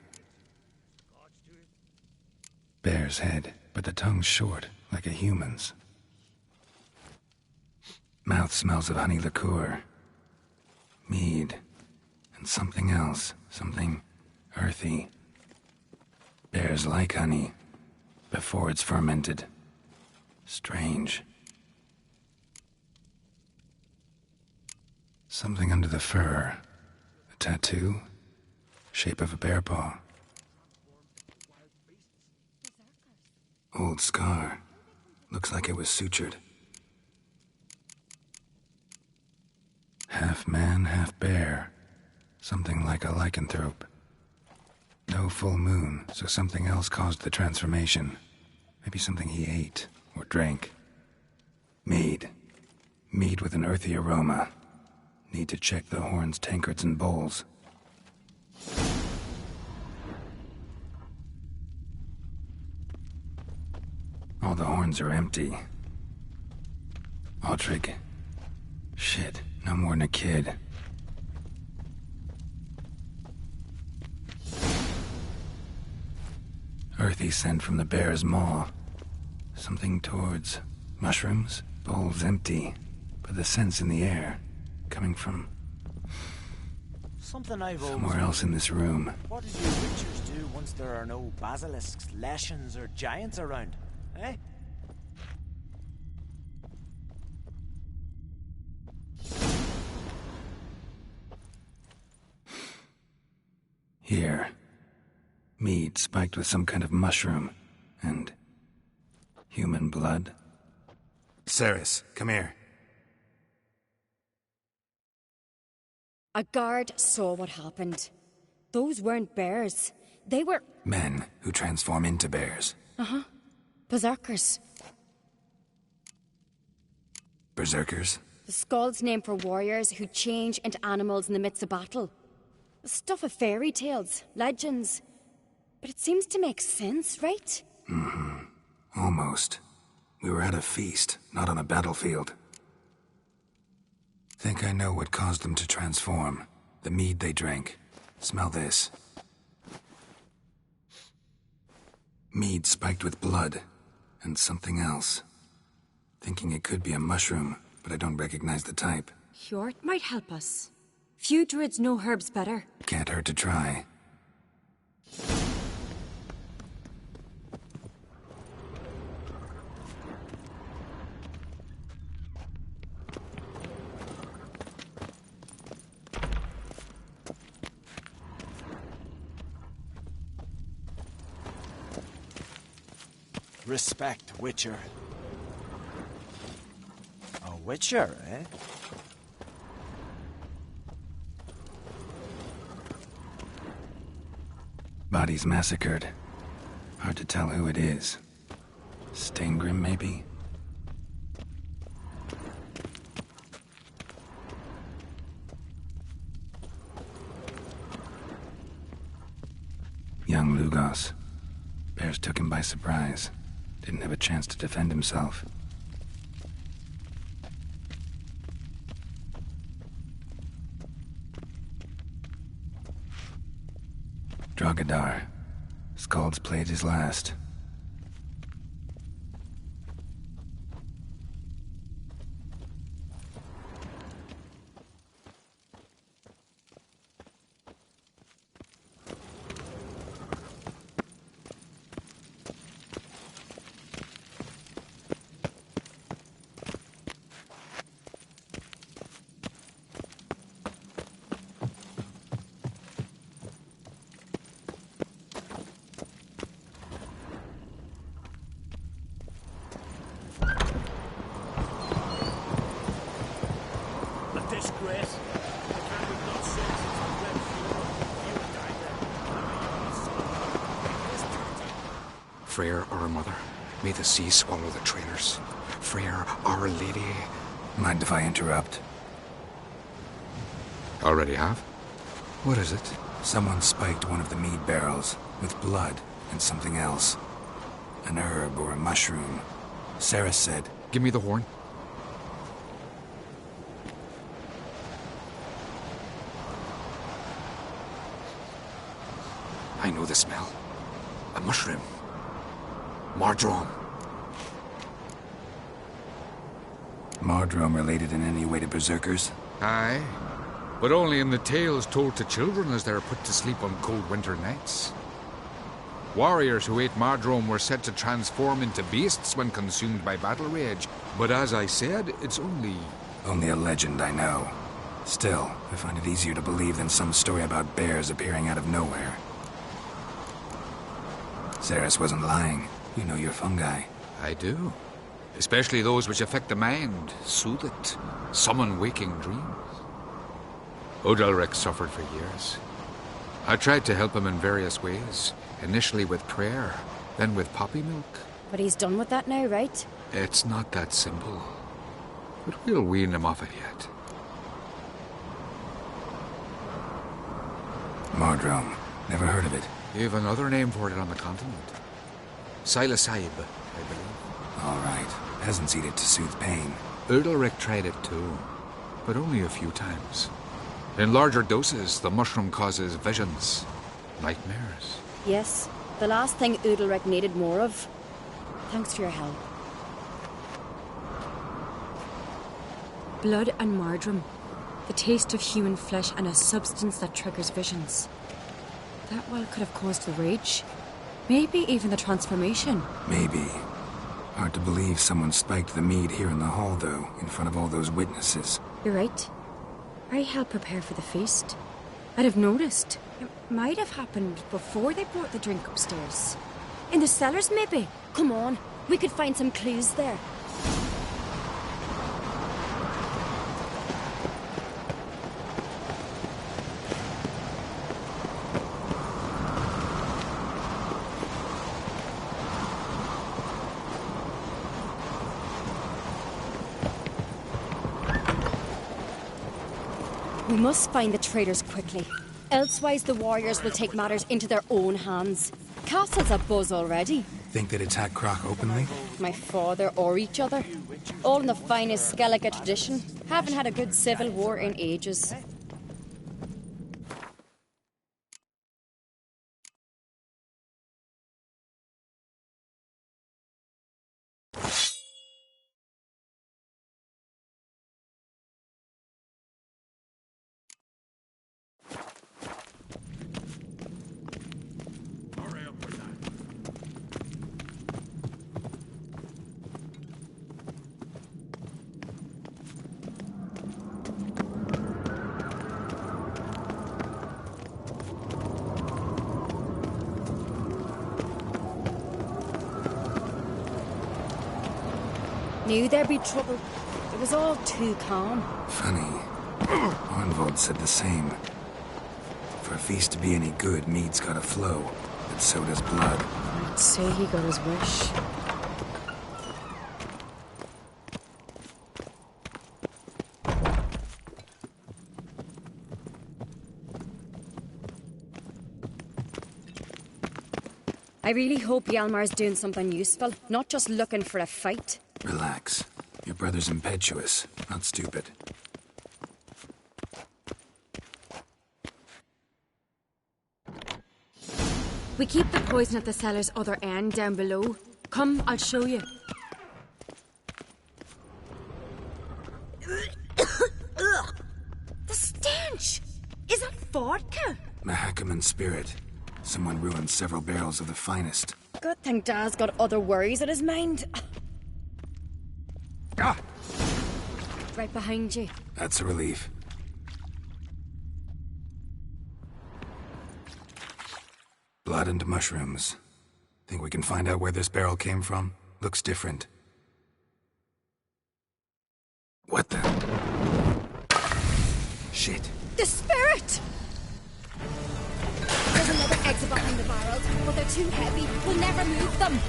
Bear's head, but the tongue's short, like a human's. Mouth smells of honey liqueur. Mead. And something else. Something earthy. Bears like honey. Before it's fermented. Strange. Something under the fur. A tattoo. Shape of a bear paw. Old scar. Looks like it was sutured. Half man, half bear. Something like a lycanthrope. No full moon, so something else caused the transformation. Maybe something he ate or drank. Mead. Mead with an earthy aroma. Need to check the horns, tankards, and bowls. All the horns are empty. Ottrig. Shit, no more than a kid. Earthy scent from the bear's maw. Something towards mushrooms. Bowls empty, but the scent's in the air. Coming from Something I've always somewhere else in this room. What did you witchers do once there are no basilisks, leshens, or giants around? Eh? Here. Mead spiked with some kind of mushroom. And human blood. Ceres, come here. A guard saw what happened. Those weren't bears. They were... Men who transform into bears. Uh-huh. Berserkers. Berserkers? The Skald's name for warriors who change into animals in the midst of battle. The stuff of fairy tales, legends. But it seems to make sense, right? Mm-hmm. Almost. We were at a feast, not on a battlefield. Think I know what caused them to transform. The mead they drank. Smell this. Mead spiked with blood. And something else. Thinking it could be a mushroom, but I don't recognize the type. Hjort might help us. Few druids know herbs better. Can't hurt to try. Respect, Witcher. A Witcher, eh? Bodies massacred. Hard to tell who it is. Steingrim, maybe? Young Lugos. Bears took him by surprise. Didn't have a chance to defend himself. Drogadar. Skald's played his last. Freyr, our mother, may the sea swallow the traitors. Freyr, our lady. Mind if I interrupt? Already have? What is it? Someone spiked one of the mead barrels with blood and something else. An herb or a mushroom. Sarah said... Give me the horn. I know the smell. A mushroom. Mardrome. Mardrome related in any way to berserkers? Aye, but only in the tales told to children as they're put to sleep on cold winter nights. Warriors who ate Mardrome were said to transform into beasts when consumed by battle rage. But as I said, it's only... Only a legend, I know. Still, I find it easier to believe than some story about bears appearing out of nowhere. Ceres wasn't lying. You know your fungi. I do. Especially those which affect the mind, soothe it, summon waking dreams. Udalric suffered for years. I tried to help him in various ways, initially with prayer, then with poppy milk. But he's done with that now, right? It's not that simple. But we'll wean him off it yet. Mardrome. Never heard of it. You have another name for it on the continent. Silasib, I believe. All right. Peasants eat it to soothe pain. Udalric tried it too, but only a few times. In larger doses, the mushroom causes visions, nightmares. Yes, the last thing Udalric needed more of. Thanks for your help. Blood and Mardrome. The taste of human flesh and a substance that triggers visions. That well could have caused the rage. Maybe even the transformation. Maybe. Hard to believe someone spiked the mead here in the hall, though, in front of all those witnesses. You're right. I helped prepare for the feast. I'd have noticed. It might have happened before they brought the drink upstairs. In the cellars, maybe. Come on, we could find some clues there. We must find the traitors quickly. Elsewise, the warriors will take matters into their own hands. Castle's a buzz already. Think they'd attack Croc openly? My father or each other. All in the finest Skellige tradition. Haven't had a good civil war in ages. Knew there'd be trouble. It was all too calm. Funny. Arnvold said the same. For a feast to be any good, mead's gotta flow, but so does blood. I'd say he got his wish. I really hope Hjalmar's doing something useful, not just looking for a fight. Relax. Your brother's impetuous, not stupid. We keep the poison at the cellar's other end down below. Come, I'll show you. The stench! Is that vodka? Mahakaman spirit. Someone ruined several barrels of the finest. Good thing Dad's got other worries on his mind. Ah! Right behind you. That's a relief. Blood and mushrooms. Think we can find out where this barrel came from? Looks different. What the? Shit. The spirit! There's another exit behind the barrels, but they're too heavy. We'll never move them.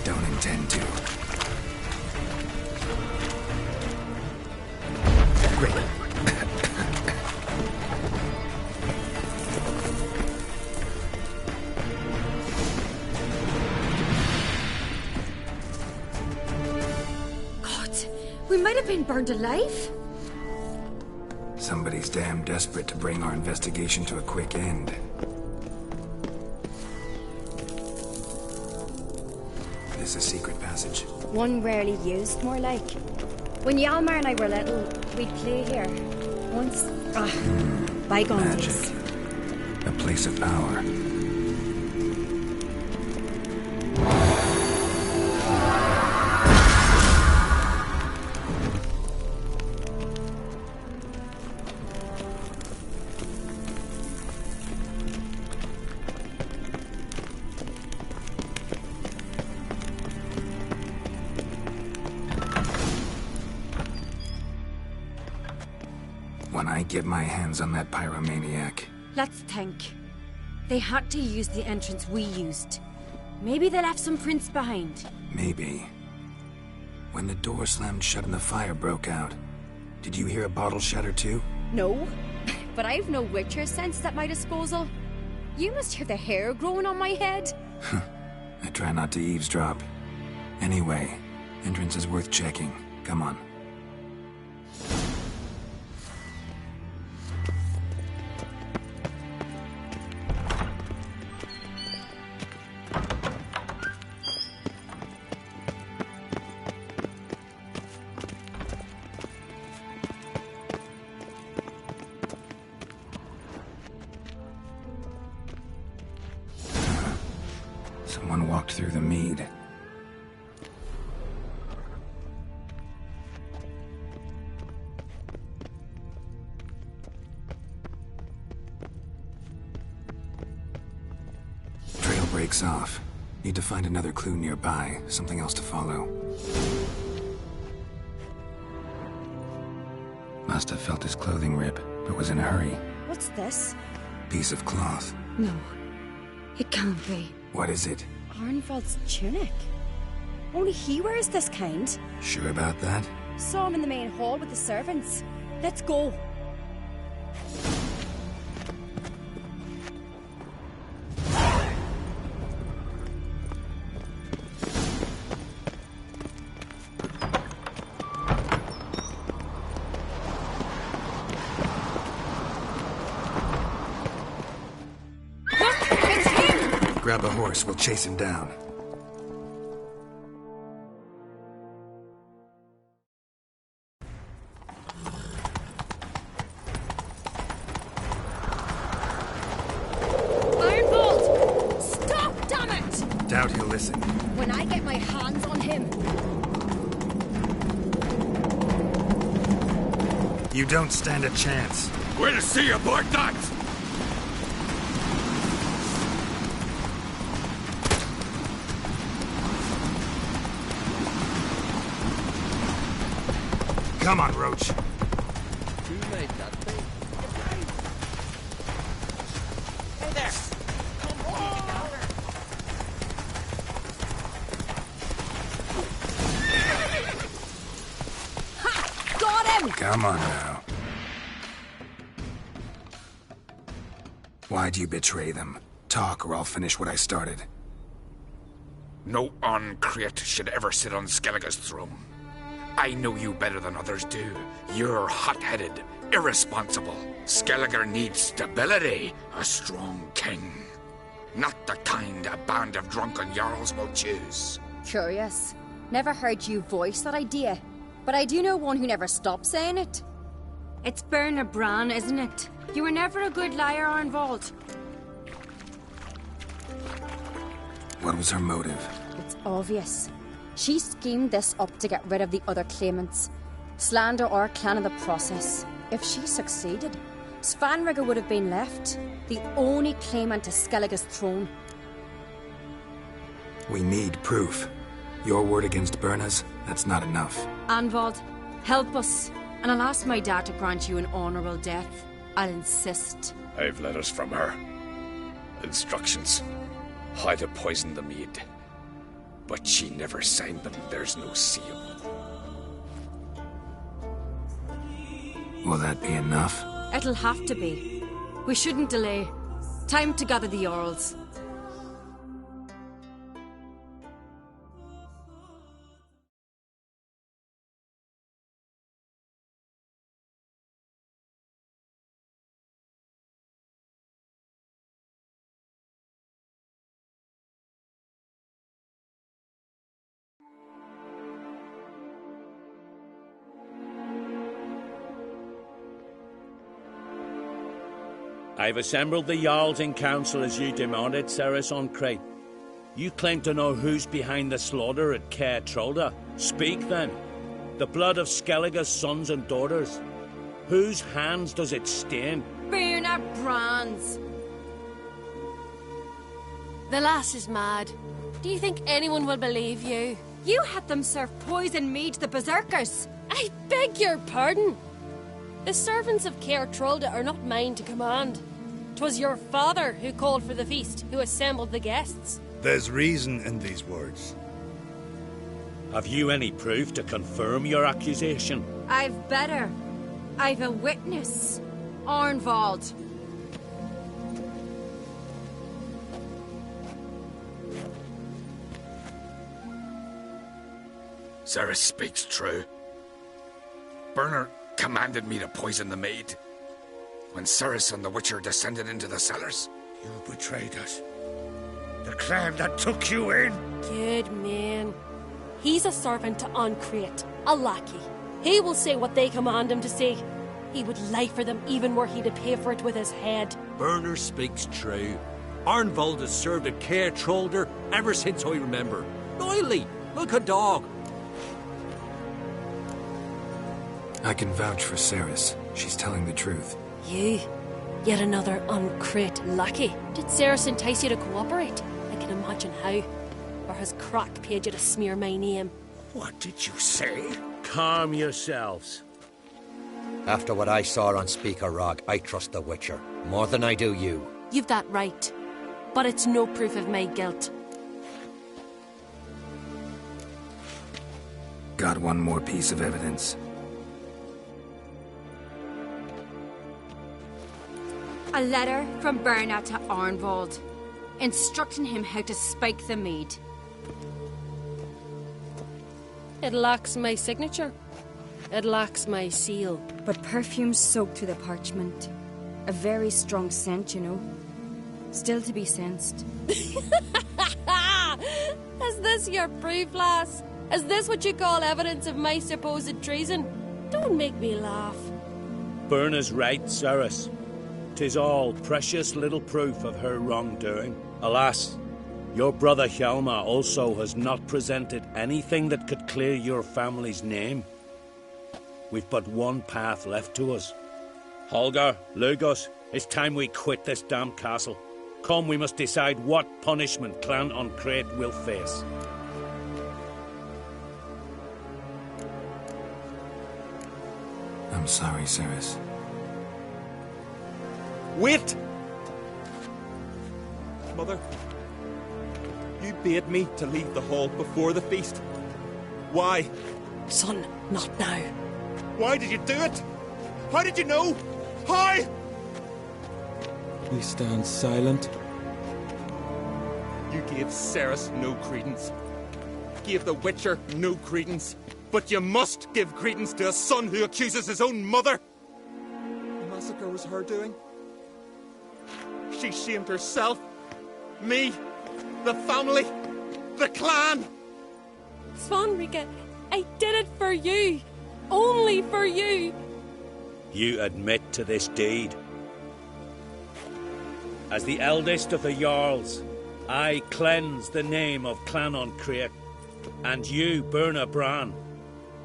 Don't intend to. Great. God, we might have been burned alive. Somebody's damn desperate to bring our investigation to a quick end. This is a secret passage. One rarely used, more like. When Hjalmar and I were little, we'd play here. Once. Bygone Magic. days. A place of power. When I get my hands on that pyromaniac. Let's think. They had to use the entrance we used. Maybe they left some prints behind. Maybe. When the door slammed shut and the fire broke out, did you hear a bottle shatter too? No, but I've no Witcher sense at my disposal. You must hear the hair growing on my head. I try not to eavesdrop. Anyway, entrance is worth checking. Come on. Someone walked through the mead. Trail breaks off. Need to find another clue nearby, something else to follow. Must have felt his clothing rip, but was in a hurry. What's this? Piece of cloth. No, it can't be. What is it? Arnvold's tunic. Only he wears this kind. Sure about that? Saw him in the main hall with the servants. Let's go. Grab a horse, we'll chase him down. Ironbolt! Stop, damn it! Doubt he'll listen. When I get my hands on him... You don't stand a chance. We'll see about that! Come on, Roach. Who made that thing? Hey there! Come on! Ha! Got him! Come on now. Why do you betray them? Talk, or I'll finish what I started. No Oncrate should ever sit on Skellige's throne. I know you better than others do. You're hot-headed, irresponsible. Skellige needs stability, a strong king. Not the kind a band of drunken jarls will choose. Curious. Never heard you voice that idea. But I do know one who never stops saying it. It's Berna Bran, isn't it? You were never a good liar, Arnvald. What was her motive? It's obvious. She schemed this up to get rid of the other claimants. Slander our clan in the process. If she succeeded, Svanrige would have been left, the only claimant to Skellige's throne. We need proof. Your word against Berna's, that's not enough. Anvald, help us, and I'll ask my dad to grant you an honourable death. I'll insist. I've letters from her. Instructions. How to poison the mead. But she never signed them. There's no seal. Will that be enough? It'll have to be. We shouldn't delay. Time to gather the Jarls. I've assembled the Jarls in council as you demanded, Ceres Oncrate. You claim to know who's behind the slaughter at Caer Trolda. Speak then. The blood of Skellige's sons and daughters. Whose hands does it stain? Berna Bran's. The lass is mad. Do you think anyone will believe you? You had them serve poison mead to the berserkers. I beg your pardon. The servants of Caer Trolda are not mine to command. 'Twas your father who called for the feast, who assembled the guests. There's reason in these words. Have you any proof to confirm your accusation? I've better. I've a witness. Arnvald. Ceres speaks true. Berna commanded me to poison the maid. When Ceres and the Witcher descended into the cellars. You betrayed us. The clan that took you in. Good man. He's a servant to Oncrate, a lackey. He will say what they command him to say. He would lie for them even were he to pay for it with his head. Berner speaks true. Arnvald has served at Caer Trolder ever since I remember. Oily, like a dog. I can vouch for Ceres. She's telling the truth. You? Yet another Oncrate lackey. Did Ceres entice you to cooperate? I can imagine how. Or has Crack paid you to smear my name? What did you say? Calm yourselves. After what I saw on Speaker Rock, I trust the Witcher. More than I do you. You've that right. But it's no proof of my guilt. Got one more piece of evidence. A letter from Berna to Arnvald, instructing him how to spike the mead. It lacks my signature. It lacks my seal. But perfume soaked through the parchment. A very strong scent, you know. Still to be sensed. Is this your proof, lass? Is this what you call evidence of my supposed treason? Don't make me laugh. Berna's right, Ceres. 'Tis all precious little proof of her wrongdoing. Alas, your brother Hjalmar also has not presented anything that could clear your family's name. We've but one path left to us. Holger, Lugos, it's time we quit this damn castle. Come, we must decide what punishment Clan on Crete will face. I'm sorry, Ceres. Wait! Mother, you bade me to leave the hall before the feast. Why? Son, not now. Why did you do it? How did you know? How? We stand silent. You gave Ceres no credence. Gave the Witcher no credence. But you must give credence to a son who accuses his own mother. The massacre was her doing. She shamed herself. Me. The family. The clan. Svanrika, I did it for you. Only for you. You admit to this deed. As the eldest of the Jarls, I cleanse the name of Clan on Crete, and you, Berna Bran,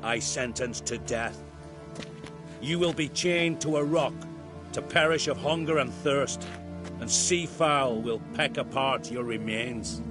I sentence to death. You will be chained to a rock to perish of hunger and thirst, and sea fowl will peck apart your remains.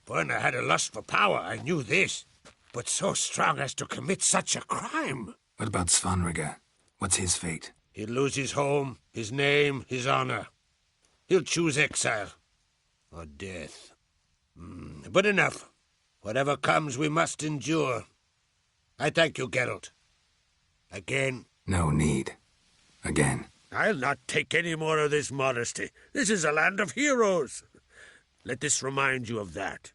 Berna had a lust for power, I knew this. But so strong as to commit such a crime. What about Svanrika? What's his fate? He'll lose his home, his name, his honor. He'll choose exile. Or death. But enough. Whatever comes, we must endure. I thank you, Geralt. Again. No need. Again. I'll not take any more of this modesty. This is a land of heroes. Let this remind you of that.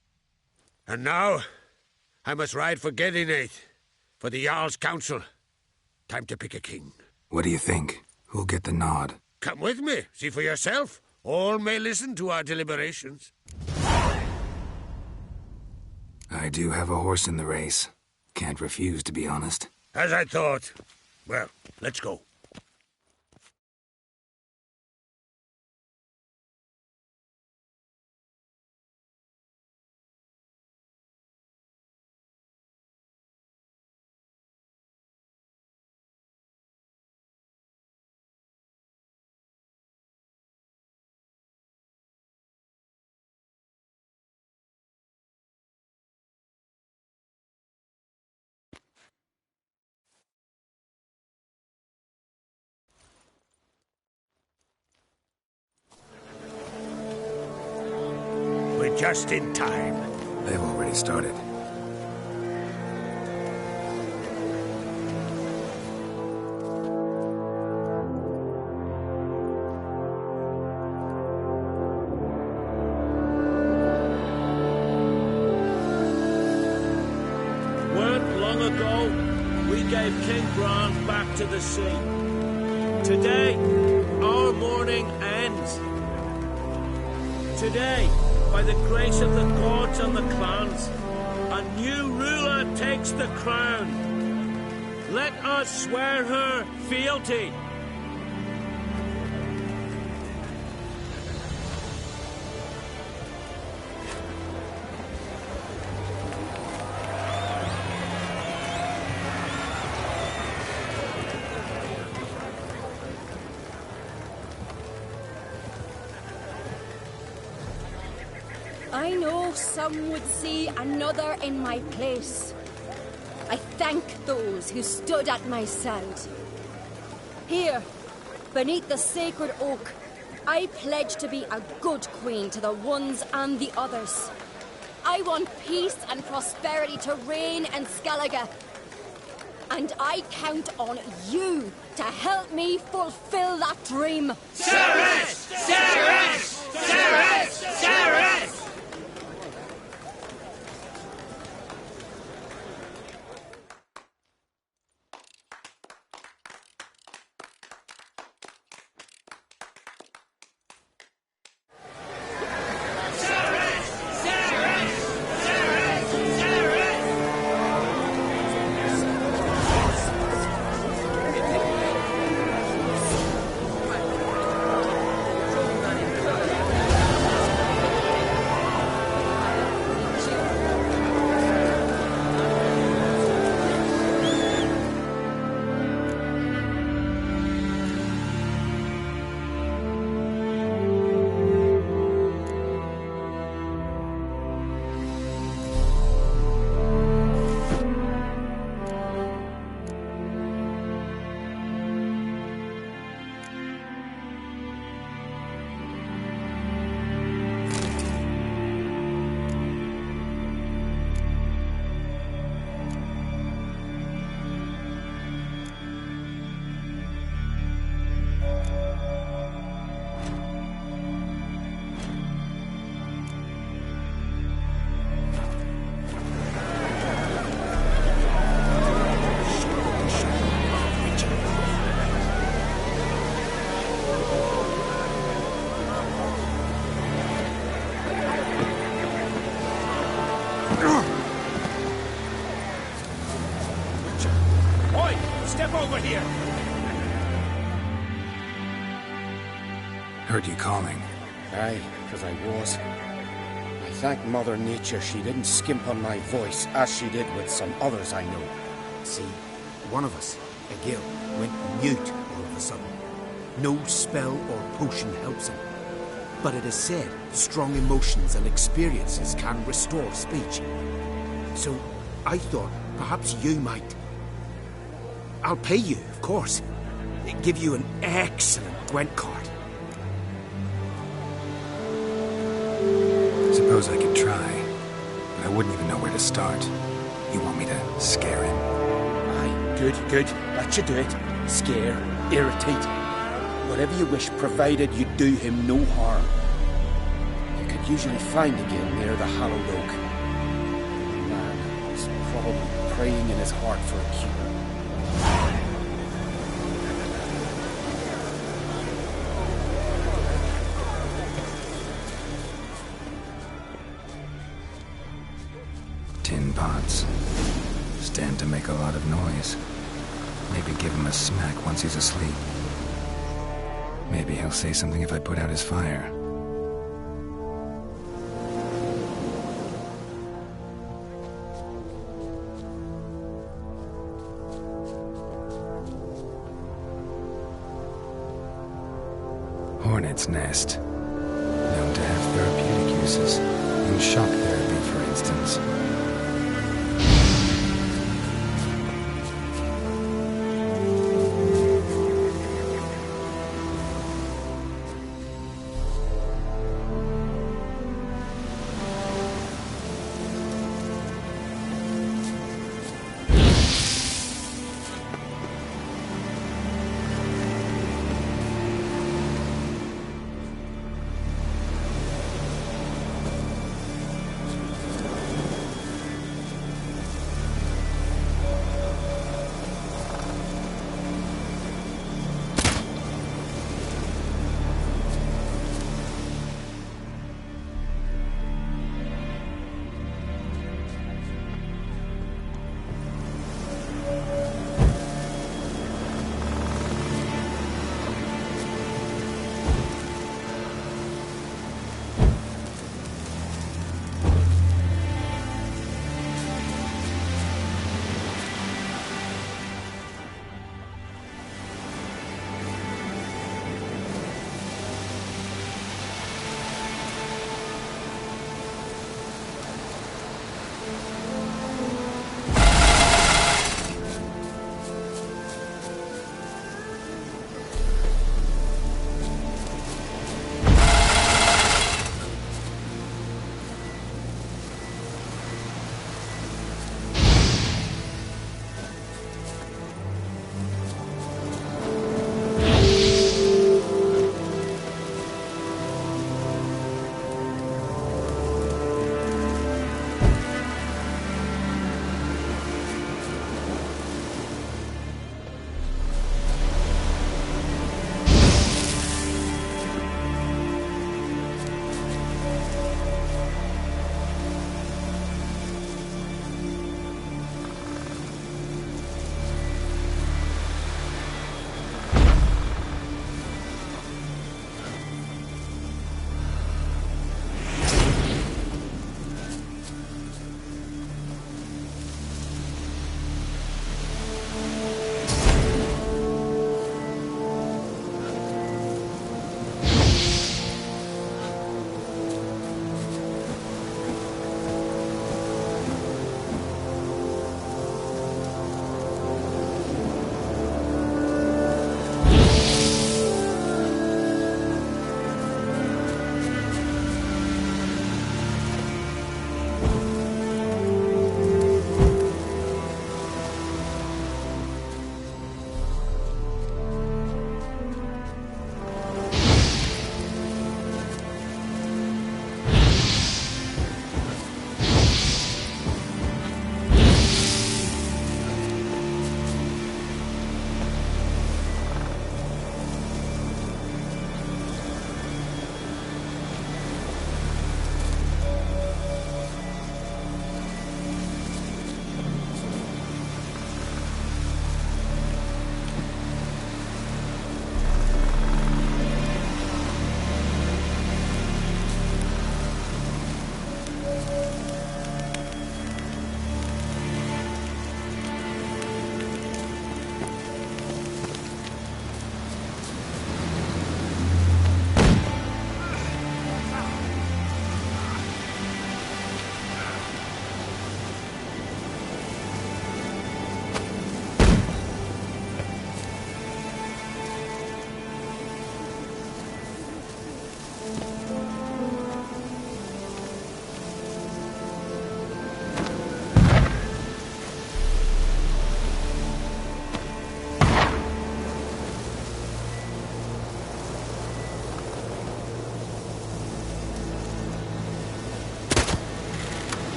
And now, I must ride for Gedinate, for the Jarl's Council. Time to pick a king. What do you think? Who'll get the nod? Come with me, see for yourself. All may listen to our deliberations. I do have a horse in the race. Can't refuse, to be honest. As I thought. Well, let's go. Just in time. They've already started. Weren't long ago, we gave King Bran back to the sea. Today, our mourning ends. Today, by the grace of the gods and the clans, a new ruler takes the crown. Let us swear her fealty. I know some would see another in my place. I thank those who stood at my side. Here, beneath the sacred oak, I pledge to be a good queen to the ones and the others. I want peace and prosperity to reign in Skellige. And I count on you to help me fulfill that dream. Cerys! Cerys! Cerys! Cerys! Step over here! Heard you calling. Aye, because I was. I thank Mother Nature she didn't skimp on my voice, as she did with some others I know. See, one of us, a Gil, went mute all of a sudden. No spell or potion helps him. But it is said strong emotions and experiences can restore speech. So I thought perhaps you might. I'll pay you, of course. Give you an excellent Gwent card. Suppose I could try, but I wouldn't even know where to start. You want me to scare him? Aye, good, good. That should do it. Scare, irritate. Whatever you wish, provided you do him no harm. You could usually find a Gil near the Hallowed Oak. The man is probably praying in his heart for a cure. Tin pots. Stand to make a lot of noise. Maybe give him a smack once he's asleep. Maybe he'll say something if I put out his fire. Hornet's nest. Known to have therapeutic uses. In shock therapy, for instance.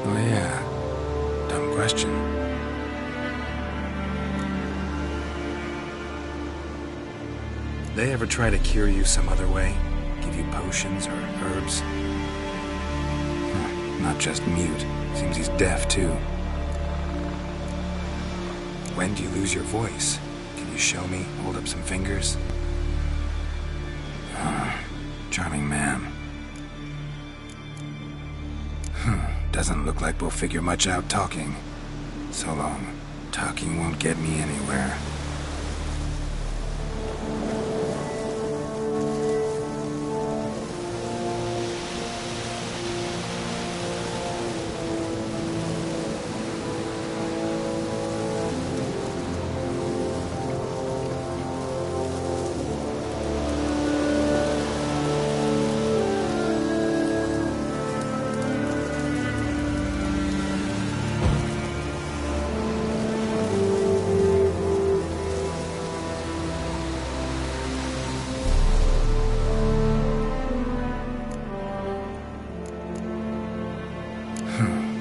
Oh yeah. Dumb question. They ever try to cure you some other way? Give you potions or herbs? Not just mute. Seems he's deaf, too. When do you lose your voice? Can you show me? Hold up some fingers? Charming man. Doesn't look like we'll figure much out talking. So long. Talking won't get me anywhere.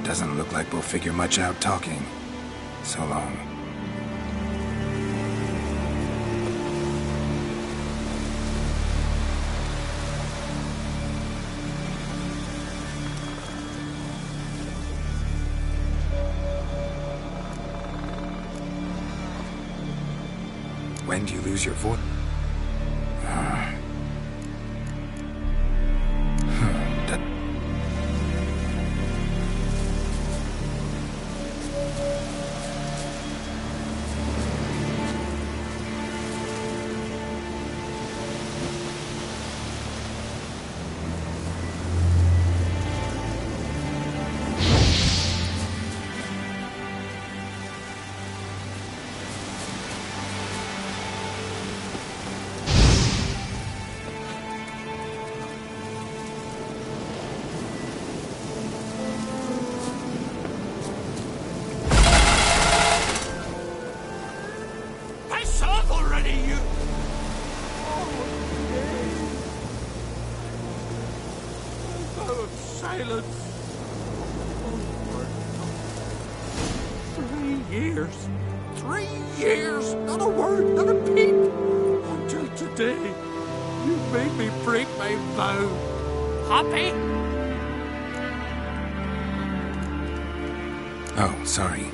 Doesn't look like we'll figure much out talking. So long. When do you lose your voice? Silence. 3 years. 3 years. Not a word, not a peep. Until today, you made me break my vow. Happy? Oh, sorry.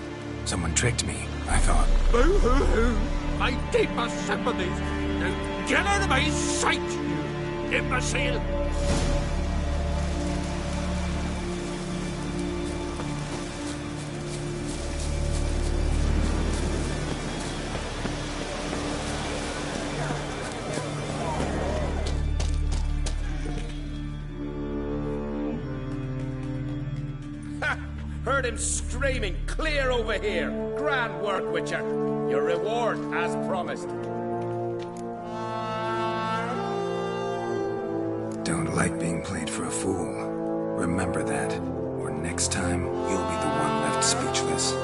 Someone tricked me, I thought. Boo-hoo-hoo. My deepest sympathies. Now get out of my sight, you imbecile. Heard him screaming, clear over here. Grand work, Witcher. Your reward, as promised. Don't like being played for a fool. Remember that, or next time, you'll be the one left speechless.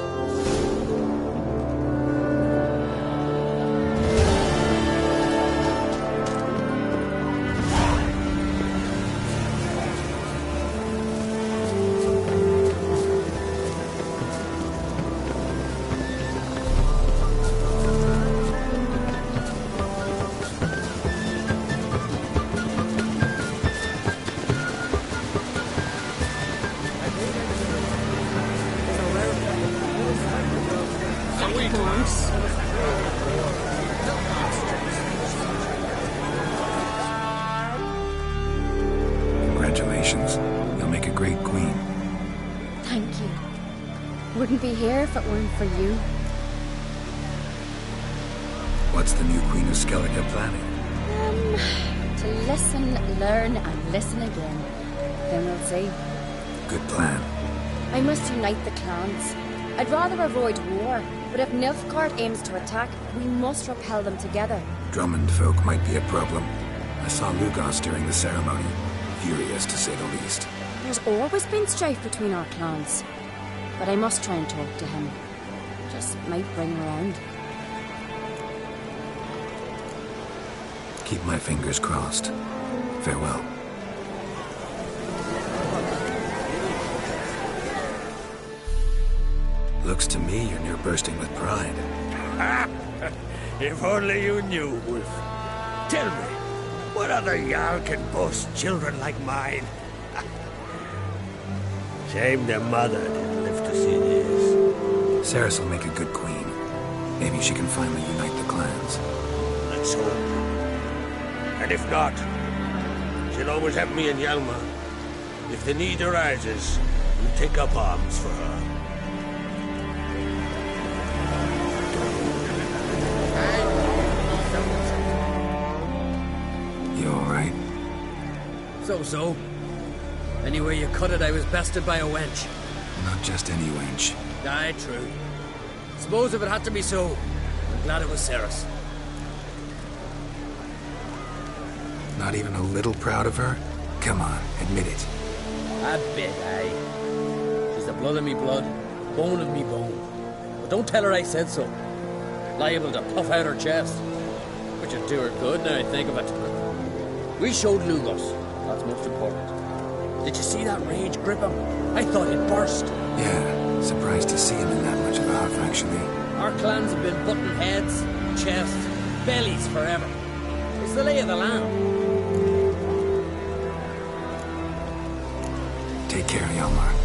Congratulations. You'll make a great queen. Thank you. Wouldn't be here if it weren't for you. What's the new Queen of Skellige planning? To listen, learn, and listen again. Then we'll see. Good plan. I must unite the clans. I'd rather avoid war, but if Nilfgaard aims to attack, we must repel them together. Drummond folk might be a problem. I saw Lugos during the ceremony. Furious, to say the least. There's always been strife between our clans. But I must try and talk to him. Just might bring around. Keep my fingers crossed. Farewell. Looks to me you're near bursting with pride. If only you knew, Wolf. Tell me, what other Jarl can boast children like mine? Shame their mother didn't live to see this. Ceres will make a good queen. Maybe she can finally unite the clans. Let's hope. And if not, she'll always have me and Hjalmar. If the need arises, we'll take up arms for her. You alright? So. Anyway you cut it, I was bested by a wench. Not just any wench. Aye, true. Suppose if it had to be so, I'm glad it was Ceres. Not even a little proud of her? Come on, admit it. A bit, aye. She's the blood of me blood, bone of me bone. But don't tell her I said so. Liable to puff out her chest. Which would do her good, now I think of it. We showed Lugos. That's most important. Did you see that rage grip him? I thought he'd burst. Yeah, surprised to see him in that much of a huff, actually. Our clans have been butting heads, chests, bellies forever. It's the lay of the land. Take care, Hjalmar.